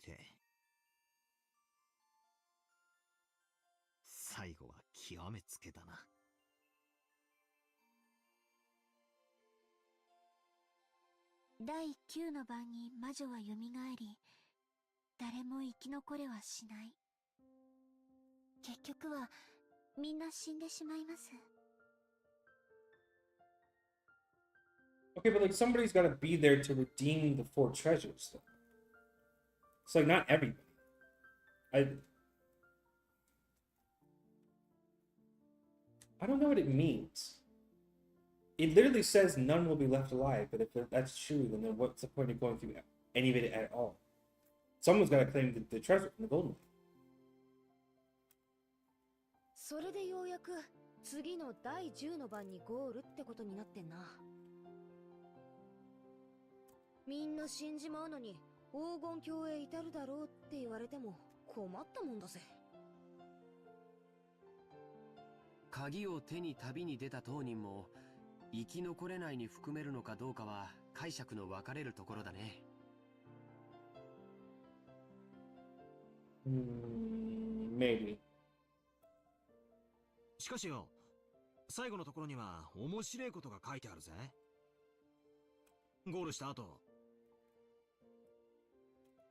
て、最後は極めつけだな。第9の晩に魔女は蘇り、誰も生き残れはしない。結局はみんな死んでしまいます。 Okay, but like somebody's got to be there to redeem the four treasures, though. It's like not everybody. I don't know what it means. It literally says none will be left alive, but if that's true, then what's the point of going through any of it at all? Someone's got to claim the treasure, the golden one. それでようやく次の第10の番にゴールってことになってんな。みんな死んじまうのに黄金鏡へ至るだろうって言われても困ったもんだぜ。鍵を手に旅に出た当人も生き残れないに含めるのかどうかは解釈の分かれるところだね。Maybe. しかしよ、最後のところには面白いことが書いてあるぜ。ゴールした後、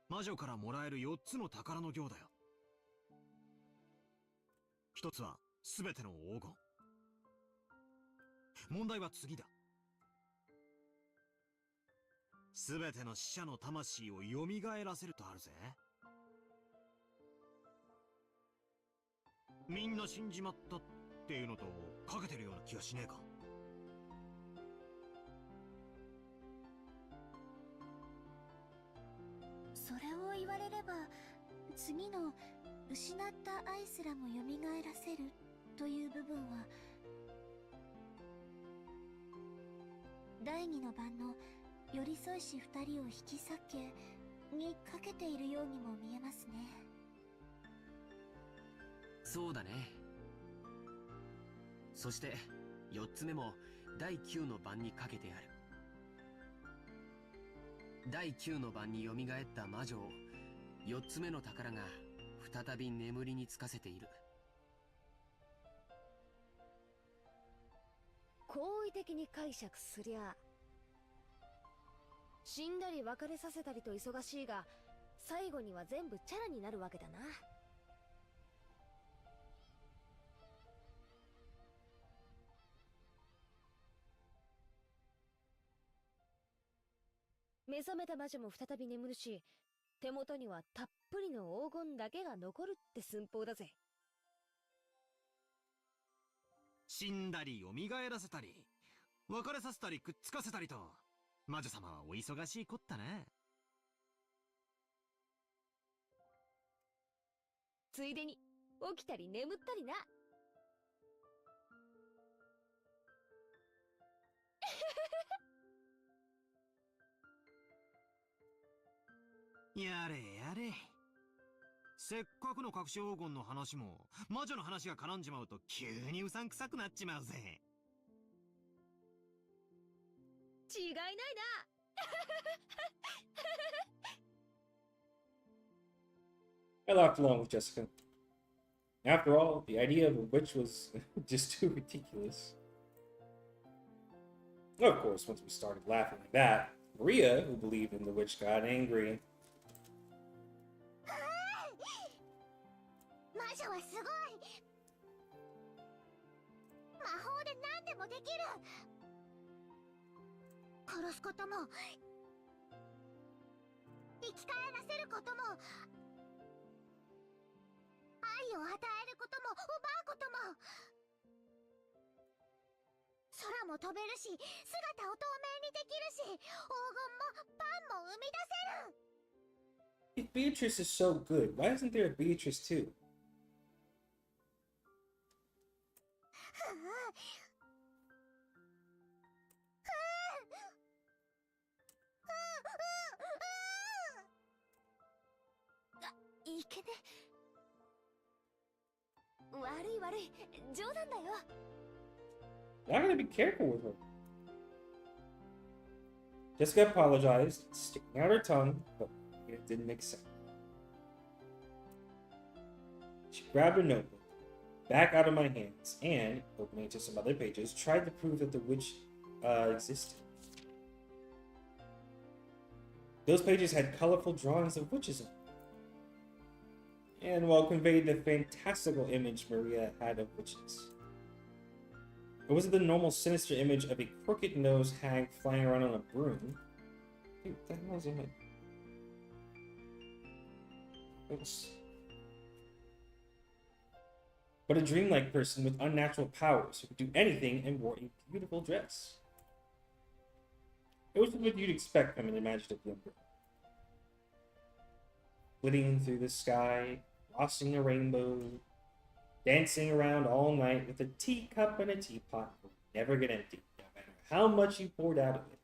魔女からもらえる4つの宝の行だよ。一つは全ての黄金。問題は次だ。全ての死者の魂を蘇らせるとあるぜ。みんな死んじまったっていうのとかけてるような気がしねえか。それを言われれば、次の失った愛すらも蘇らせるという部分は第2の晩の寄り添いし2人を引き裂けにかけているようにも見えますね。そうだね。そして4つ目も第9の晩にかけてある。第9の晩に蘇った魔女を4つ目の宝が再び眠りにつかせている。好意的に解釈すりゃ死んだり別れさせたりと忙しいが最後には全部チャラになるわけだな。目覚めた魔女も再び眠るし、手元にはたっぷりの黄金だけが残るって寸法だぜ。死んだり蘇らせたり、別れさせたりくっつかせたりと、魔女様はお忙しいこったな。ついでに起きたり眠ったりな。やれやれ。せっかくの隠し黄金の話も魔女の話が絡んじまうと急にうさんくさくなっちまうぜ。違いないな。I laughed along with Jessica. After all, the idea of a witch was just too ridiculous. Of course, once we started laughing like that, Maria, who believed in the witch, got angry. 魔女はすごい。魔法で何でもできる。殺すことも生き返らせることも愛を与えることも奪うことも空も飛べるし、姿を透明にできるし、黄金もパンも生み出せる。 If Beatrice is so good, why isn't there a Beatrice too? I gotta be careful with her. Jessica apologized, sticking out her tongue, but it didn't make sense. She grabbed her notebook, back out of my hands, and, opening to some other pages, tried to prove that the witch existed. Those pages had colorful drawings of witches in them. And while conveying the fantastical image Maria had of witches, it wasn't the normal sinister image of a crooked-nosed hag flying around on a broom. Dude, what the hell is in it? Oops. But a dreamlike person with unnatural powers who could do anything and wore a beautiful dress. It was what you'd expect from an imaginative young girl. Flitting through the sky, crossing a rainbow, dancing around all night with a teacup and a teapot would never get empty, no matter how much you poured out of it.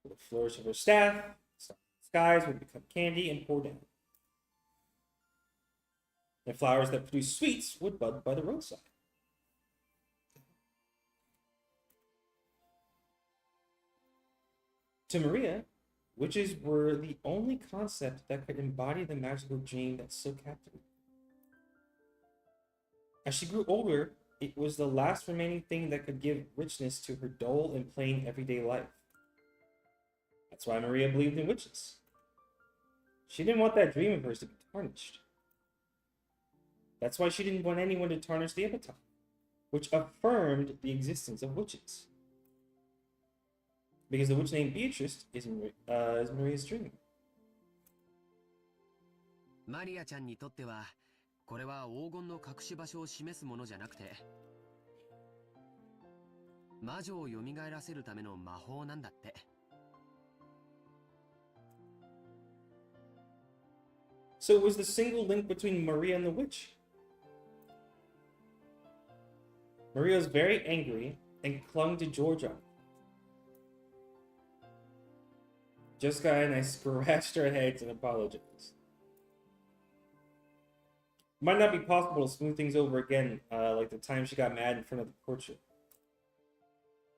With a flourish of her staff, skies would become candy and pour down. And flowers that produce sweets would bud by the roadside. To Maria, witches were the only concept that could embody the magical dream that so captivated her. As she grew older, it was the last remaining thing that could give richness to her dull and plain everyday life. That's why Maria believed in witches. She didn't want that dream of hers to be tarnished. That's why she didn't want anyone to tarnish the epitaph, which affirmed the existence of witches. Because the witch named Beatrice is Maria's dream. マリアちゃんにとっては、これは黄金の隠し場所を示すものじゃなくて、魔女を蘇らせるための魔法なんだって。So it was the single link between Maria and the witch. Maria was very angry and clung to Georgia. Jessica and I scratched our heads and apologized. It might not be possible to smooth things over again, like the time she got mad in front of the portrait.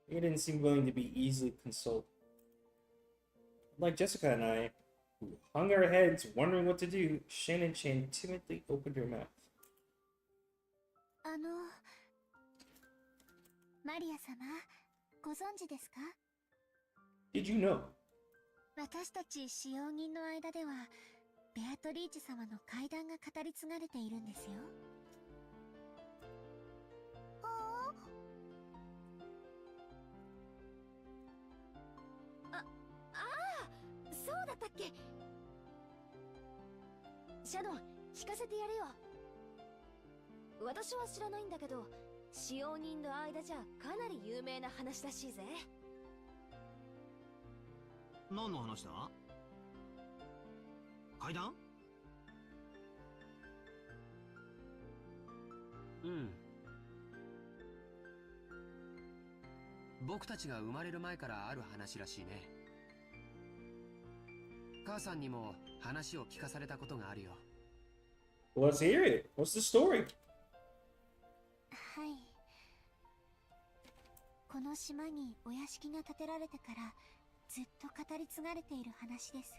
Maria didn't seem willing to be easily consoled. Like Jessica and I, who hung our heads wondering what to do, Shannon Chan timidly opened her mouth. マリア様、ご存知ですか？ Did you know? 私たち使用人の間では、ベアトリーチ様の怪談が語り継がれているんですよ。そうだったっけ？シャドン、聞かせてやれよ。私は知らないんだけど、使用人の間じゃかなり有名な話らしいぜ。何の話だ？階段？うん。僕たちが生まれる前からある話らしいね。母さんにも話を聞かされたことがあるよ。Let's hear it. What's the story? はい。この島にお屋敷が建てられてからずっと語り継がれている話です。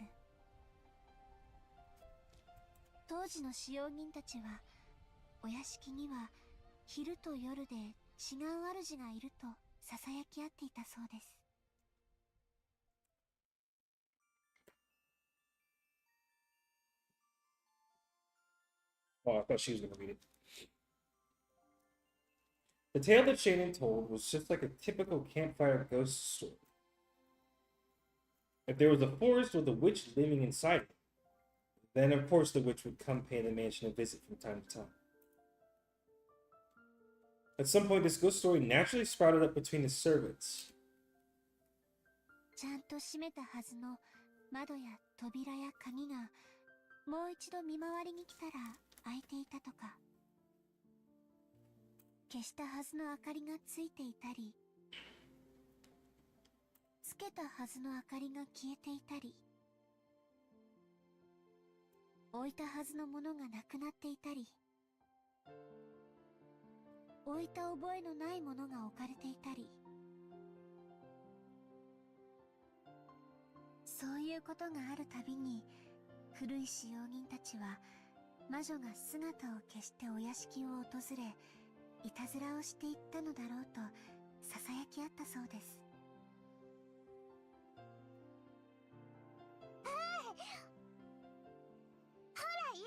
当時の使用人たちは、お屋敷には昼と夜で違う主がいるとささやき合っていたそうです。Oh, I thought she was going to read it. The tale that Shannon told was just like a typical campfire ghost story. If there was a forest with a witch living inside it, then of course the witch would come pay the mansion a visit from time to time. At some point, this ghost story naturally sprouted up between the servants. ちゃんと閉めたはずの窓や扉や鍵がもう一度見回りに来たら開いていたとか、消したはずの明かりがついていたり、つけたはずの明かりが消えていたり、置いたはずのものがなくなっていたり、置いた覚えのないものが置かれていたり、そういうことがあるたびに古い使用人たちは魔女が姿を消してお屋敷を訪れ、いたずらをしていったのだろうとささやき合ったそうです。ほらいる、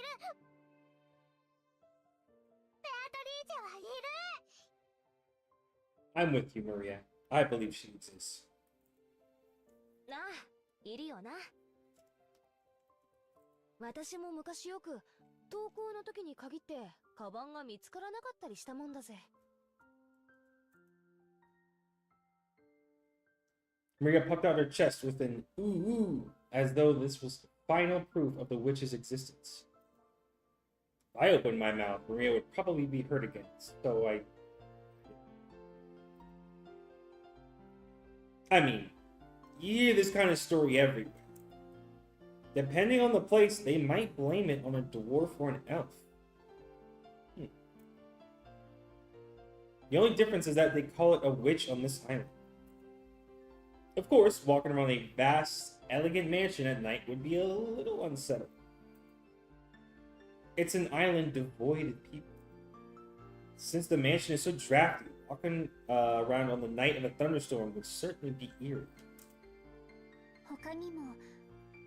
ベアトリーチェはいる。 I'm with you, Maria. I believe she exists. なあ、いるよな。私も昔よく登校の時に限ってカバンが見つからなかったりしたもんだぜ。Maria puffed out her chest with an ooh ooh, as though this was final proof of the witch's existence. If I opened my mouth, Maria would probably be hurt again, so I mean, you hear this kind of story everywhere. Depending on the place, they might blame it on a dwarf or an elf. The only difference is that they call it a witch on this island. Of course, walking around a vast, elegant mansion at night would be a little unsettling. It's an island devoid of people. Since the mansion is so drafty, walking around on the night of a thunderstorm would certainly be eerie. 他にも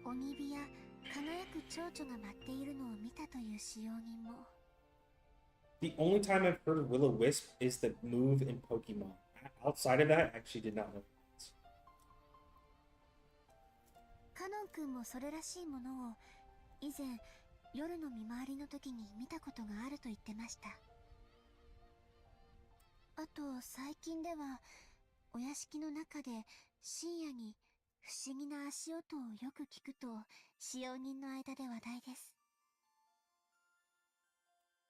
鬼火や輝く蝶々が舞っているのを見たという使用人も。The only time I've heard of Will-O-Wisp is the move in Pokemon. Outside of that, I actually did not know. カノン君もそれらしいものを以前夜の見回りの時に見たことがあると言ってました。あと最近ではお屋敷の中で深夜に不思議な足音をよく聞くと使用人の間で話題です。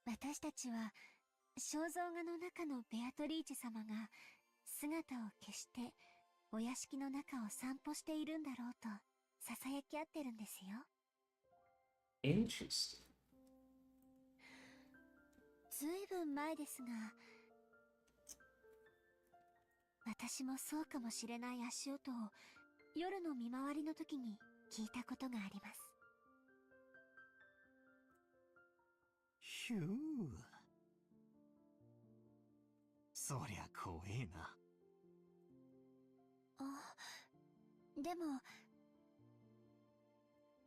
私たちは肖像画の中のベアトリーチェ様が姿を消してお屋敷の中を散歩しているんだろうとささやき合ってるんですよ。Interesting. ずいぶん前ですが、私もそうかもしれない足音を夜の見回りの時に聞いたことがあります。ひゅー、そりゃ怖えな。あ、でも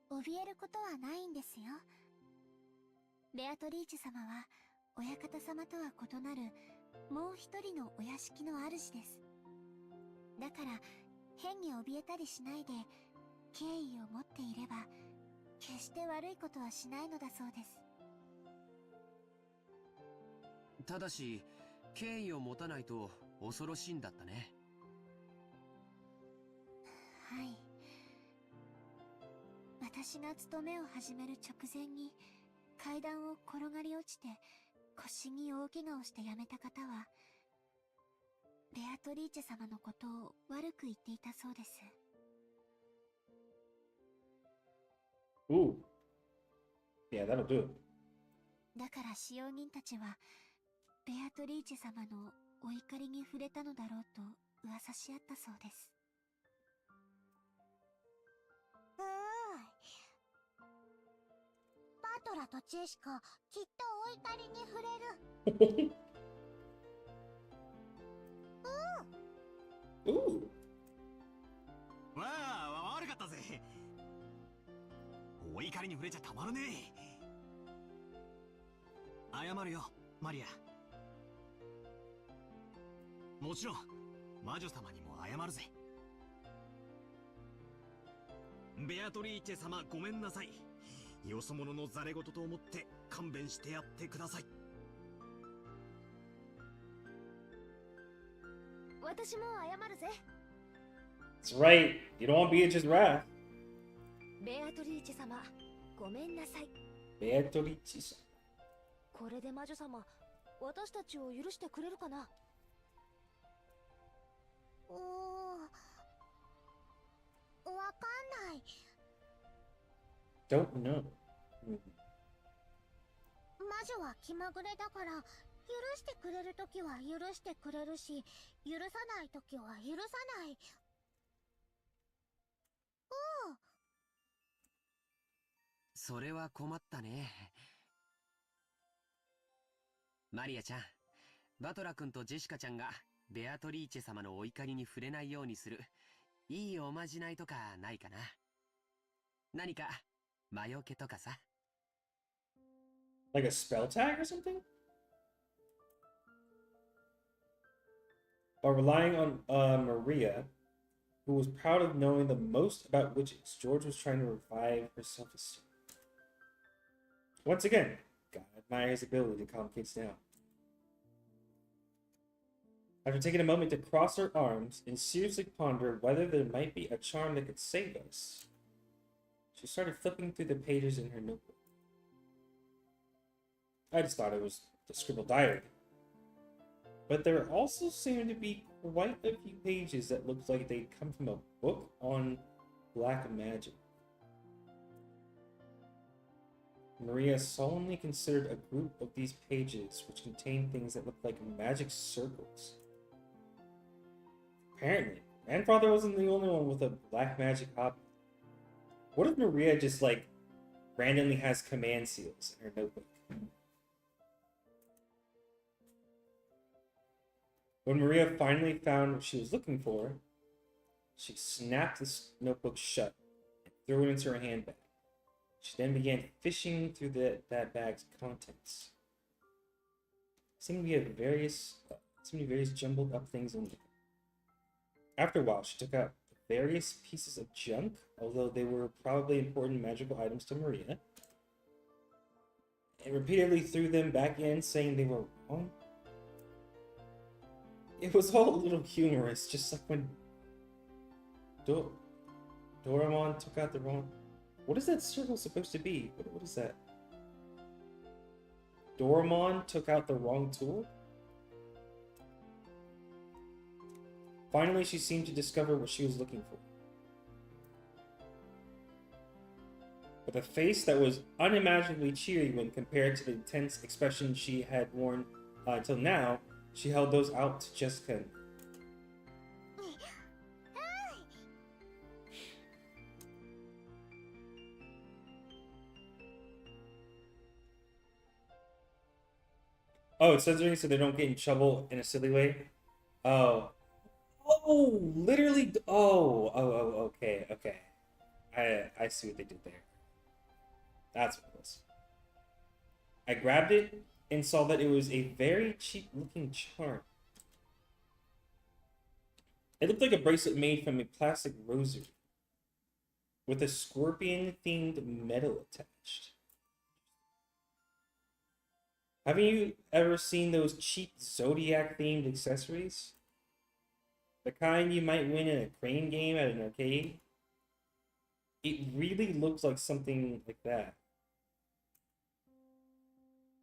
怯えることはないんですよ。ベアトリーチェ様は親方様とは異なるもう一人のお屋敷の主です。だから変に怯えたりしないで敬意を持っていれば決して悪いことはしないのだそうです。ただし敬意を持たないと恐ろしいんだったね。はい。私が勤めを始める直前に階段を転がり落ちて腰に大怪我をして辞めた方はベアトリーチェ様のことを悪く言っていたそうです。Ooh. Yeah, that'll do it. だから使用人たちはベアトリーチェ様のお怒りに触れたのだろうと噂し合ったそうです。バトラとチェシカきっとお怒りに触れる。Ooh. わあ、悪かったぜ。お怒りに触れちゃたまるねえ。謝るよ、マリア。もちろん魔女様にも謝るぜ。ベアトリーチェ様、ごめんなさい。よそ者のザレ言と思って勘弁してやってください。私も謝るぜ。 That's right. You don't want Beatrice's wrath. ベアトリーチェ様、ごめんなさい。 Beatrice. これで魔女様、私たちを許してくれるかな。わかんない。 Don't know. 魔女は気まぐれだから、許してくれるときは許してくれるし、許さないときは許さない。それは困ったね。マリアちゃん、バトラ君とジェシカちゃんがベアトリーチェ様のお怒りに触れないようにするいいおまじないとかないかな。何か魔除けとかさ。Like a spell tag or something? By relying on Maria, who was proud of knowing the most about witches, George was trying to revive her self-esteem. Once again, God admires his ability to calm kids down. After taking a moment to cross her arms and seriously ponder whether there might be a charm that could save us, she started flipping through the pages in her notebook. I just thought it was the scribbled diary. But there also seemed to be quite a few pages that looked like they'd come from a book on black magic. Maria solemnly considered a group of these pages which contained things that looked like magic circles. Apparently, grandfather wasn't the only one with a black magic hobby. What if Maria just, like, randomly has command seals in her notebook? When Maria finally found what she was looking for, she snapped the notebook shut and threw it into her handbag. She then began fishing through that bag's contents. Seemed to be various jumbled up things in there. After a while, she took out various pieces of junk, although they were probably important magical items to Maria, and repeatedly threw them back in, saying they were wrong. It was all a little humorous, just like when Doraemon took out the wrong... What is that circle supposed to be? What is that? Doraemon took out the wrong tool? Finally, she seemed to discover what she was looking for. With a face that was unimaginably cheery when compared to the intense expression she had worn until now, she held those out to Jessica. Oh, it's censoring so they don't get in trouble in a silly way? Oh. Oh, literally. Oh, okay. I see what they did there. That's what it was. I grabbed it and saw that it was a very cheap looking charm. It looked like a bracelet made from a plastic rosary with a scorpion themed medal attached. Haven't you ever seen those cheap Zodiac themed accessories? The kind you might win in a crane game at an arcade? It really looks like something like that.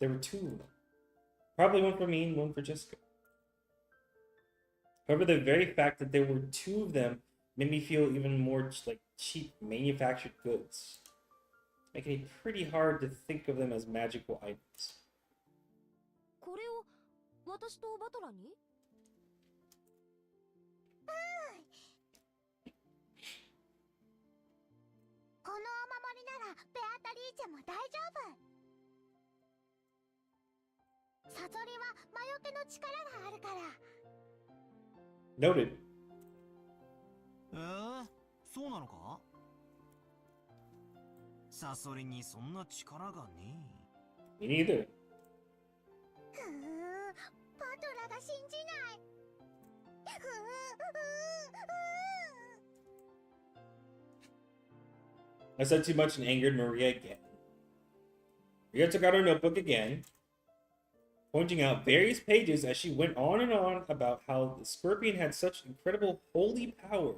There were two of them. Probably one for me and one for Jessica. However, the very fact that there were two of them made me feel even more like cheap manufactured goods, making it pretty hard to think of them as magical items. これを私とバトラに？このお守りならベアタリーチェも大丈夫。サソリは魔除けの力があるから。Noted. そうなのか？サソリにそんな力がねえ。Me neither. バトラが信じない。I said too much and angered Maria again. Maria took out her notebook again pointing out various pages as she went on and on about how the scorpion had such incredible holy power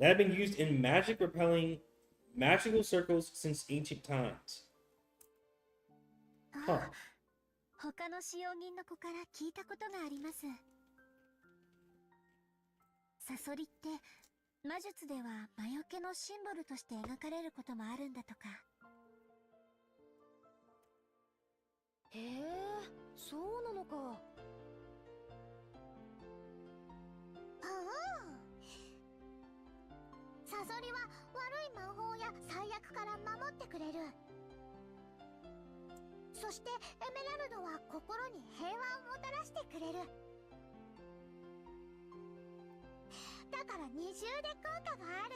that had been used in magic repelling magical circles since ancient times. ああ、他の使用人の子から聞いたことがあります。サソリって魔術では魔除けのシンボルとして描かれることもあるんだとか。へえ、そうなのか。サソリは悪い魔法や最悪から守ってくれる。そしてエメラルドは心に平和をもたらしてくれる。だから二重で効果がある。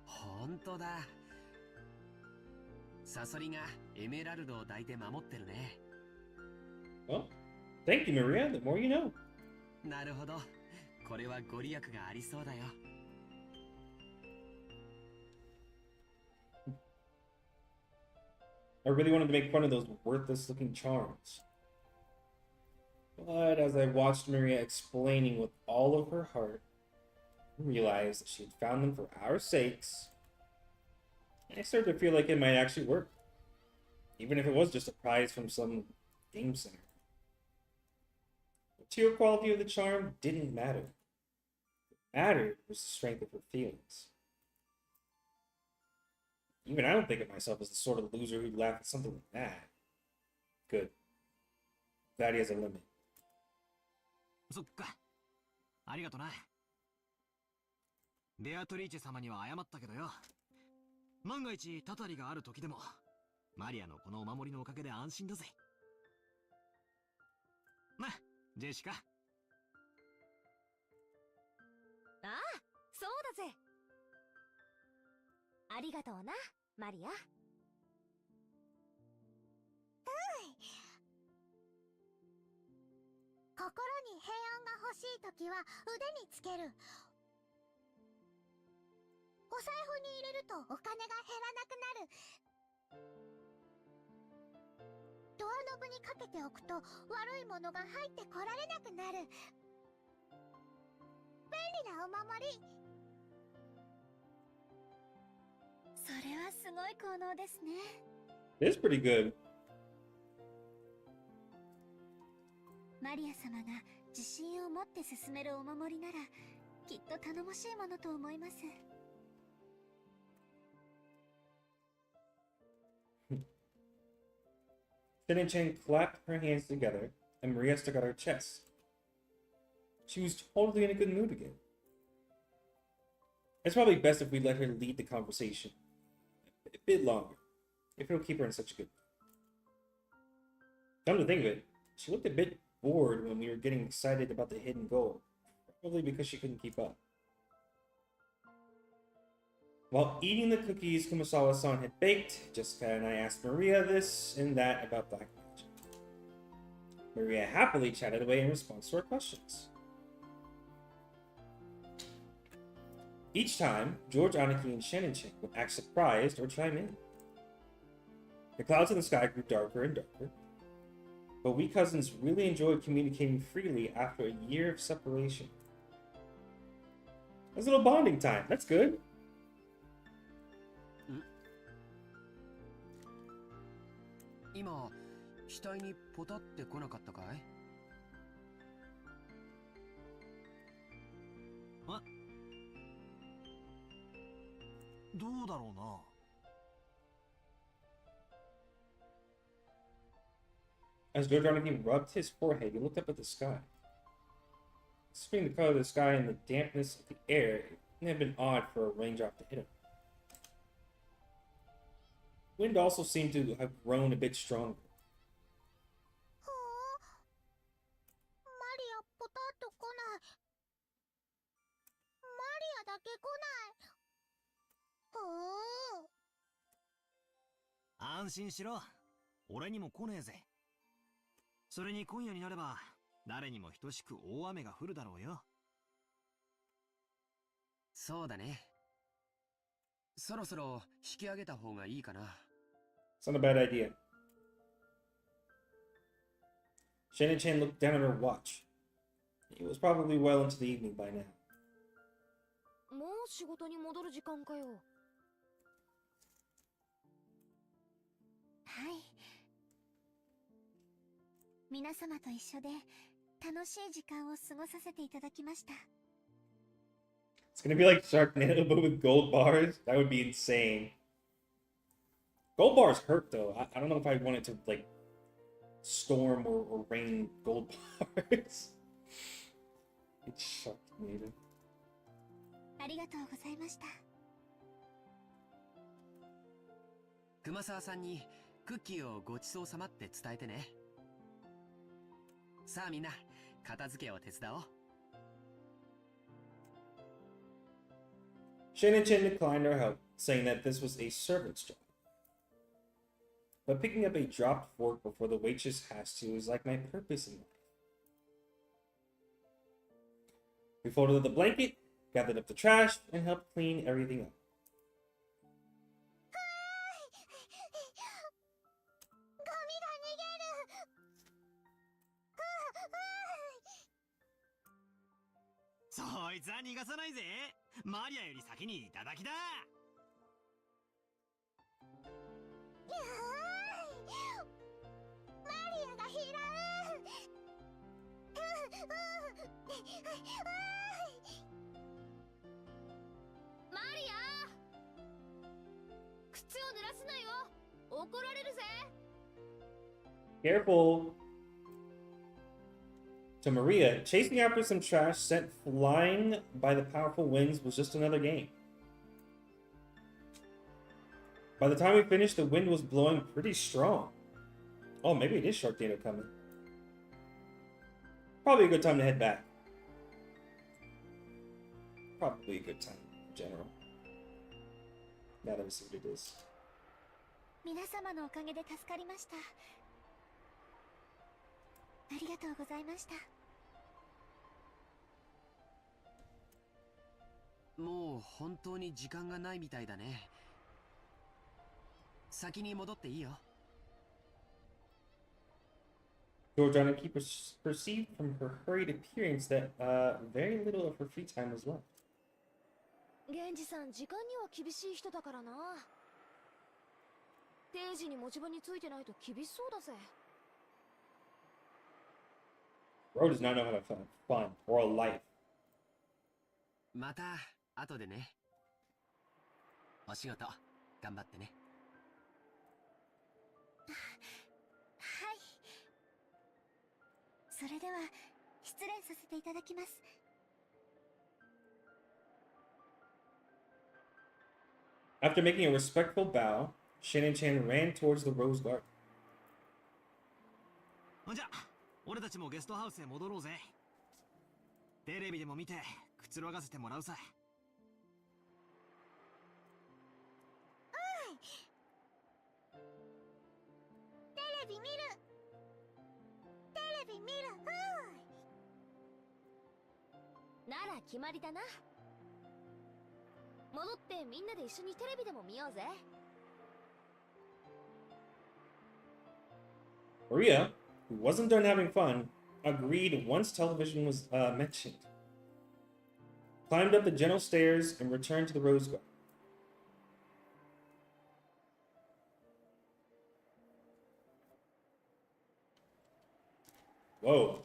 ほんとだ。サソリがエメラルドを抱いて守ってるね。Well, thank you, Maria. The more you know. なるほど。これはご利益がありそうだよ。I really wanted to make fun of those worthless-looking charms. But as I watched Maria explaining with all of her heart, I realized that she had found them for our sakes. I started to feel like it might actually work. Even if it was just a prize from some game center. The material quality of the charm didn't matter. What mattered was the strength of her feelings. Even I don't think of myself as the sort of loser who'd laugh at something like that. Good. Glad he has a limit. そっか。ありがとな。ベアトリーチェ様には謝ったけどよ。万が一たたりがある時でも、マリアのこのお守りのおかげで安心だぜ。な、ジェシカ。ああ、そうだぜ。ありがとうな、マリア。心に平安が欲しいときは腕につける。お財布に入れるとお金が減らなくなる。ドアノブにかけておくと悪いものが入ってこられなくなる。便利なお守り。それはすごい効能ですね。It's pretty good. マリア様が自信を持って進めるお守りならきっと頼もしいものと思います。Chen clapped her hands together, and Maria stuck out her chest. She was totally in a good mood again. It's probably best if we let her lead the conversation a bit longer, if it'll keep her in such a good mood. Come to think of it, she looked a bit bored when we were getting excited about the hidden goal, probably because she couldn't keep up. While eating the cookies Kumasawa-san had baked, Jessica and I asked Maria this and that about black magic. Maria happily chatted away in response to our questions. Each time, George, Aniki, and Shannon Chen would act surprised or chime in. The clouds in the sky grew darker and darker, but we cousins really enjoyed communicating freely after a year of separation. It was a little bonding time. That's good. Mm. 今、額にポタって来なかったかい？あ？どうだろうな。As Dodroniki rubbed his forehead, he looked up at the sky. Considering the color of the sky and the dampness of the air, it wouldn't have been odd for a raindrop to hit him. Wind also seemed to have grown a bit stronger. マリアポタッと来ない。マリアだけ来ない。安心しろ。俺にも来ねえぜ。それに今夜になれば誰にも等しく大雨が降るだろうよ。そうだね。そろそろ引き上げた方がいいかな。It's not a bad idea. Shannon-chan looked down at her watch. It was probably well into the evening by now. もう仕事に戻る時間かよ。はい。皆様と一緒で楽しい時間を過ごさせていただきました。It's gonna be like Sharknado, but with gold bars? That would be insane. Gold bars hurt, though. I don't know if I wanted to, like, storm or rain gold bars. It's Sharknado. ありがとうございました。熊沢さんにクッキーをごちそうさまって伝えてね。さあみんな、片付けを手伝おう。Shannon-chan declined our help, saying that this was a servant's job. But picking up a dropped fork before the waitress has to is like my purpose in life. We folded up the blanket, gathered up the trash, and helped clean everything up. そいつは逃がさないぜ。マリアより先にいただきだ。マリアが拾う。マリア、靴を濡らすなよ。怒られるぜ。Careful! To Maria, chasing after some trash sent flying by the powerful winds was just another game. By the time we finished, the wind was blowing pretty strong. Oh, maybe it is Sharknado coming. Probably a good time to head back. Probably a good time in general. Now that we see what it is. 皆様のおかげで助かりました。ありがとうございました。もう本当に時間がないみたいだね。先に戻っていいよ。Georgiana perceived from her hurried appearance that very little of her free time was left. 源氏さん、時間には厳しい人だからな。定時に持ち場についてないと厳しそうだぜ。Bro does not know how to have fun or a life. また後でね。お仕事頑張ってね。はい。それでは失礼させていただきます。After making a respectful bow, Shannon-chan ran towards the rose garden. ほんじゃ、俺たちもゲストハウスへ戻ろうぜ。テレビでも見てくつろがせてもらうさ。テレビ見る。テレビ見る。なら決まりだな。戻ってみんなで一緒にテレビでも見ようぜ。Maria, who wasn't done having fun, agreed once television was mentioned. Climbed up the gentle stairs and returned to the rose garden. Whoa.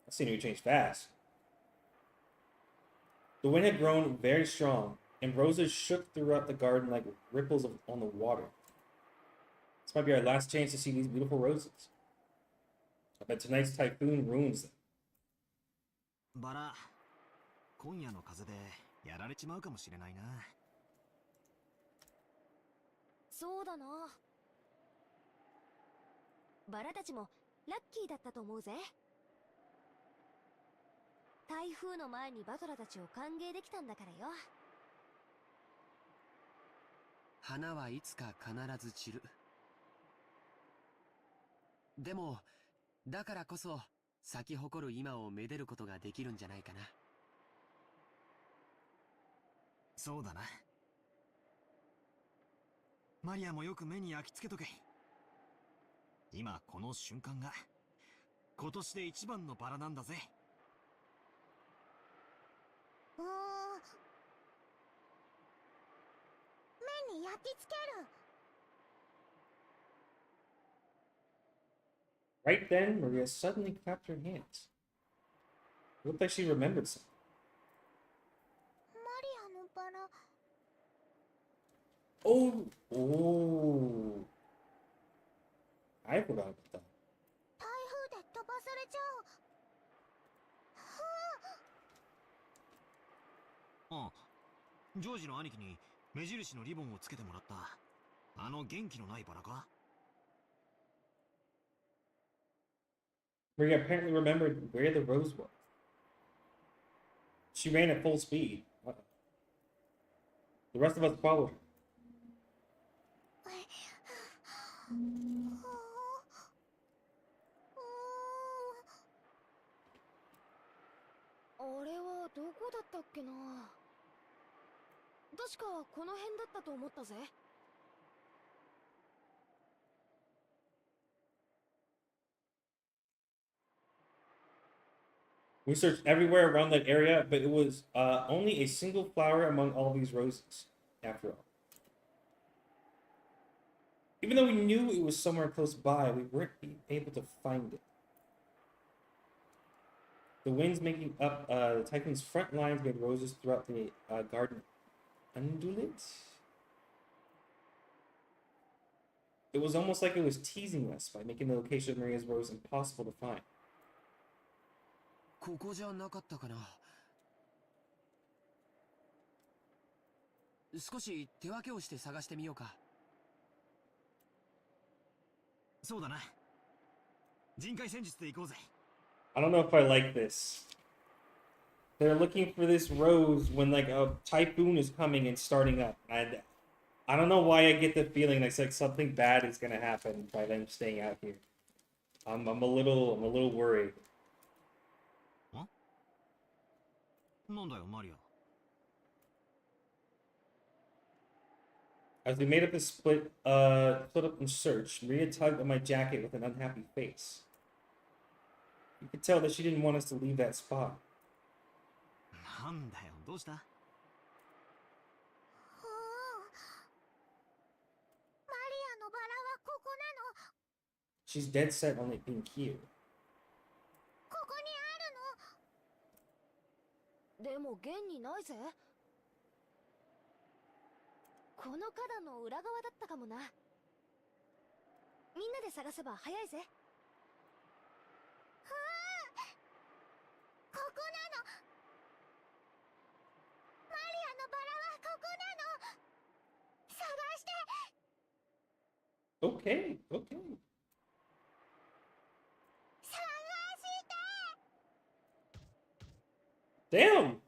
That scenery changed fast. The wind had grown very strong, and roses shook throughout the garden like ripples on the water. This might be our last chance to see these beautiful roses. I bet tonight's typhoon ruins them. バラ、今夜の風でやられちまうかもしれないな。そうだな。バラたちもラッキーだったと思うぜ。台風の前にバトラたちを歓迎できたんだからよ。花はいつか必ず散る。でも、だからこそ咲き誇る今をめでることができるんじゃないかな。そうだな。マリアもよく目に焼き付けとけ。今この瞬間が今年で一番のバラなんだぜ。目に焼き付ける。 Right then, Maria suddenly clapped her hands. It looked like she remembered something. マリアのバラ。 Oh, oh. I forgot about that. 台風で飛ばされちゃう。ああ、ジョージの兄貴に目印のリボンをつけてもらった。あの元気のないバラか。 Maria apparently remembered where the rose was. She ran at full speed. The rest of us followed her. あれはどこだったっけな。確かこの辺だったと思ったぜ。We searched everywhere around that area, but it was only a single flower among all these roses, after all. Even though we knew it was somewhere close by, we weren't able to find it. The winds making up the typhoon's front lines made roses throughout the garden undulate. It was almost like it was teasing us by making the location of Maria's rose impossible to find. ここじゃなかったかな。少し手分けをして探してみようか。そうだな。人海戦術で行こうぜ。 I don't know if I like this. They're looking for this rose when like a typhoon is coming and starting up. I don't know why I get the feeling like something bad is gonna happen by them staying out here. I'm a little worried. なんだよ、マリア。 As we made up the split up and search, Maria tugged at my jacket with an unhappy face. You could tell that she didn't want us to leave that spot. なんだよ、どうした？ マリアのバラはここなの。 She's dead set on it being here. ここにあるの。でも現にないぜ。この花壇の裏側だったかもな。みんなで探せば早いぜ。ここなの。マリアのバラはここなの。探して。 Okay, okay. 探して。 Damn!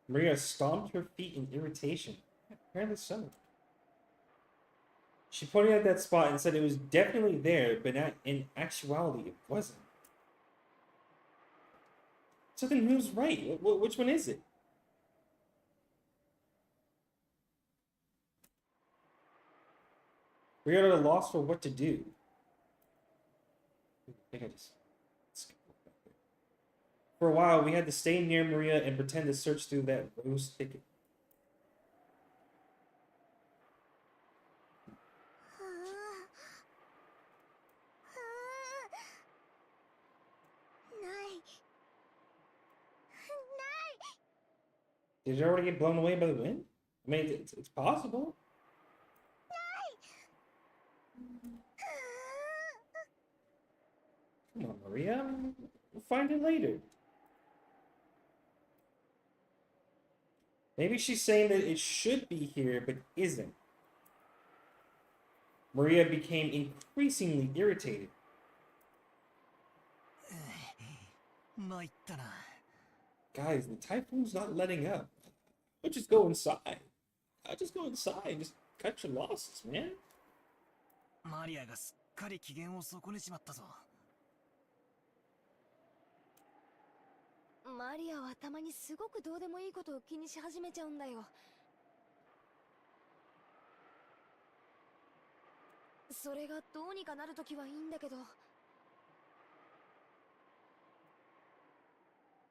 Maria stomped her feet in irritation. Apparently so. She pointed at that spot and said it was definitely there, but in actuality, it wasn't. So then who's right? Which one is it? We are at a loss for what to do. I think I just... For a while, we had to stay near Maria and pretend to search through that rose thicket. ない。 Did it already get blown away by the wind? I mean, it's possible. Come on, Maria. We'll find it later. Maybe she's saying that it should be here, but isn't. Maria became increasingly irritated. 参ったな。 Guys, the typhoon's not letting up. I'll just go inside. I'll just go inside and just cut your losses, man. マリアがすっかり機嫌を損ねちまったぞ。マリアはたまにすごくどうでもいいことを気にし始めちゃうんだよ。それがどうにかなるときはいいんだけど。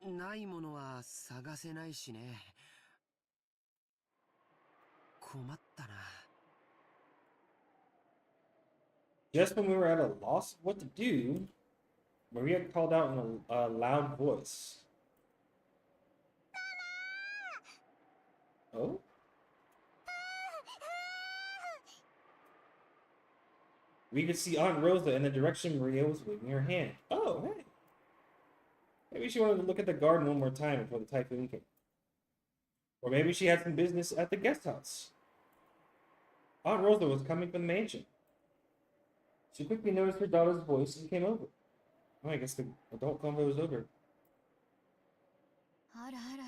ないものは探せないしね。困ったな。Just when we were at a loss of what to do, Maria called out in a loud voice. Oh? We could see Aunt Rosa in the direction Maria was waving her hand. Oh, hey. Maybe she wanted to look at the garden one more time before the typhoon came. Or maybe she had some business at the guest house. Aunt Rosa was coming from the mansion. She quickly noticed her daughter's voice and came over. Oh, I guess the adult convo was over. あらあら、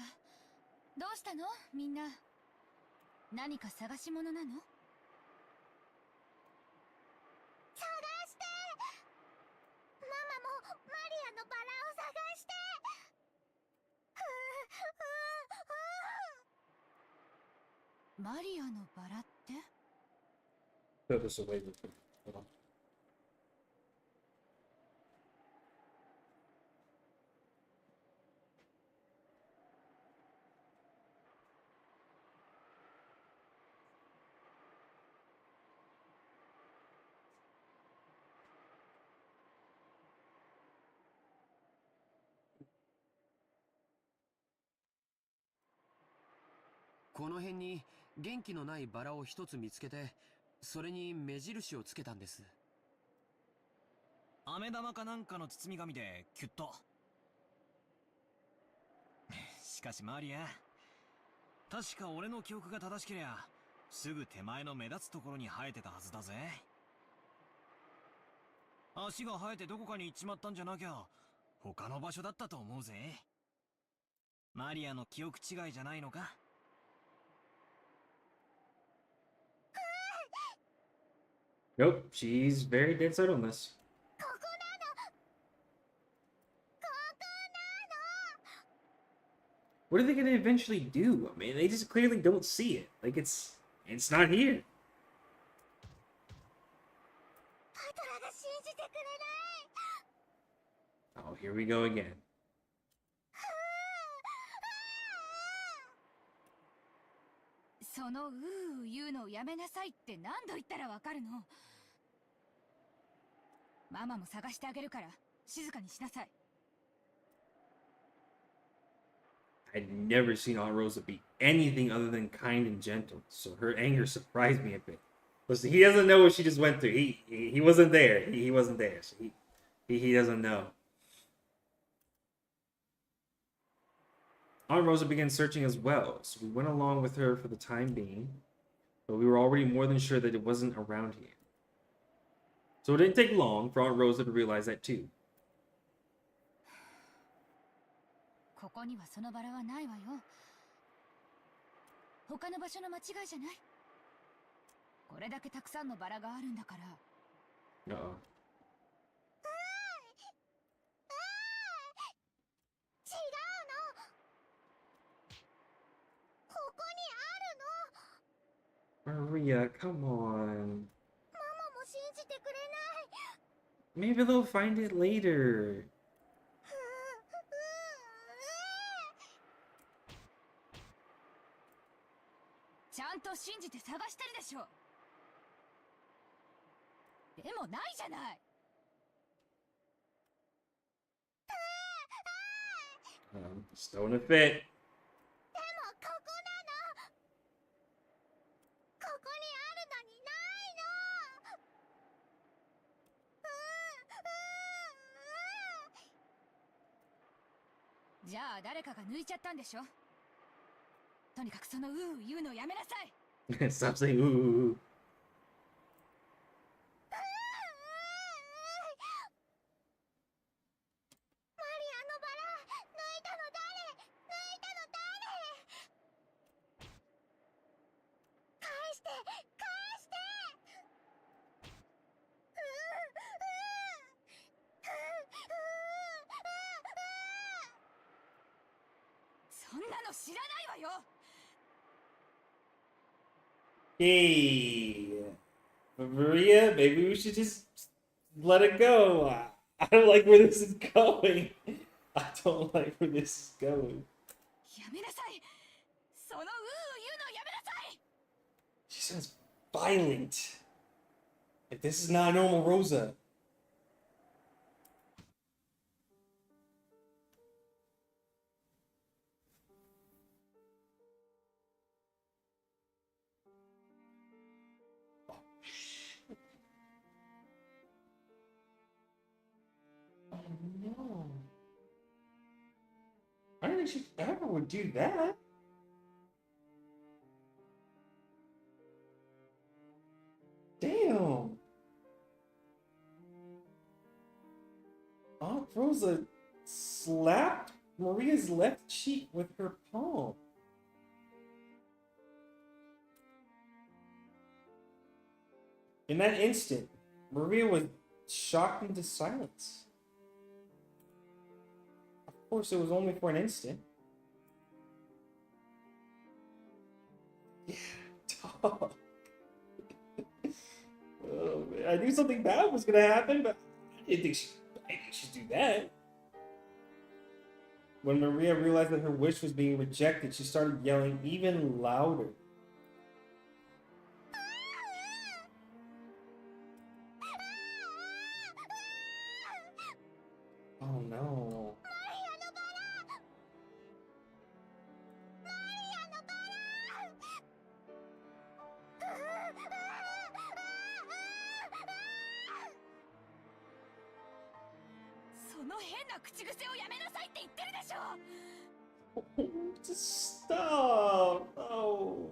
どうしたのみんな。何か探し物なの？探して。ママもマリアのバラを探して。マリアのバラって？ Throw this away real quick. Hold on. この辺に元気のないバラを一つ見つけて、それに目印をつけたんです。飴玉かなんかの包み紙でキュッと。しかしマリア、確か俺の記憶が正しけりゃすぐ手前の目立つところに生えてたはずだぜ。足が生えてどこかに行っちまったんじゃなきゃ他の場所だったと思うぜ。マリアの記憶違いじゃないのか？Nope, she's very dead set on this. What are they gonna eventually do? I mean, they just clearly don't see it. Like it's not here. Oh, here we go again. そのうー言うのをやめなさいって何度言ったらわかるの？ママも探してあげるから静かにしなさい。I'd never seen Aunt Rosa be anything other than kind and gentle, so her anger surprised me a bit. Listen, he doesn't know what she just went through. He wasn't there. He wasn't there, so he doesn't know. Aunt Rosa began searching as well, so we went along with her for the time being, but we were already more than sure that it wasn't around here. So it didn't take long for Aunt Rosa to realize that too. ここにはそのバラはないわよ。他の場所の間違いじゃない。これだけたくさんのバラがあるんだから。Uh-oh. 違うの。ここにあるの。 Maria, come on. ママも信じてくれない。 Maybe they'll find it later. ちゃんと信じて探してるでしょ。でもないじゃない。Just throwing a fit. でもここなの。ここにあるのにないの。じゃあ誰かが抜いちゃったんでしょ。とにかくそのうー言うのやめなさい。Stop saying ooh. マリアのバラ抜いたの誰？抜いたの誰？返して返して。そんなの知らないわよ。Hey. Maria, maybe we should just let it go. I don't like where this is going. I don't like where this is going. やめなさい。そのうう言うのやめなさい。 She sounds violent. Like, this is not a normal Rosa. Oh no. I don't think she ever would do that. Damn. Aunt Rosa slapped Maria's left cheek with her palm. In that instant, Maria was shocked into silence. Of course, it was only for an instant. Yeah, dog. Oh, man. I knew something bad was gonna happen, but I didn't think she'd do that. When Maria realized that her wish was being rejected, she started yelling even louder. Oh no. Just stop. Oh.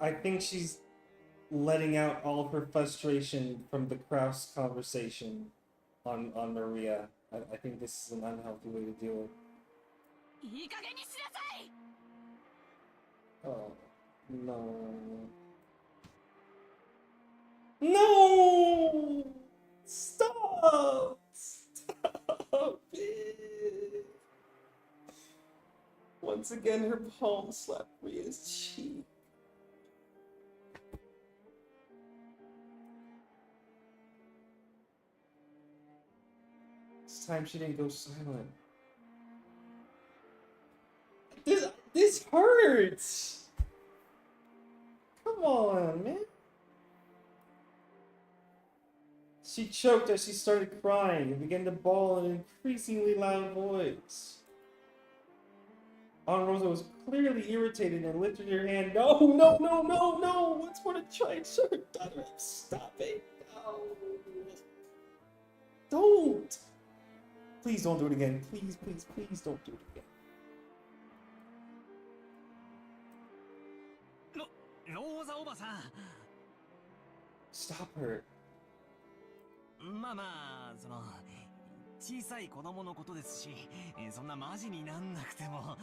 I think she's letting out all of her frustration from the Kraus conversation on Maria. I think this is an unhealthy way to do it. Oh, no. No! Stop! Stop it! Once again, her palm slapped Maria's cheek. This time she didn't go silent. This hurts! Come on, man. She choked as she started crying and began to bawl in an increasingly loud voice. Aunt Rosa was clearly irritated and lifted her hand. No, no, no, no, no! Once more to try and show her daughter. Stop it. No. Don't! Please don't do it again. Please, please, please don't do it again. ローザおばさん。 Stop her. まあまあ、その小さい子供のことですし、そんなマジになんなくても。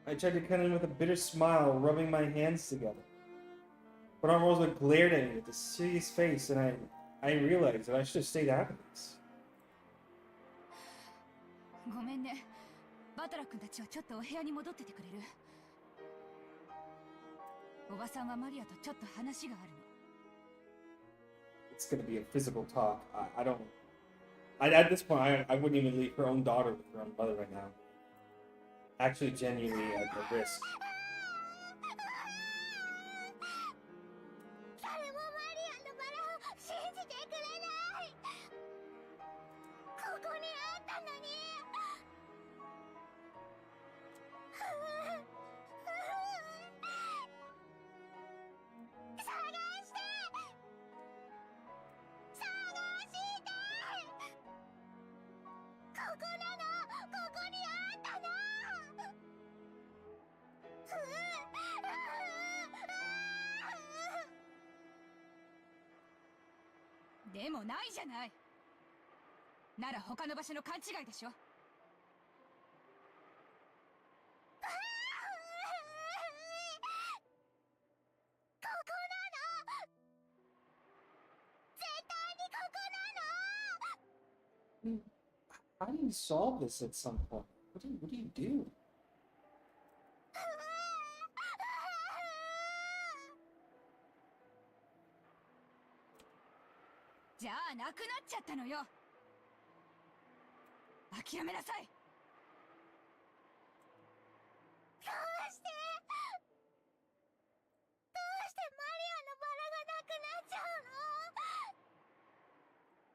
I tried to cut in with a bitter smile, rubbing my hands together. But Aunt Rosa glared at me with a serious face, and I realized that I should have stayed out of this. ごめんね。バトラ君たちはちょっとお部屋に戻っててくれる？おばさんはマリアとちょっと話があるの。 It's gonna be a physical talk. I don't. At this point, I wouldn't even leave her own daughter with her own mother right now. Actually, genuinely at the risk. 誰もマリアのバラを信じてくれない。ここにあったのに。でもないじゃない。なら他の場所の勘違いでしょ。How do you solve this at some point? What do you do? じゃあなくなっちゃったのよ。諦めなさい。どうしてマリアのバラがなくなっちゃうの？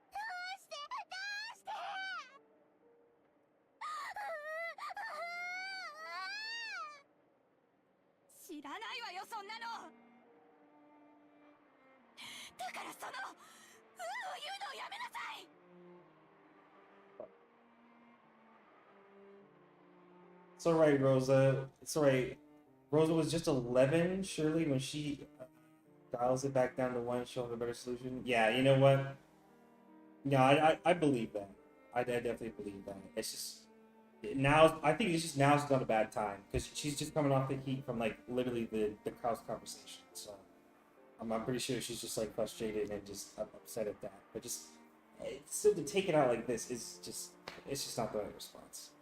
どうして知らないわよ、そんなの。だからそのうう言うのをやめなさい。 It's alright, Rosa. It's alright. Rosa was just 11, surely, when she dials it back down to 1, she'll have a better solution. Yeah, you know what? Yeah, I believe that. I definitely believe that. It's just... Now, I think it's just now's not a bad time, because she's just coming off the heat from, like, literally the crowd's conversation, so... I'm pretty sure she's just, like, frustrated and just upset at that. But just... Still, to take it out like this is just... It's just not the right response.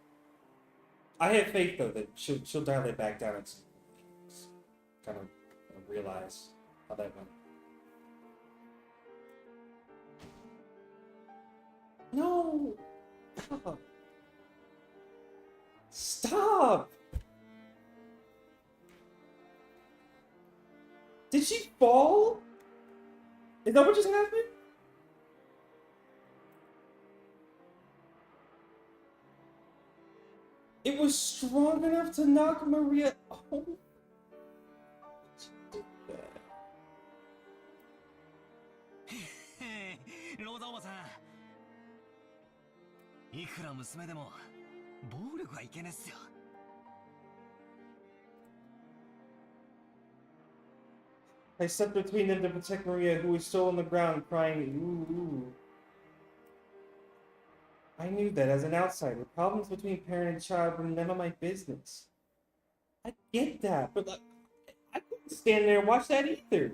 I have faith, though, that she'll dial it back down and kind of realize how that went. No! Stop! Stop! Did she fall? Is that what just happened? It was strong enough to knock Maria. Oh. She did that. ローザおばさん、いくら娘でも暴力はいけねっすよ。 I stepped between them to protect Maria, who was still on the ground, crying, ooh, ooh. I knew that as an outsider. Problems between parent and child were none of my business. I get that, but I couldn't stand there and watch that either.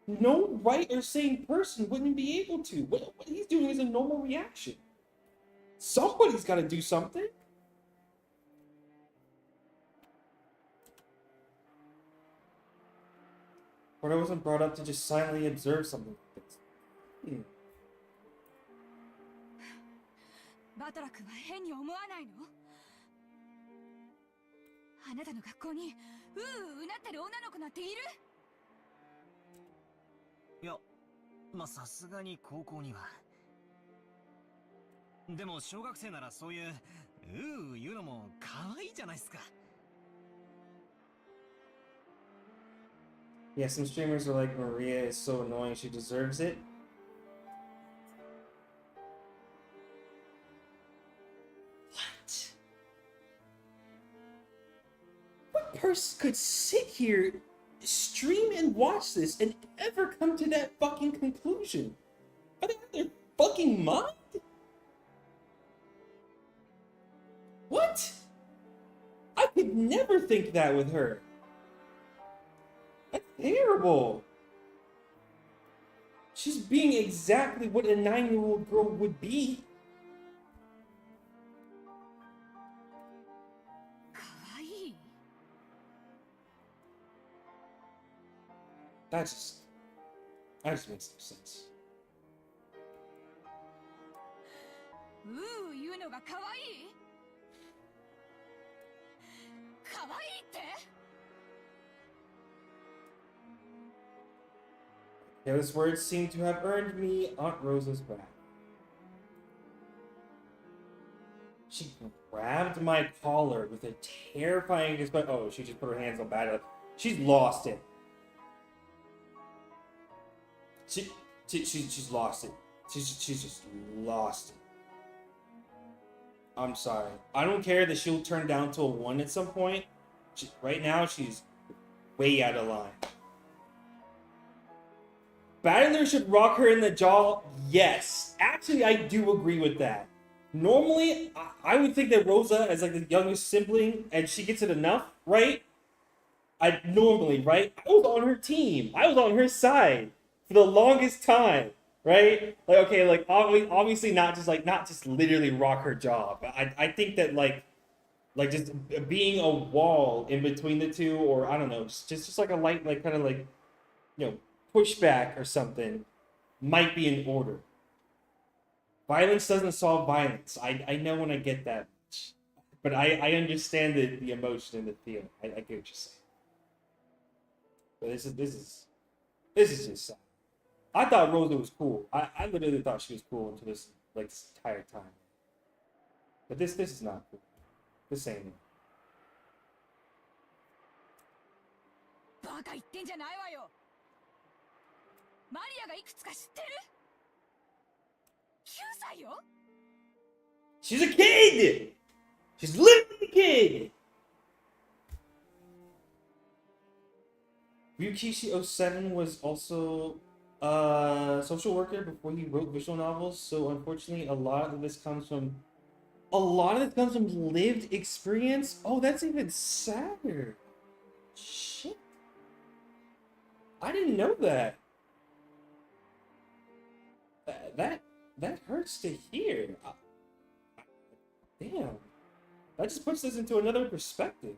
No right or sane person wouldn't be able to. What he's doing is a normal reaction. Somebody's got to do something. But I wasn't brought up to just silently observe something like this. バトラ君は変に思わないの？あなたの学校にううなってる女の子なんている？いや、まあさすがに高校には。でも小学生ならそういう言うのも可愛いじゃないですか。 Yeah, some streamers are like, Maria is so annoying, she deserves it. What? What person could sit here, stream and watch this, and ever come to that fucking conclusion? Are they out of their fucking mind? What? I could never think that with her. That's terrible. She's being exactly what a 9-year-old girl would be. 可愛い。That just makes no sense. 言うのが可愛い？可愛いって？ Those words seem to have earned me Aunt Rosa's wrath. She grabbed my collar with a terrifying display. Oh, she just put her hands on battle. She's lost it. She's lost it. She's just lost it. I'm sorry. I don't care that she'll turn down to a 1 at some point. Right now, she's way out of line. Battler should rock her in the jaw. Yes. Actually, I do agree with that. Normally, I would think that Rosa, as like the youngest sibling, and she gets it enough, right? Right? I was on her team. I was on her side for the longest time, right? Like, okay, like obviously not just literally rock her jaw, but I think that like just being a wall in between the two, or I don't know, just like a light, like kind of like, you know, pushback or something might be in order. Violence doesn't solve violence. I know when I get that much. But I understand the emotion and the feeling. I get what you're saying. But this is just sad. I thought Rosa was cool. I literally thought she was cool until this like this entire time. But this is not cool. This ain't it. バカ言ってんじゃないわよ。マリアがいくつか知ってる？ 9歳よ。 She's a kid! She's literally a kid! Ryukishi 07 was also a social worker before he wrote visual novels, so unfortunately a lot of this comes from lived experience. Oh, that's even sadder. Shit. I didn't know that. That hurts to hear. Damn. That just puts this into another perspective.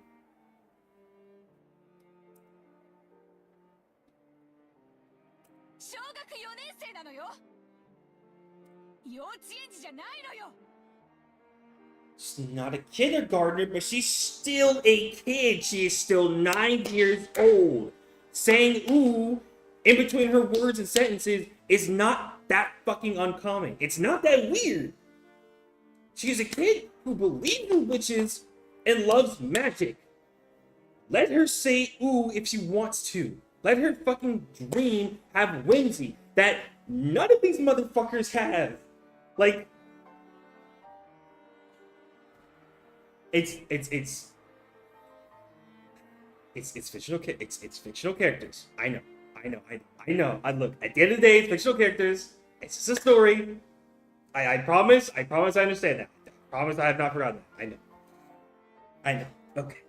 She's not a kindergartner, but she's still a kid. She is still 9 years old. Saying ooh in between her words and sentences is not that fucking uncommon. It's not that weird. She's a kid who believes in witches and loves magic. Let her say ooh if she wants to. Let her fucking dream have whimsy that none of these motherfuckers have. Like, it's fictional. It's fictional characters. I know. I look. At the end of the day, it's fictional characters. It's just a story. I promise. I understand that. I promise I have not forgotten that. I know. Okay.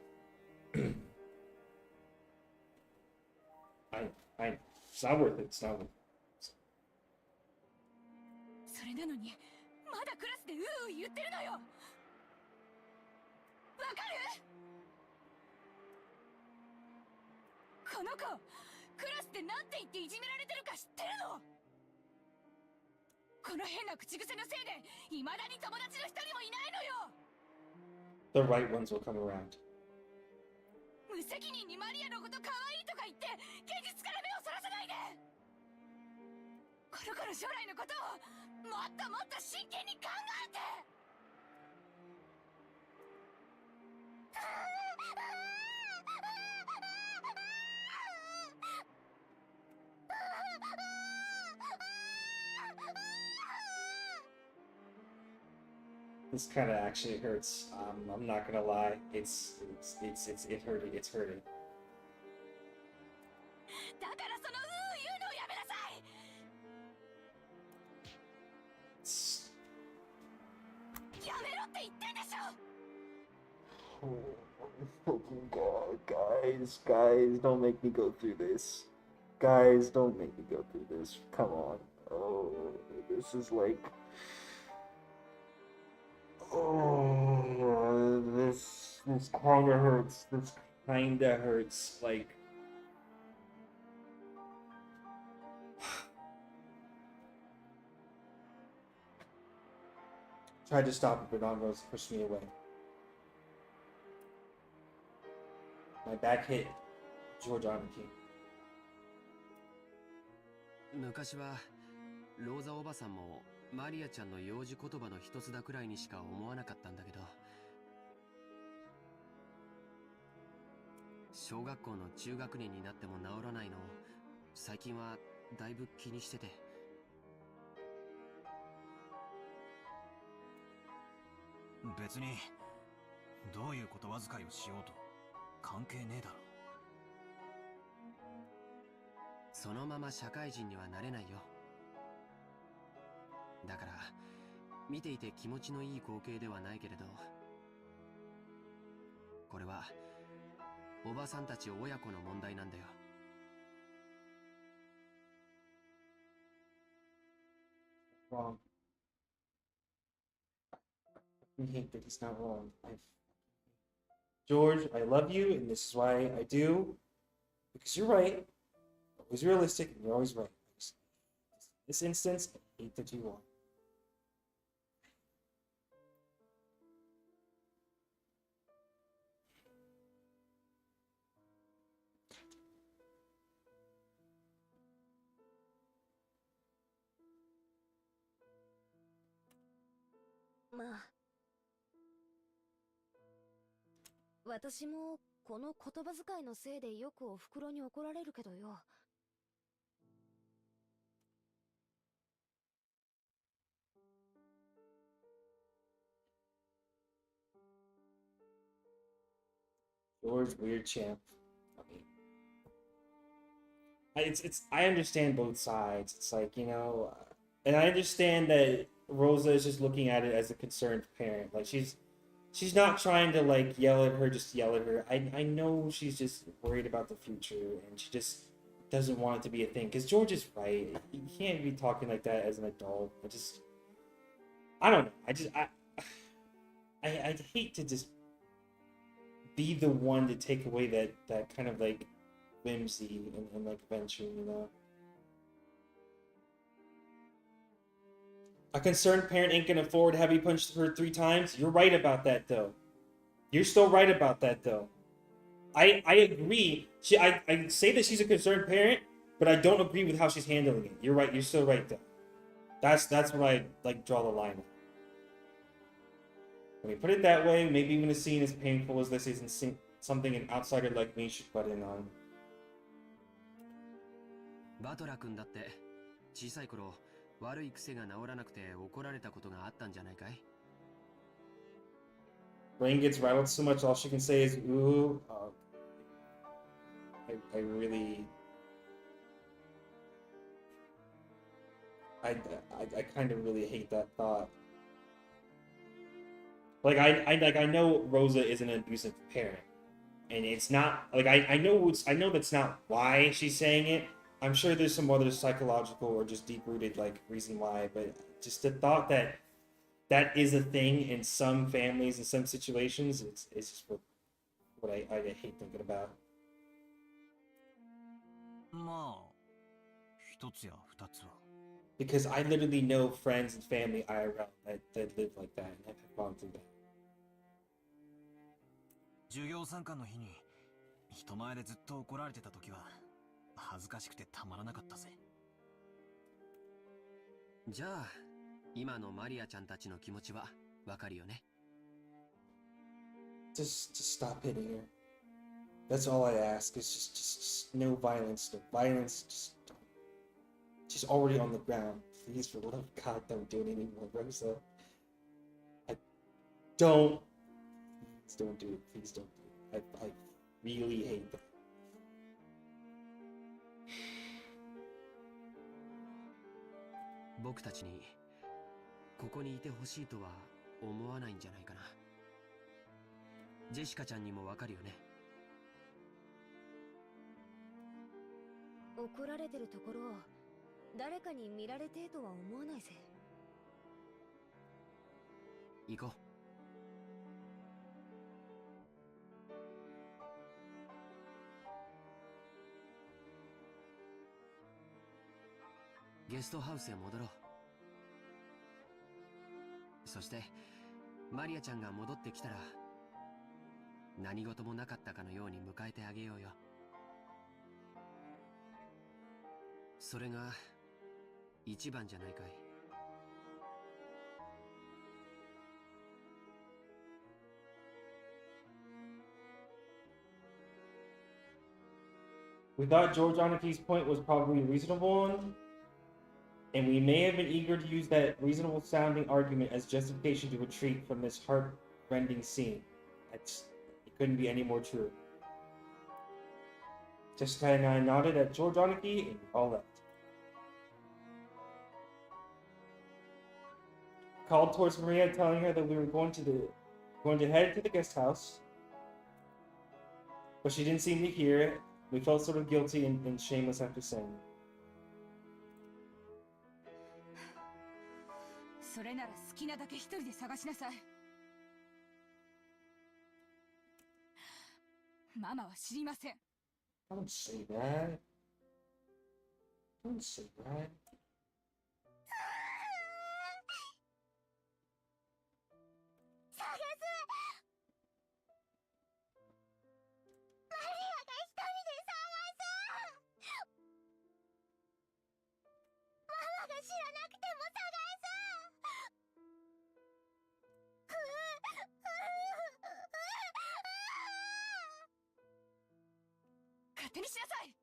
I know. It's not worth it. It's not worth it. それなのにまだクラスでうう言ってるのよ。わかる？この子、クラスでなんて言っていじめられてるか知ってるの？この変な口癖のせいで未だに友達の一人もいないのよ。The right ones will come around. 無責任にマリアのこと可愛いとか言って現実から目をそらさないで。この子の将来のことをもっともっと真剣に考えて。This kind of actually hurts. I'm not gonna lie. It's hurting. It's hurting. だからその言うのをやめなさい。やめろって言ってんでしょ。 Oh my fucking god, guys, don't make me go through this. Guys, don't make me go through this. Come on. Oh, this is like. Oh, this kinda hurts. This kinda hurts. Like. Tried to stop it, but Rose pushed me away. My back hit George Army King. 昔はローザおばさんもマリアちゃんの幼児言葉の一つだくらいにしか思わなかったんだけど、小学校の中学年になっても治らないのを最近はだいぶ気にしてて。別にどういう言葉遣いをしようと関係ねえだろ。そのまま社会人にはなれないよ。だから見ていて気持ちのいい光景ではないけれど、これはおばさんたち親子の問題なんだよ。wrong. I hate that he's not wrong. George, I love you, and this is why I do. Because you're right. Always realistic, and you're always right. In this instance, I hate that you won.私もこの言葉遣いのせいでよくお袋に怒られるけどよ。George, weird champ. I understand both sides. It's like, you know, and I understand that Rosa is just looking at it as a concerned parent. Like she's not trying to like yell at her, just yell at her. I know she's just worried about the future, and she just doesn't want it to be a thing. Because George is right. You can't be talking like that as an adult. I don't know. I hate to just be the one to take away that kind of like whimsy and like adventure, you know. A concerned parent ain't gonna forward heavy punch her 3 times. You're right about that though. You're still right about that though. I agree. I say that she's a concerned parent, but I don't agree with how she's handling it. You're right. You're still right though. That's where I like draw the line. When we put it that way, maybe even a scene as painful as this isn't something an outsider like me should butt in on. バトラ君だって小さい頃悪い癖が治らなくて怒られたことがあったんじゃないかい? Brain gets rattled so much, all she can say is ooh. I really I kind of really hate that thought. Like I know Rosa is an abusive parent, and it's not like I know that's not why she's saying it. I'm sure there's some other psychological or just deep-rooted like reason why, but just the thought that that is a thing in some families in some situations, it's just what I hate thinking about. まあ、一つや二つは。Because I literally know friends and family IRL that live like that and have gone through that. 授業参観の日に人前でずっと怒られてた時は恥ずかしくてたまらなかったぜ。じゃあ今のマリアちゃんたちの気持ちはわかるよね。Just stop hitting her. That's all I ask. Is just no violence. No violence. She's already on the ground. Please, for the love of God, don't do it anymore, Rosa. Don't do it. Please don't do it. I really hate that. 僕たちにここにいてほしいとは思わないんじゃないかな。ジェシカちゃんにもわかるよね。怒られてるところを誰かに見られてとは思わないぜ。行こう。ゲストハウスへ戻ろう。そしてマリアちゃんが戻ってきたら何事もなかったかのように迎えてあげようよ。それが一番じゃないかい。We thought George Oniki's point was probably a reasonable one, and we may have been eager to use that reasonable sounding argument as justification to retreat from this heart-rending scene. It couldn't be any more true. Jessica and I nodded at George Oniki and all left. Called towards Maria, telling her that we were going to head to the guest house, but she didn't seem to hear it. We felt sort of guilty and shameless after saying it. それなら好きなだけ一人で探しなさい。ママは知りません。 Don't say that. Don't say that. 探す。マリアが一人で探す。ママが知らなくても探す。勝手にしなさい。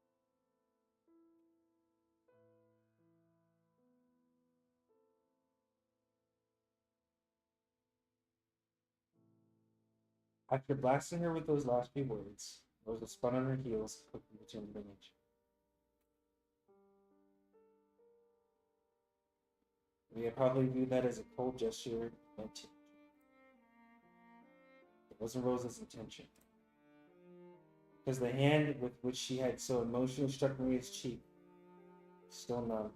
After blasting her with those last few words, Rosa spun on her heels, quickly returning the village. Maria probably viewed that as a cold gesture, but it wasn't Rosa's intention. Because the hand with which she had so emotionally struck Maria's cheek was still numb.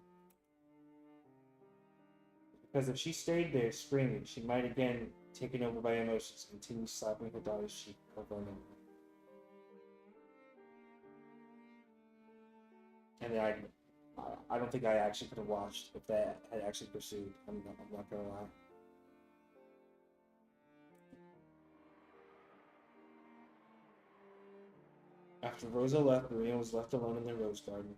Because if she stayed there screaming, she might again, taken over by emotions, continue slapping her daughter's cheek over and over. And I don't think I actually could have watched if that had actually pursued. I'm not gonna lie. After Rosa left, Maria was left alone in the rose garden.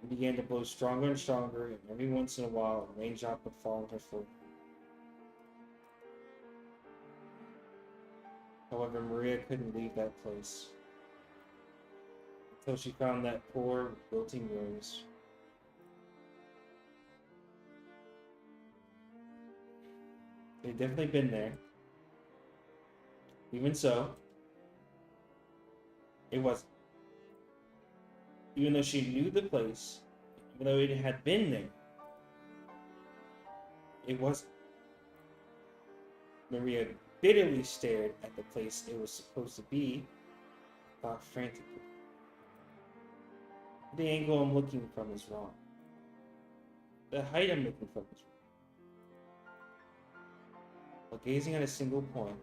It began to blow stronger and stronger, and every once in a while, a raindrop would fall on her forehead. However, Maria couldn't leave that place until she found that poor, wilting rose. They'd definitely been there. Even so, it wasn't. Even though she knew the place, even though it had been there, it wasn't. Maria bitterly stared at the place it was supposed to be, thought frantically. The angle I'm looking from is wrong. The height I'm looking from is wrong. While gazing at a single point,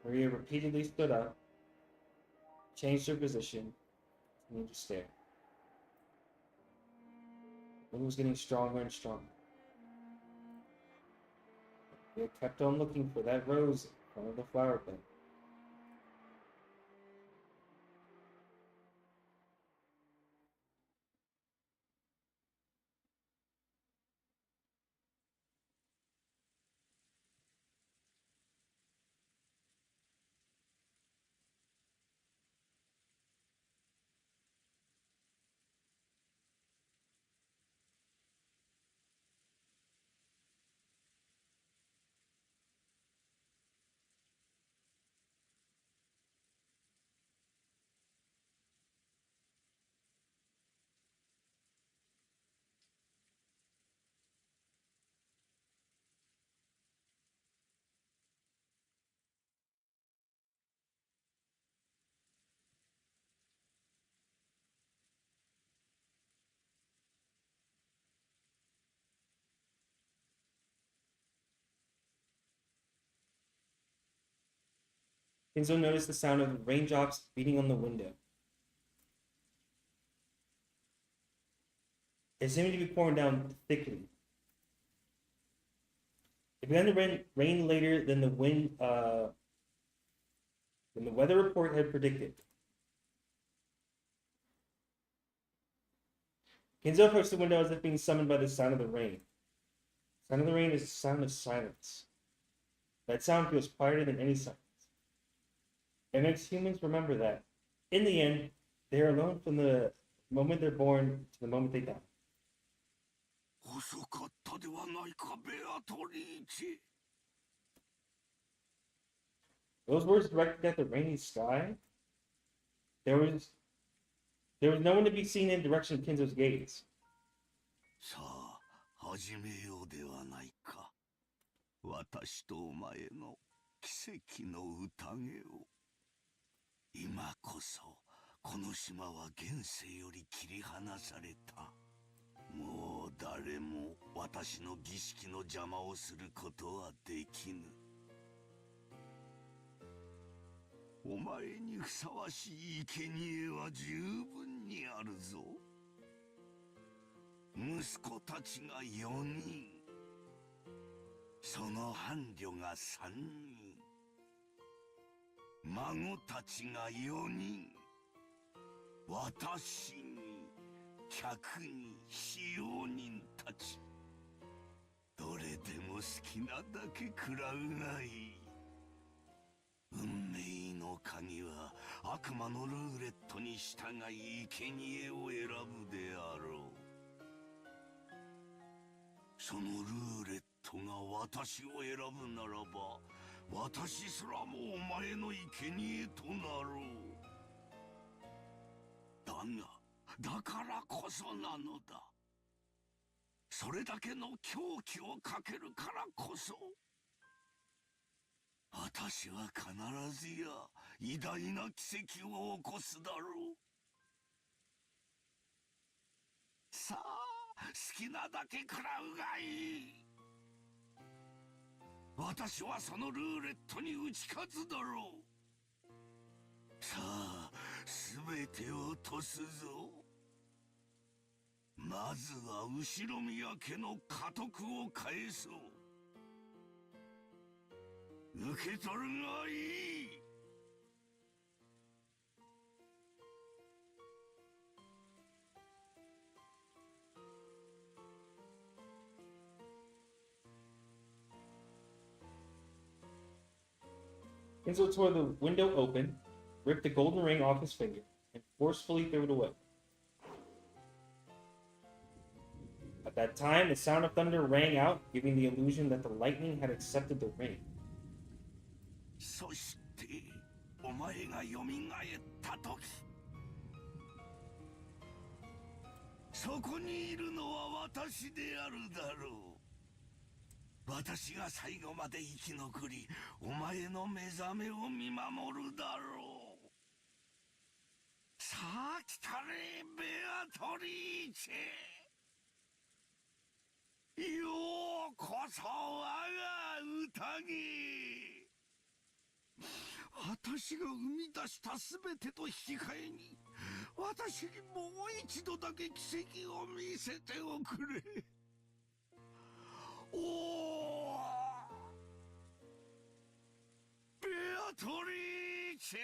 Maria repeatedly stood up, changed her position, and continued to stare. The wind was getting stronger and stronger. Maria kept on looking for that rose in front of the flower bed. Kenzo noticed the sound of raindrops beating on the window. It seemed to be pouring down thickly. It began to rain later than the weather report had predicted. Kenzo approached the window as if being summoned by the sound of the rain. The sound of the rain is the sound of silence. That sound feels quieter than any silence. It makes humans remember that, in the end, they are alone from the moment they're born to the moment they die. 遅かったではないか、ベアトリーチェ。 Those words directed at the rainy sky? There was no one to be seen in the direction of Kenzo's gaze. さあ、始めようではないか。私とお前の奇跡の宴を。今こそ、この島は現世より切り離された。もう誰も私の儀式の邪魔をすることはできぬ。お前にふさわしい生贄は十分にあるぞ。息子たちが4人、その伴侶が3人、孫たちが4人、私に客に使用人たち、どれでも好きなだけ食らうがいい。運命の鍵は悪魔のルーレットに従い生贄を選ぶであろう。そのルーレットが私を選ぶならば、私すらもお前の生贄となろう。だが、だからこそなのだ。それだけの狂気をかけるからこそ、私は必ずや偉大な奇跡を起こすだろう。さあ、好きなだけ食らうがいい。私はそのルーレットに打ち勝つだろう。さあ、全てを賭すぞ。まずは後宮家の家督を返そう。受け取るがいい。Enzo tore the window open, ripped the golden ring off his finger, and forcefully threw it away. At that time, the sound of thunder rang out, giving the illusion that the lightning had accepted the ring. そして、お前が蘇った時、そこにいるのは私であるだろう。私が最後まで生き残り、お前の目覚めを見守るだろう。さあ来たれ、ベアトリーチェ。ようこそ我が宴。私が生み出したすべてと引き換えに、私にもう一度だけ奇跡を見せておくれ。おお、ベアトリーチェ。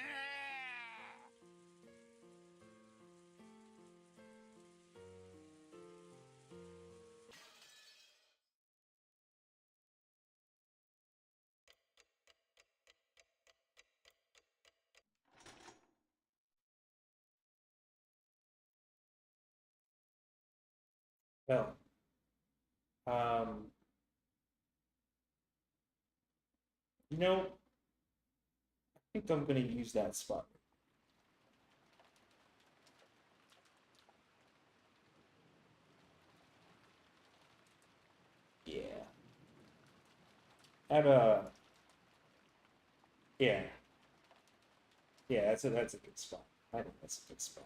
Well, um, you know, I think I'm gonna use that spot. Yeah. Have a yeah. Yeah, that's a good spot. I think that's a good spot.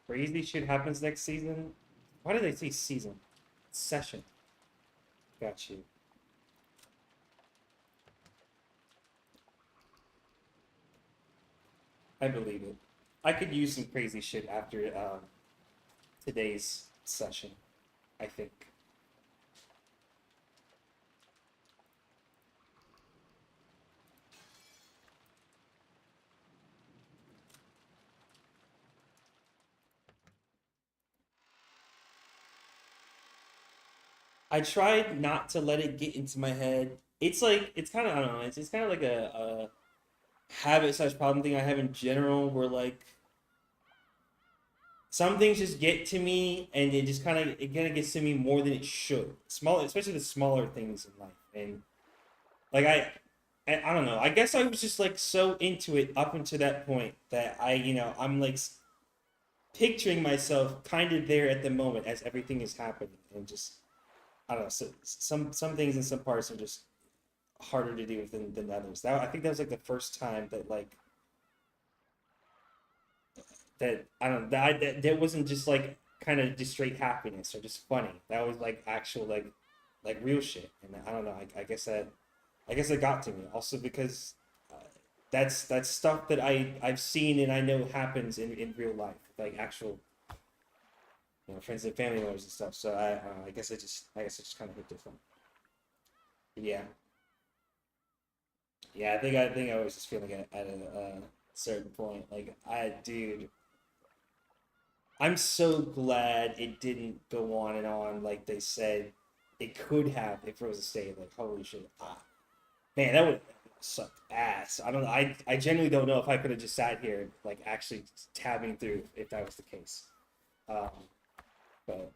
Crazy shit happens next season. Why did they say season? Session. Got you. I believe it. I could use some crazy shit after today's session, I think. I tried not to let it get into my head. It's like it's kind of I don't know. It's kind of like a habit slash problem thing I have in general, where like some things just get to me, and it kind of gets to me more than it should. Small, especially the smaller things in life, and like I don't know. I guess I was just like so into it up until that point that I'm like picturing myself kind of there at the moment as everything is happening, and just I don't know. So some things in some parts are just harder to deal with than others. I think that was like the first time that like that I don't know that wasn't just like kind of just straight happiness or just funny. That was like actual like real shit. And I don't know. I guess that got to me. Also because that's stuff that I've seen and I know happens in real life, like actual friends and family members and stuff. So I guess it just kind of hit different. Yeah. Yeah, I think I was just feeling it at a certain point. Like dude, I'm so glad it didn't go on and on like they said it could have if Rosa stayed. Like holy shit, man, that would suck ass. I don't know. I genuinely don't know if I could have just sat here like actually tabbing through if that was the case. But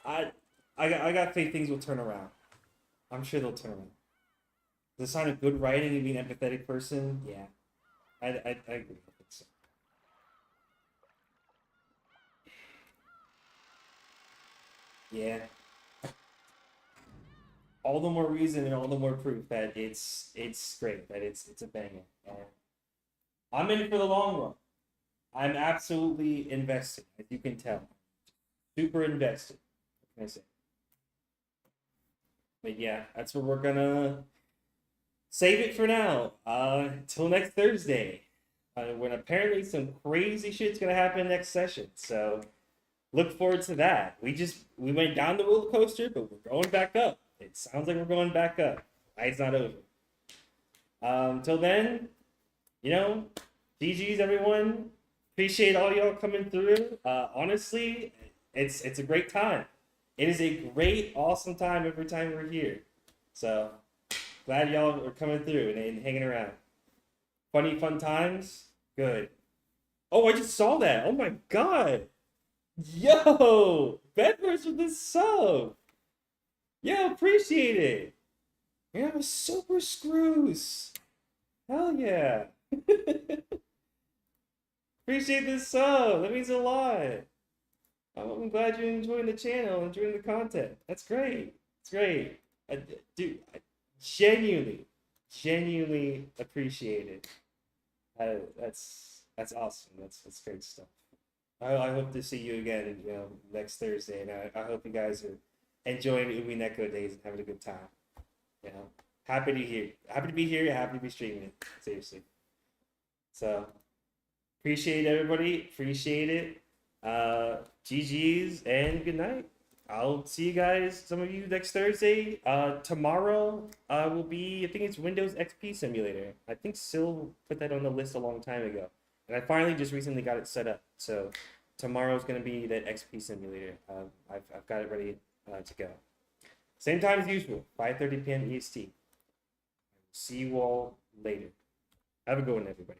I I got faith things will turn around. I'm sure they'll turn around. The sign of good writing and being an empathetic person, yeah. I agree. I think so. Yeah. All the more reason and all the more proof that it's great, that it's a banger. And I'm in it for the long run. I'm absolutely invested, as you can tell. Super invested. What can I say? But yeah, that's where we're gonna save it for now. Till next Thursday. When apparently some crazy shit's gonna happen next session. So look forward to that. We went down the roller coaster, but we're going back up. It sounds like we're going back up. Night's not over. Till then, GG's everyone. Appreciate all y'all coming through. Honestly, it's a great time. It is a great, awesome time every time we're here. So glad y'all are coming through and hanging around. Funny, fun times. Good. Oh, I just saw that. Oh my god. Yo, Bedwars with this sub. Yo, appreciate it. Yeah, I'm a super screws. Hell yeah. Appreciate this sub. That means a lot. I'm glad you're enjoying the channel, enjoying the content. That's great. It's great. Dude, I genuinely appreciate it. That's awesome. That's great stuff. I hope to see you again, next Thursday, and I hope you guys are enjoying Umineko days and having a good time. Happy to be here. Happy to be streaming it. Seriously. So appreciate everybody. Appreciate it. GG's and good night. I'll see you guys, some of you, next Thursday. Tomorrow will be, I think it's Windows XP Simulator. I think Sil put that on the list a long time ago. And I finally just recently got it set up. So tomorrow's going to be that XP Simulator. I've got it ready to go. Same time as usual, 5:30 p.m. EST. See you all later. Have a good one, everybody.